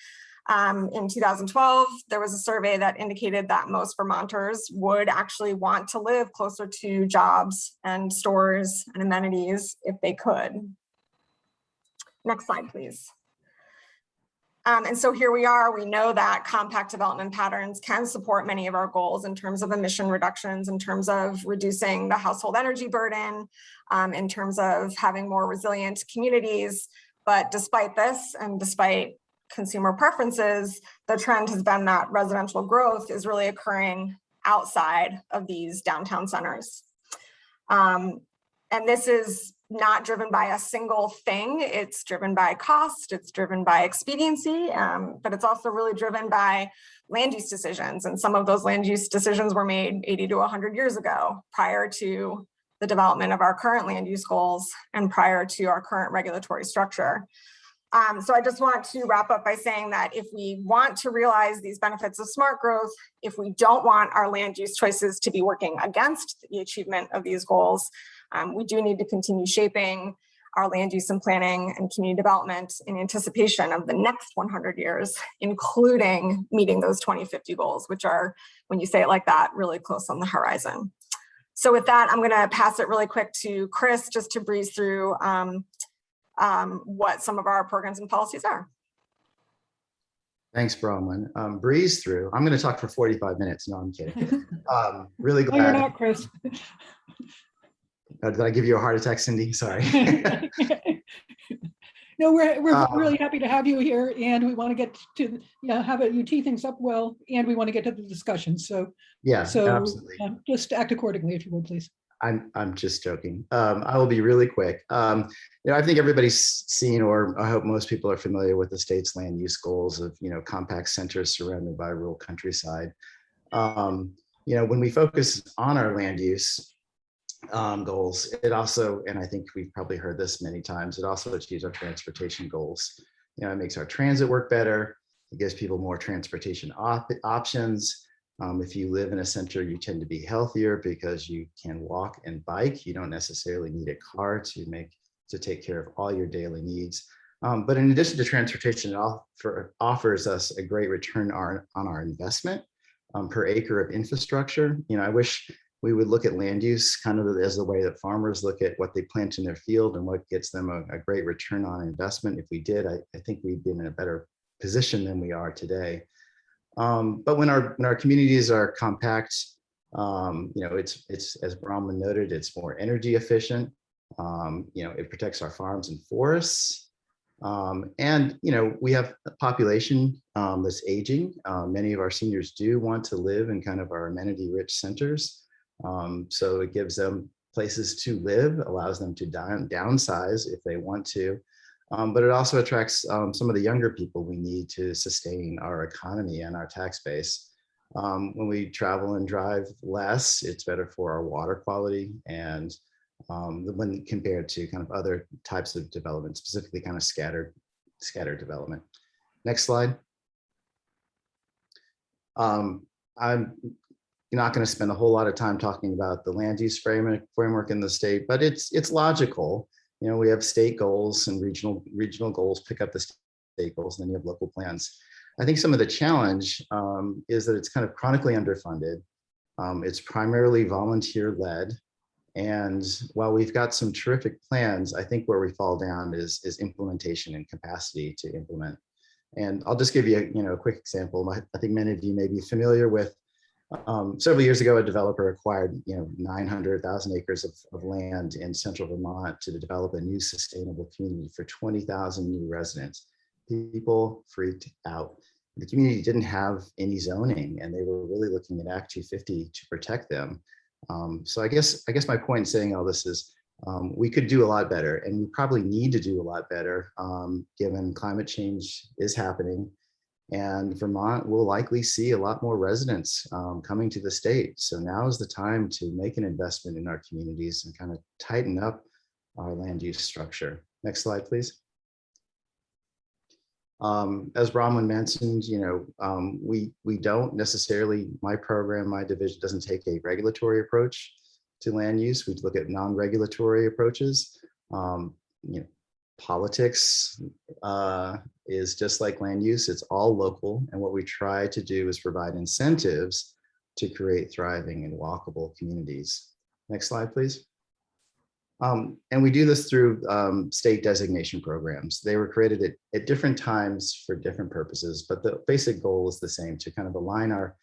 In 2012, there was a survey that indicated that most Vermonters would actually want to live closer to jobs and stores and amenities if they could. Next slide, please. And so here we are. We know that compact development patterns can support many of our goals in terms of emission reductions, in terms of reducing the household energy burden, in terms of having more resilient communities. But despite this, and despite consumer preferences, the trend has been that residential growth is really occurring outside of these downtown centers. And this is not driven by a single thing. It's driven by cost, it's driven by expediency, but it's also really driven by land use decisions. And some of those land use decisions were made 80 to 100 years ago, prior to the development of our current land use goals and prior to our current regulatory structure. So I just want to wrap up by saying that if we want to realize these benefits of smart growth, if we don't want our land use choices to be working against the achievement of these goals, we do need to continue shaping our land use and planning and community development in anticipation of the next 100 years, including meeting those 2050 goals, which are, when you say it like that, really close on the horizon. So with that, I'm going to pass it really quick to Chris just to breeze through what some of our programs and policies are. Thanks, Bronwyn. Breeze through. I'm going to talk for 45 minutes. No, I'm kidding. Really glad. No, you're not, Chris. Did I give you a heart attack, Cindy? Sorry. No, we're really happy to have you here, and we want to get to you tee things up well, and we want to get to the discussion. So yeah, absolutely. Just act accordingly, if you would, please. I'm just joking. I will be really quick. I think everybody's seen, or I hope most people are familiar with the state's land use goals of, compact centers surrounded by rural countryside. When we focus on our land use goals, it also, and I think we've probably heard this many times, it also achieves our transportation goals. It makes our transit work better. It gives people more transportation options. If you live in a center, you tend to be healthier because you can walk and bike. You don't necessarily need a car to take care of all your daily needs. But in addition to transportation, it offers us a great return on our investment per acre of infrastructure. I wish we would look at land use kind of as the way that farmers look at what they plant in their field and what gets them a great return on investment. If we did, I think we'd be in a better position than we are today. But when our communities are compact, it's as Brahman noted, it's more energy efficient. It protects our farms and forests. And we have a population that's aging. Many of our seniors do want to live in kind of our amenity-rich centers. So it gives them places to live, allows them to downsize if they want to. But it also attracts some of the younger people we need to sustain our economy and our tax base. When we travel and drive less, it's better for our water quality and when compared to kind of other types of development, specifically kind of scattered development. Next slide. I'm not going to spend a whole lot of time talking about the land use framework in the state, but it's logical. We have state goals and regional goals pick up the state goals, and then you have local plans. I think some of the challenge is that it's kind of chronically underfunded. It's primarily volunteer-led. And while we've got some terrific plans, I think where we fall down is implementation and capacity to implement. And I'll just give you a quick example. I think many of you may be familiar with several years ago, a developer acquired 900,000 acres of land in central Vermont to develop a new sustainable community for 20,000 new residents. People freaked out. The community didn't have any zoning, and they were really looking at Act 250 to protect them. So I guess my point in saying all this is we could do a lot better, and we probably need to do a lot better given climate change is happening. And Vermont will likely see a lot more residents coming to the state. So now is the time to make an investment in our communities and kind of tighten up our land use structure. Next slide, please. As Brahman mentioned, we don't necessarily, my program, my division doesn't take a regulatory approach to land use. We look at non-regulatory approaches. Politics is just like land use, it's all local. And what we try to do is provide incentives to create thriving and walkable communities. Next slide, please. And we do this through state designation programs. They were created at different times for different purposes, but the basic goal is the same, to kind of align our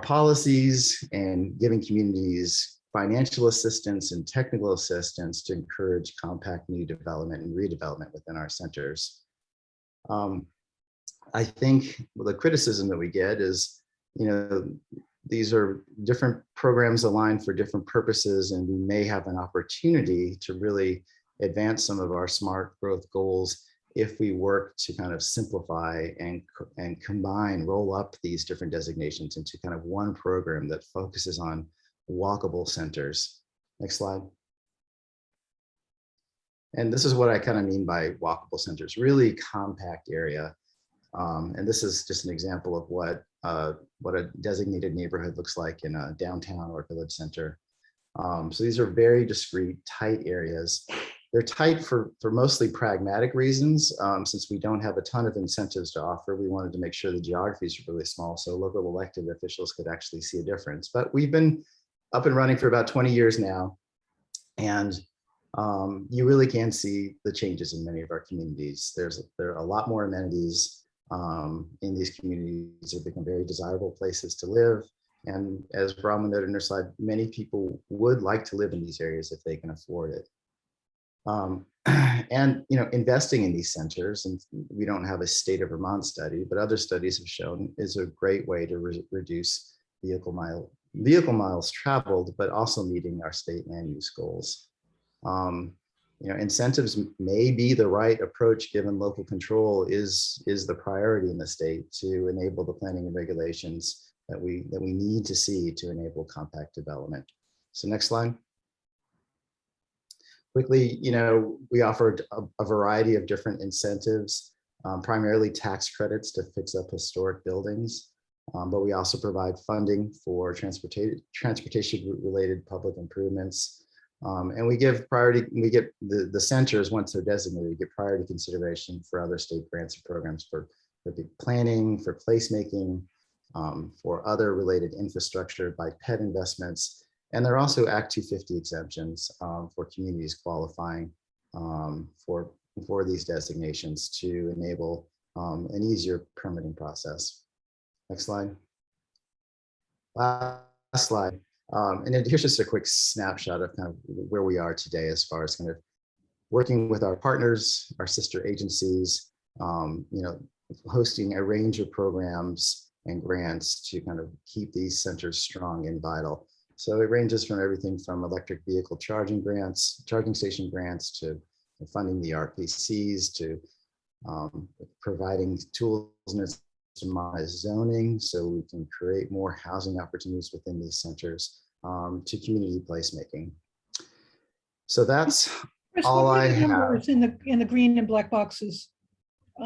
policies and giving communities financial assistance and technical assistance to encourage compact new development and redevelopment within our centers. I think the criticism that we get is, these are different programs aligned for different purposes, and we may have an opportunity to really advance some of our smart growth goals if we work to kind of simplify and combine, roll up these different designations into kind of one program that focuses on walkable centers. Next slide. And this is what I kind of mean by walkable centers, really compact area. And this is just an example of what a designated neighborhood looks like in a downtown or village center. So these are very discrete, tight areas. They're tight for mostly pragmatic reasons. Since we don't have a ton of incentives to offer, we wanted to make sure the geographies are really small so local elected officials could actually see a difference. But we've been up and running for about 20 years now. And you really can see the changes in many of our communities. There are a lot more amenities in these communities. They've become very desirable places to live. And as Brahman noted in her slide, many people would like to live in these areas if they can afford it. And investing in these centers, and we don't have a state of Vermont study, but other studies have shown is a great way to reduce vehicle miles traveled, but also meeting our state land use goals. Incentives may be the right approach given local control is the priority in the state to enable the planning and regulations that we need to see to enable compact development. So next slide. Quickly, we offered a variety of different incentives, primarily tax credits to fix up historic buildings. But we also provide funding for transportation related public improvements. And we give priority, we get the centers, once they're designated, we get priority consideration for other state grants and programs for big planning, for placemaking, for other related infrastructure by PET investments. And there are also Act 250 exemptions for communities qualifying for these designations to enable an easier permitting process. Next slide. Last slide. And then here's just a quick snapshot of kind of where we are today as far as kind of working with our partners, our sister agencies, hosting a range of programs and grants to kind of keep these centers strong and vital. So it ranges from everything from electric vehicle charging grants, charging station grants, to funding the RPCs, to providing tools to monetize zoning so we can create more housing opportunities within these centers, to community placemaking. So that's Chris, all what I are the have. numbers in the green and black boxes?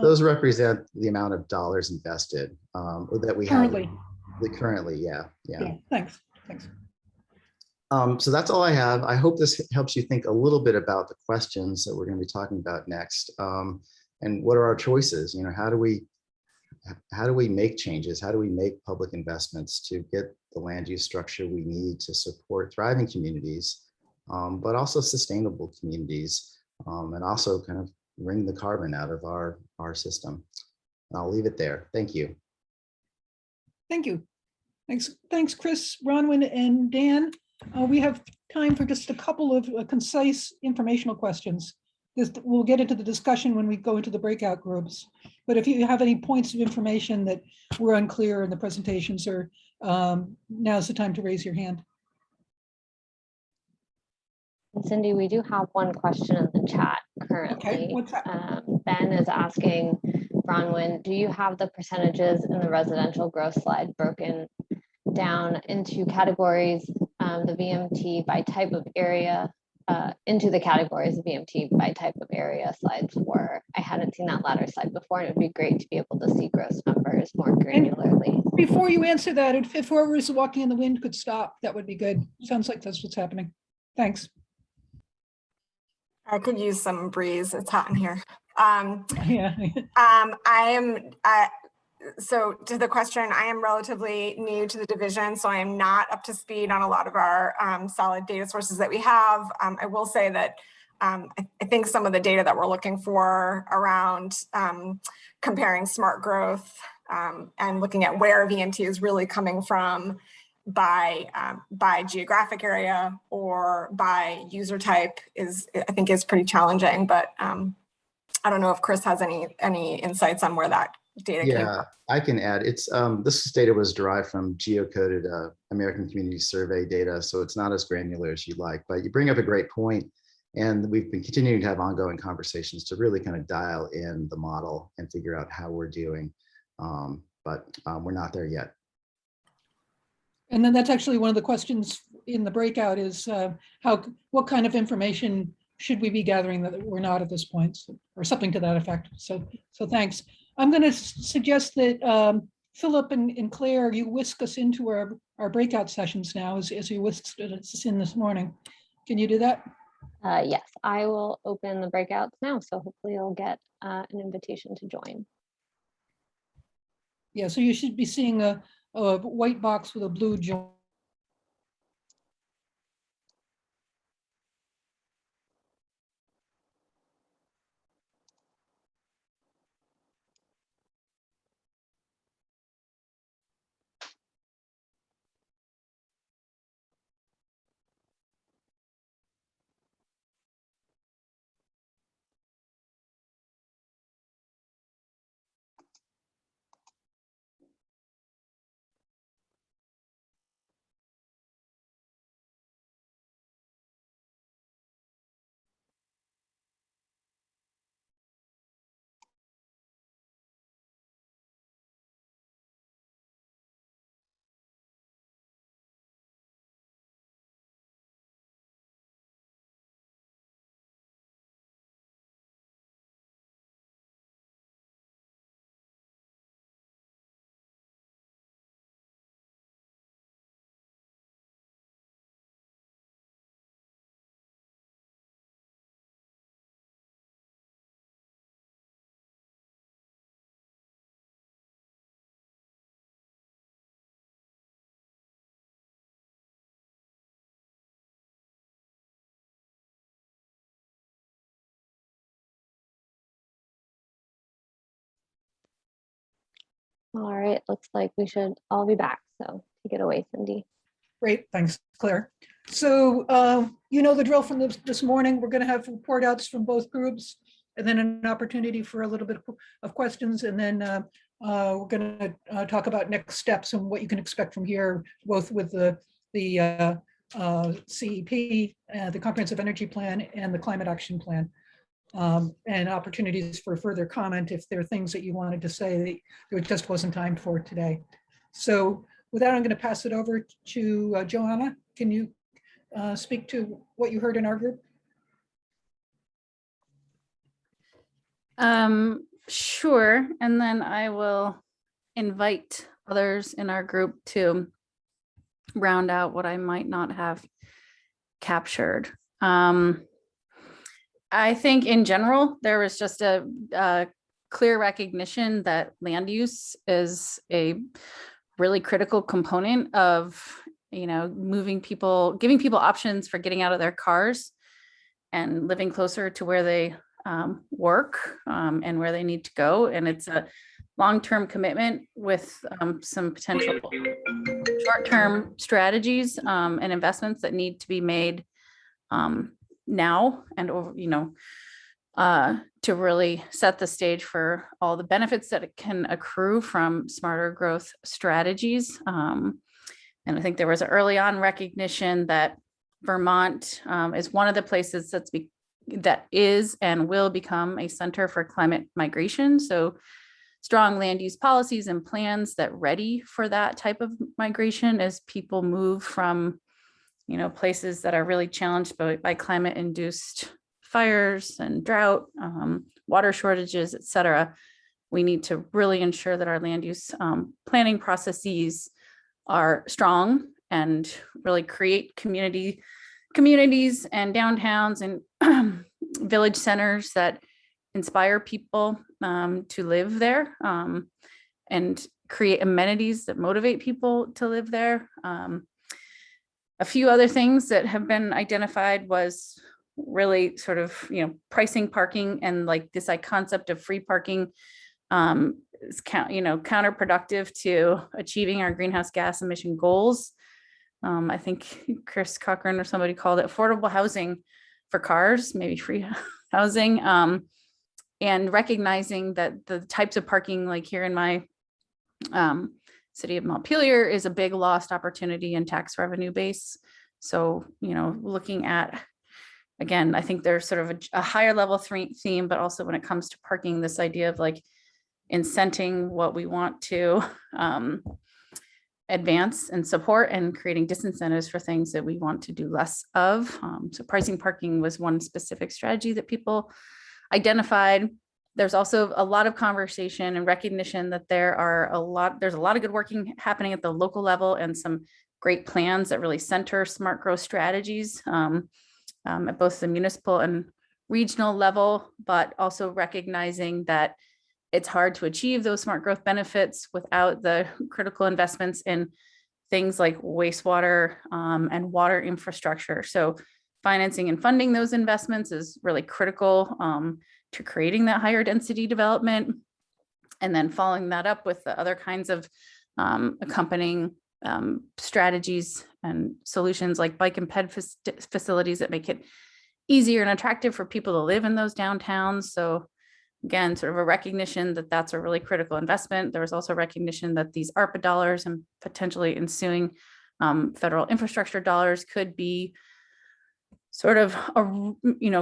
Those represent the amount of dollars invested that we Currently. have. Currently, yeah. Thanks. So that's all I have. I hope this helps you think a little bit about the questions that we're going to be talking about next. And what are our choices? How do we make changes? How do we make public investments to get the land use structure we need to support thriving communities, but also sustainable communities, and also kind of wring the carbon out of our system? I'll leave it there. Thank you. Thank you. Thanks, Chris, Bronwyn, and Dan. We have time for just a couple of concise informational questions. We'll get into the discussion when we go into the breakout groups. But if you have any points of information that were unclear in the presentations, or now's the time to raise your hand. Cindy, we do have one question in the chat currently. Okay, what's that? Ben is asking, Bronwyn, do you have the percentages in the residential growth slide broken down into categories, the VMT by type of area, into the categories of VMT by type of area slides were? I hadn't seen that latter slide before, and it would be great to be able to see gross numbers more granularly. And before you answer that, if whoever is walking in the wind could stop, that would be good. Sounds like that's what's happening. Thanks. I could use some breeze. It's hot in here. Yeah. So to the question, I am relatively new to the division, so I am not up to speed on a lot of our solid data sources that we have. I will say that I think some of the data that we're looking for around comparing smart growth and looking at where VMT is really coming from by geographic area or by user type I think is pretty challenging, but I don't know if Chris has any insights on where that data came from. I can add. It's this data was derived from geocoded American Community Survey data, so it's not as granular as you'd like. But you bring up a great point, and we've been continuing to have ongoing conversations to really kind of dial in the model and figure out how we're doing. But we're not there yet. And then that's actually one of the questions in the breakout is what kind of information should we be gathering that we're not at this point, or something to that effect. So thanks. I'm going to suggest that Philip and Claire, you whisk us into our breakout sessions now as you whisked us in this morning. Can you do that? Yes, I will open the breakouts now. So hopefully you'll get an invitation to join. Yeah, so you should be seeing a white box with a blue join. All right, looks like we should all be back. So take it away, Cindy. Great, thanks, Claire. So you know the drill from this morning. We're going to have report outs from both groups, and then an opportunity for a little bit of questions, and then we're going to talk about next steps and what you can expect from here, both with the CEP, the Comprehensive Energy Plan, and the Climate Action Plan, and opportunities for further comment if there are things that you wanted to say that there just wasn't time for today. So with that, I'm going to pass it over to Joanna. Can you speak to what you heard in our group? Sure, and then I will invite others in our group to round out what I might not have captured. I think in general, there was just a clear recognition that land use is a really critical component of, moving people, giving people options for getting out of their cars and living closer to where they work and where they need to go. And it's a long-term commitment with some potential short-term strategies and investments that need to be made now and over, to really set the stage for all the benefits that it can accrue from smarter growth strategies. And I think there was an early on recognition that Vermont is one of the places that is and will become a center for climate migration. So strong land use policies and plans that ready for that type of migration as people move from, places that are really challenged by climate induced fires and drought, water shortages, et cetera. We need to really ensure that our land use planning processes are strong and really create communities and downtowns and village centers that inspire people to live there and create amenities that motivate people to live there. A few other things that have been identified was really sort of, pricing parking and like this concept of free parking is counterproductive to achieving our greenhouse gas emission goals. I think Chris Cochran or somebody called it affordable housing for cars, maybe free housing, and recognizing that the types of parking like here in my city of Montpelier is a big lost opportunity and tax revenue base. So, looking at, again, I think there's sort of a higher level theme, but also when it comes to parking, this idea of like incenting what we want to advance and support and creating disincentives for things that we want to do less of. So pricing parking was one specific strategy that people identified. There's also a lot of conversation and recognition that there's a lot of good work happening at the local level and some great plans that really center smart growth strategies at both the municipal and regional level, but also recognizing that it's hard to achieve those smart growth benefits without the critical investments in things like wastewater and water infrastructure. So financing and funding those investments is really critical to creating that higher density development. And then following that up with the other kinds of accompanying strategies and solutions like bike and ped facilities that make it easier and attractive for people to live in those downtowns. So again, sort of a recognition that that's a really critical investment. There was also recognition that these ARPA dollars and potentially ensuing federal infrastructure dollars could be sort of,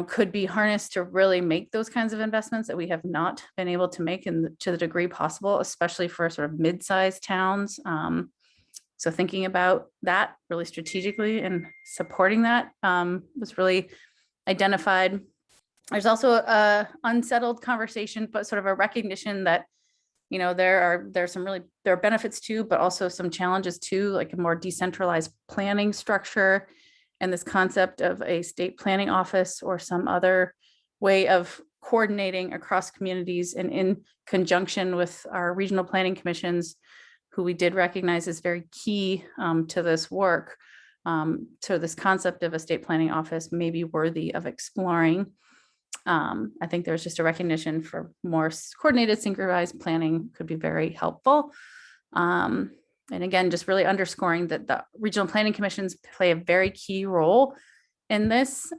could be harnessed to really make those kinds of investments that we have not been able to make to the degree possible, especially for sort of mid-sized towns. So thinking about that really strategically and supporting that was really identified. There's also a unsettled conversation, but sort of a recognition that, there are benefits too, but also some challenges too, like a more decentralized planning structure and this concept of a state planning office or some other way of coordinating across communities and in conjunction with our regional planning commissions, who we did recognize is very key to this work. So this concept of a state planning office may be worthy of exploring. I think there's just a recognition for more coordinated, synchronized planning could be very helpful. And again, just really underscoring that the regional planning commissions play a very key role in this.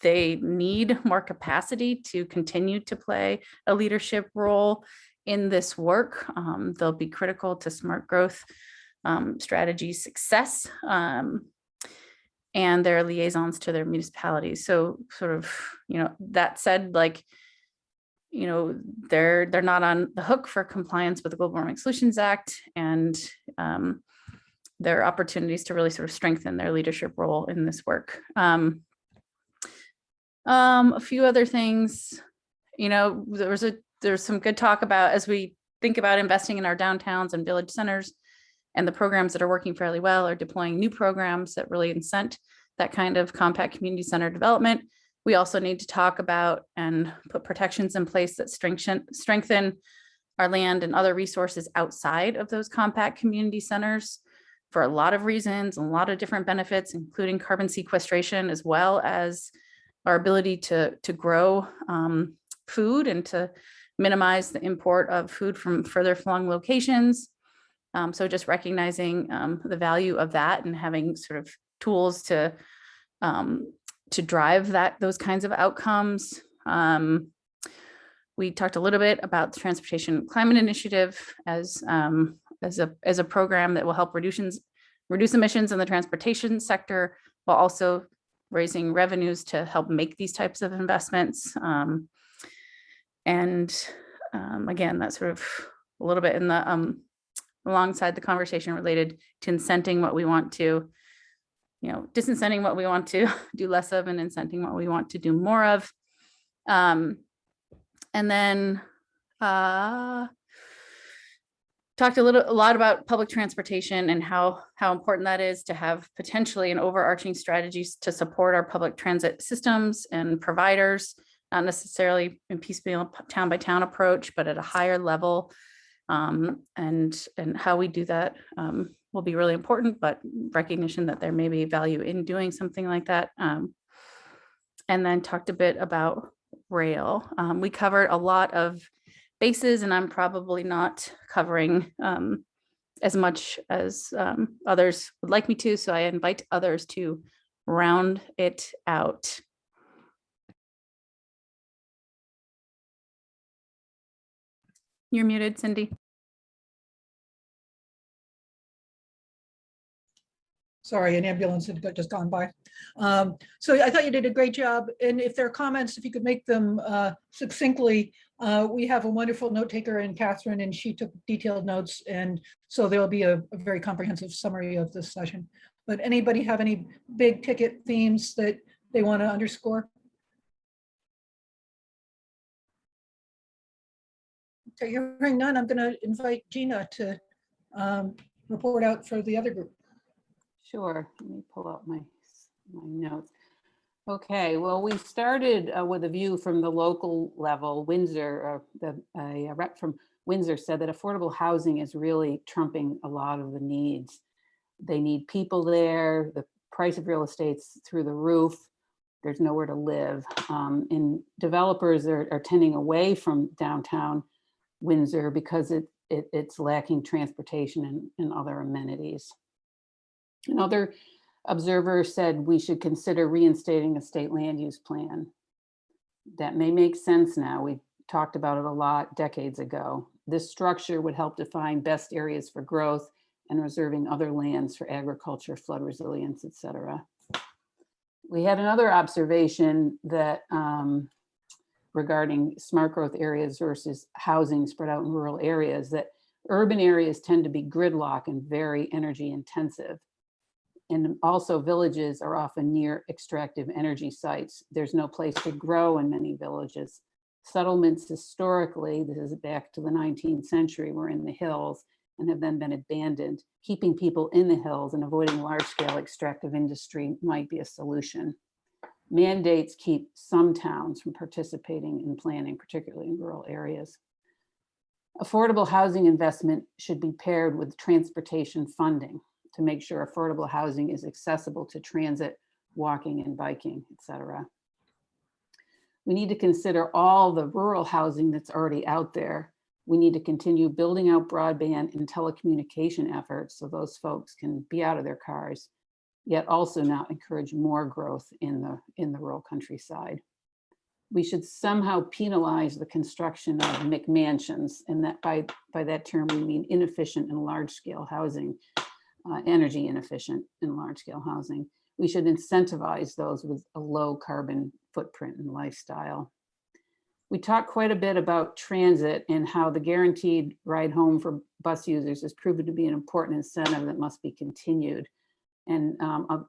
They need more capacity to continue to play a leadership role in this work. They'll be critical to smart growth strategy success, and their liaisons to their municipalities. So sort of, that said, like, they're not on the hook for compliance with the Global Warming Solutions Act, and there are opportunities to really sort of strengthen their leadership role in this work. A few other things, there's some good talk about, as we think about investing in our downtowns and village centers, and the programs that are working fairly well are deploying new programs that really incent that kind of compact community center development. We also need to talk about and put protections in place that strengthen our land and other resources outside of those compact community centers for a lot of reasons, a lot of different benefits, including carbon sequestration, as well as our ability to grow food and to minimize the import of food from further flung locations. So just recognizing the value of that and having sort of tools to drive those kinds of outcomes. We talked a little bit about the Transportation Climate Initiative as a program that will help reduce emissions in the transportation sector, while also raising revenues to help make these types of investments. Again, that's sort of a little bit in the alongside the conversation related to incenting what we want to, disincenting what we want to do less of and incenting what we want to do more of. And then talked a lot about public transportation and how important that is to have potentially an overarching strategy to support our public transit systems and providers, not necessarily in piecemeal town by town approach, but at a higher level. And how we do that will be really important, but recognition that there may be value in doing something like that. And then talked a bit about rail. We covered a lot of bases, and I'm probably not covering as much as others would like me to, so I invite others to round it out. You're muted, Cindy. Sorry, an ambulance had just gone by. So I thought you did a great job. And if there are comments, if you could make them succinctly, we have a wonderful note taker in Catherine, and she took detailed notes. And so there'll be a very comprehensive summary of this session. But anybody have any big ticket themes that they want to underscore? Okay, hearing none, I'm going to invite Gina to report out for the other group. Sure, let me pull out my notes. Okay, well, we started with a view from the local level. Windsor, a rep from Windsor said that affordable housing is really trumping a lot of the needs. They need people there. The price of real estate's through the roof. There's nowhere to live. And developers are tending away from downtown Windsor because it's lacking transportation and other amenities. Another observer said we should consider reinstating a state land use plan. That may make sense now. We talked about it a lot decades ago. This structure would help define best areas for growth and reserving other lands for agriculture, flood resilience, et cetera. We had another observation that regarding smart growth areas versus housing spread out in rural areas, that urban areas tend to be gridlock and very energy intensive. And also villages are often near extractive energy sites. There's no place to grow in many villages. Settlements historically, this is back to the 19th century, were in the hills and have then been abandoned. Keeping people in the hills and avoiding large-scale extractive industry might be a solution. Mandates keep some towns from participating in planning, particularly in rural areas. Affordable housing investment should be paired with transportation funding to make sure affordable housing is accessible to transit, walking and biking, et cetera. We need to consider all the rural housing that's already out there. We need to continue building out broadband and telecommunication efforts so those folks can be out of their cars, yet also not encourage more growth in the rural countryside. We should somehow penalize the construction of McMansions, and that by that term we mean inefficient and large-scale housing, energy inefficient and large-scale housing. We should incentivize those with a low carbon footprint and lifestyle. We talked quite a bit about transit and how the guaranteed ride home for bus users has proven to be an important incentive that must be continued. And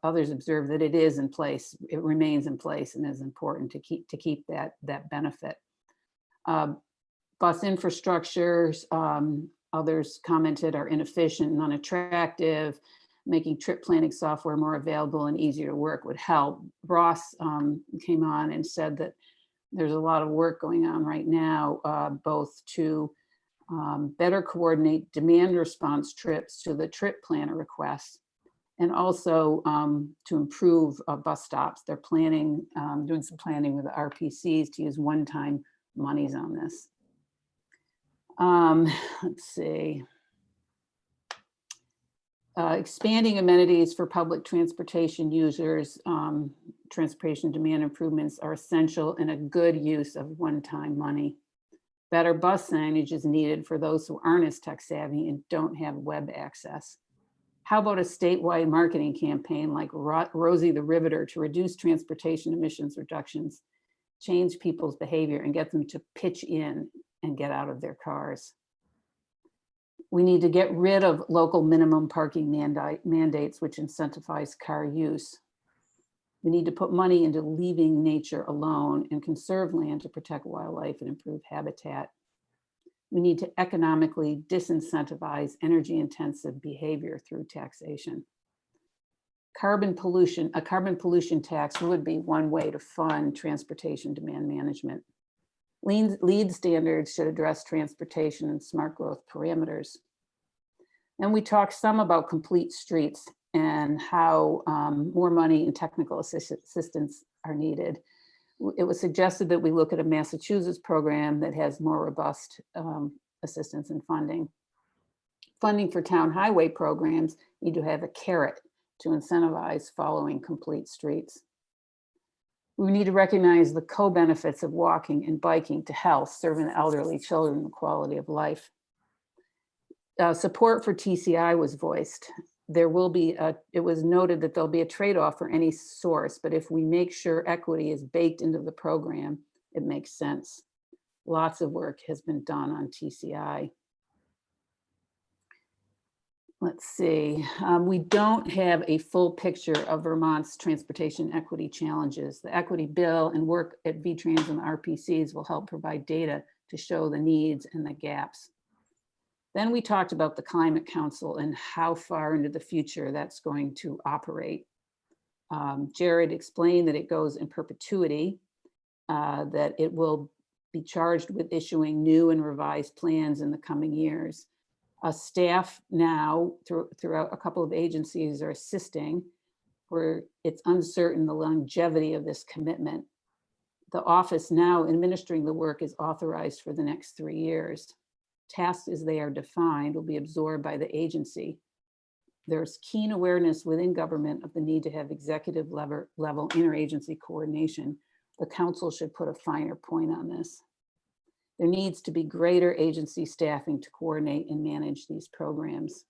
others observe that it is in place, it remains in place, and is important to keep that benefit. Bus infrastructures, others commented, are inefficient and unattractive. Making trip planning software more available and easier to work would help. Ross came on and said that there's a lot of work going on right now, both to better coordinate demand response trips to the trip planner requests, and also to improve bus stops. They're planning, doing some planning with the RPCs to use one-time monies on this. Let's see. Expanding amenities for public transportation users, transportation demand improvements are essential and a good use of one-time money. Better bus signage is needed for those who aren't as tech savvy and don't have web access. How about a statewide marketing campaign like Rosie the Riveter to reduce transportation emissions reductions, change people's behavior, and get them to pitch in and get out of their cars? We need to get rid of local minimum parking mandates, which incentivize car use. We need to put money into leaving nature alone and conserve land to protect wildlife and improve habitat. We need to economically disincentivize energy-intensive behavior through taxation. A carbon pollution tax would be one way to fund transportation demand management. LEED standards should address transportation and smart growth parameters. And we talked some about complete streets and how more money and technical assistance are needed. It was suggested that we look at a Massachusetts program that has more robust assistance and funding. Funding for town highway programs need to have a carrot to incentivize following complete streets. We need to recognize the co-benefits of walking and biking to health, serving elderly, children, and quality of life. Support for TCI was voiced. There will be it was noted that there'll be a trade-off for any source, but if we make sure equity is baked into the program, it makes sense. Lots of work has been done on TCI. Let's see, we don't have a full picture of Vermont's transportation equity challenges. The equity bill and work at VTrans and the RPCs will help provide data to show the needs and the gaps. Then we talked about the Climate Council and how far into the future that's going to operate. Jared explained that it goes in perpetuity, that it will be charged with issuing new and revised plans in the coming years. Staff now, throughout a couple of agencies, are assisting where it's uncertain the longevity of this commitment. The office now administering the work is authorized for the next 3 years. Tasks as they are defined will be absorbed by the agency. There's keen awareness within government of the need to have executive level interagency coordination. The council should put a finer point on this. There needs to be greater agency staffing to coordinate and manage these programs.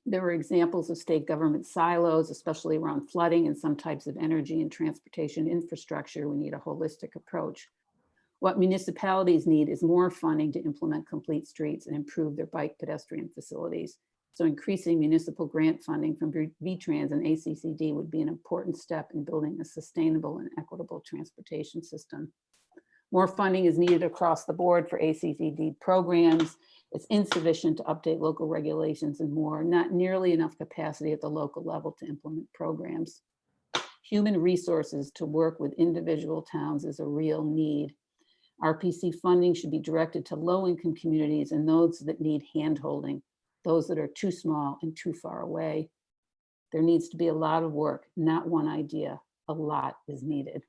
There were examples of state government silos, especially around flooding and some types of energy and transportation infrastructure. We need a holistic approach. What municipalities need is more funding to implement complete streets and improve their bike pedestrian facilities. So increasing municipal grant funding from VTrans and ACCD would be an important step in building a sustainable and equitable transportation system. More funding is needed across the board for ACCD programs. It's insufficient to update local regulations and more, not nearly enough capacity at the local level to implement programs. Human resources to work with individual towns is a real need. RPC funding should be directed to low-income communities and those that need hand-holding, those that are too small and too far away. There needs to be a lot of work, not one idea. A lot is needed.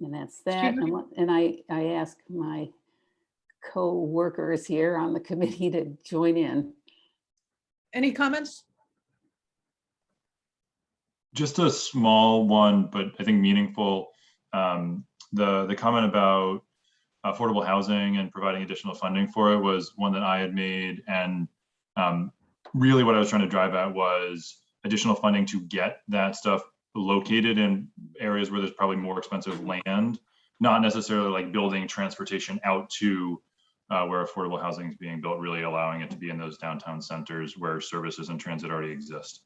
And that's that. And I ask my co-workers here on the committee to join in. Any comments? Just a small one, but I think meaningful. The comment about affordable housing and providing additional funding for it was one that I had made. And really what I was trying to drive at was additional funding to get that stuff located in areas where there's probably more expensive land, not necessarily like building transportation out to where affordable housing is being built, really allowing it to be in those downtown centers where services and transit already exist.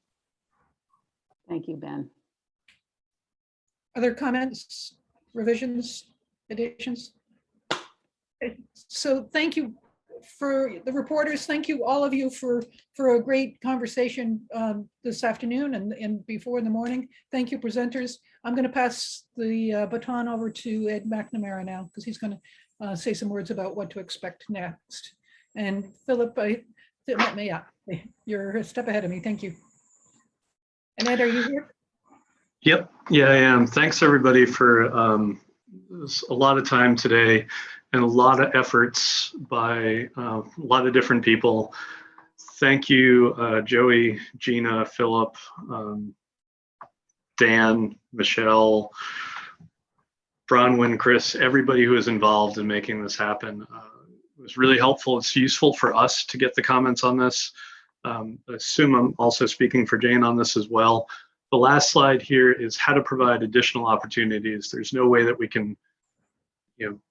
Thank you, Ben. Other comments, revisions, additions? So thank you for the reporters. Thank you, all of you, for a great conversation this afternoon and before in the morning. Thank you, presenters. I'm going to pass the baton over to Ed McNamara now, because he's going to say some words about what to expect next. And Philip, you're a step ahead of me. Thank you. And Ed, are you here? Yep. Yeah, I am. Thanks everybody for a lot of time today and a lot of efforts by a lot of different people. Thank you, Joey, Gina, Philip, Dan, Michelle, Bronwyn, Chris, everybody who is involved in making this happen. It was really helpful. It's useful for us to get the comments on this. I assume I'm also speaking for Jane on this as well. The last slide here is how to provide additional opportunities. There's no way that we can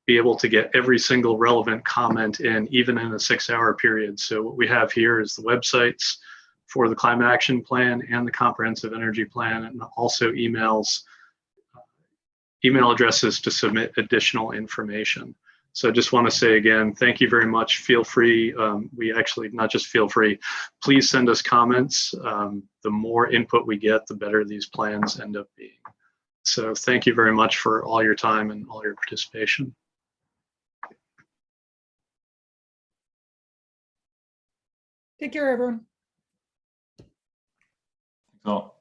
be able to get every single relevant comment in, even in a 6-hour period. So what we have here is the websites for the Climate Action Plan and the Comprehensive Energy Plan, and also email addresses to submit additional information. So I just want to say again, thank you very much. Feel free, we actually not just feel free, please send us comments. The more input we get, the better these plans end up being. So thank you very much for all your time and all your participation. Take care, everyone. Thanks all.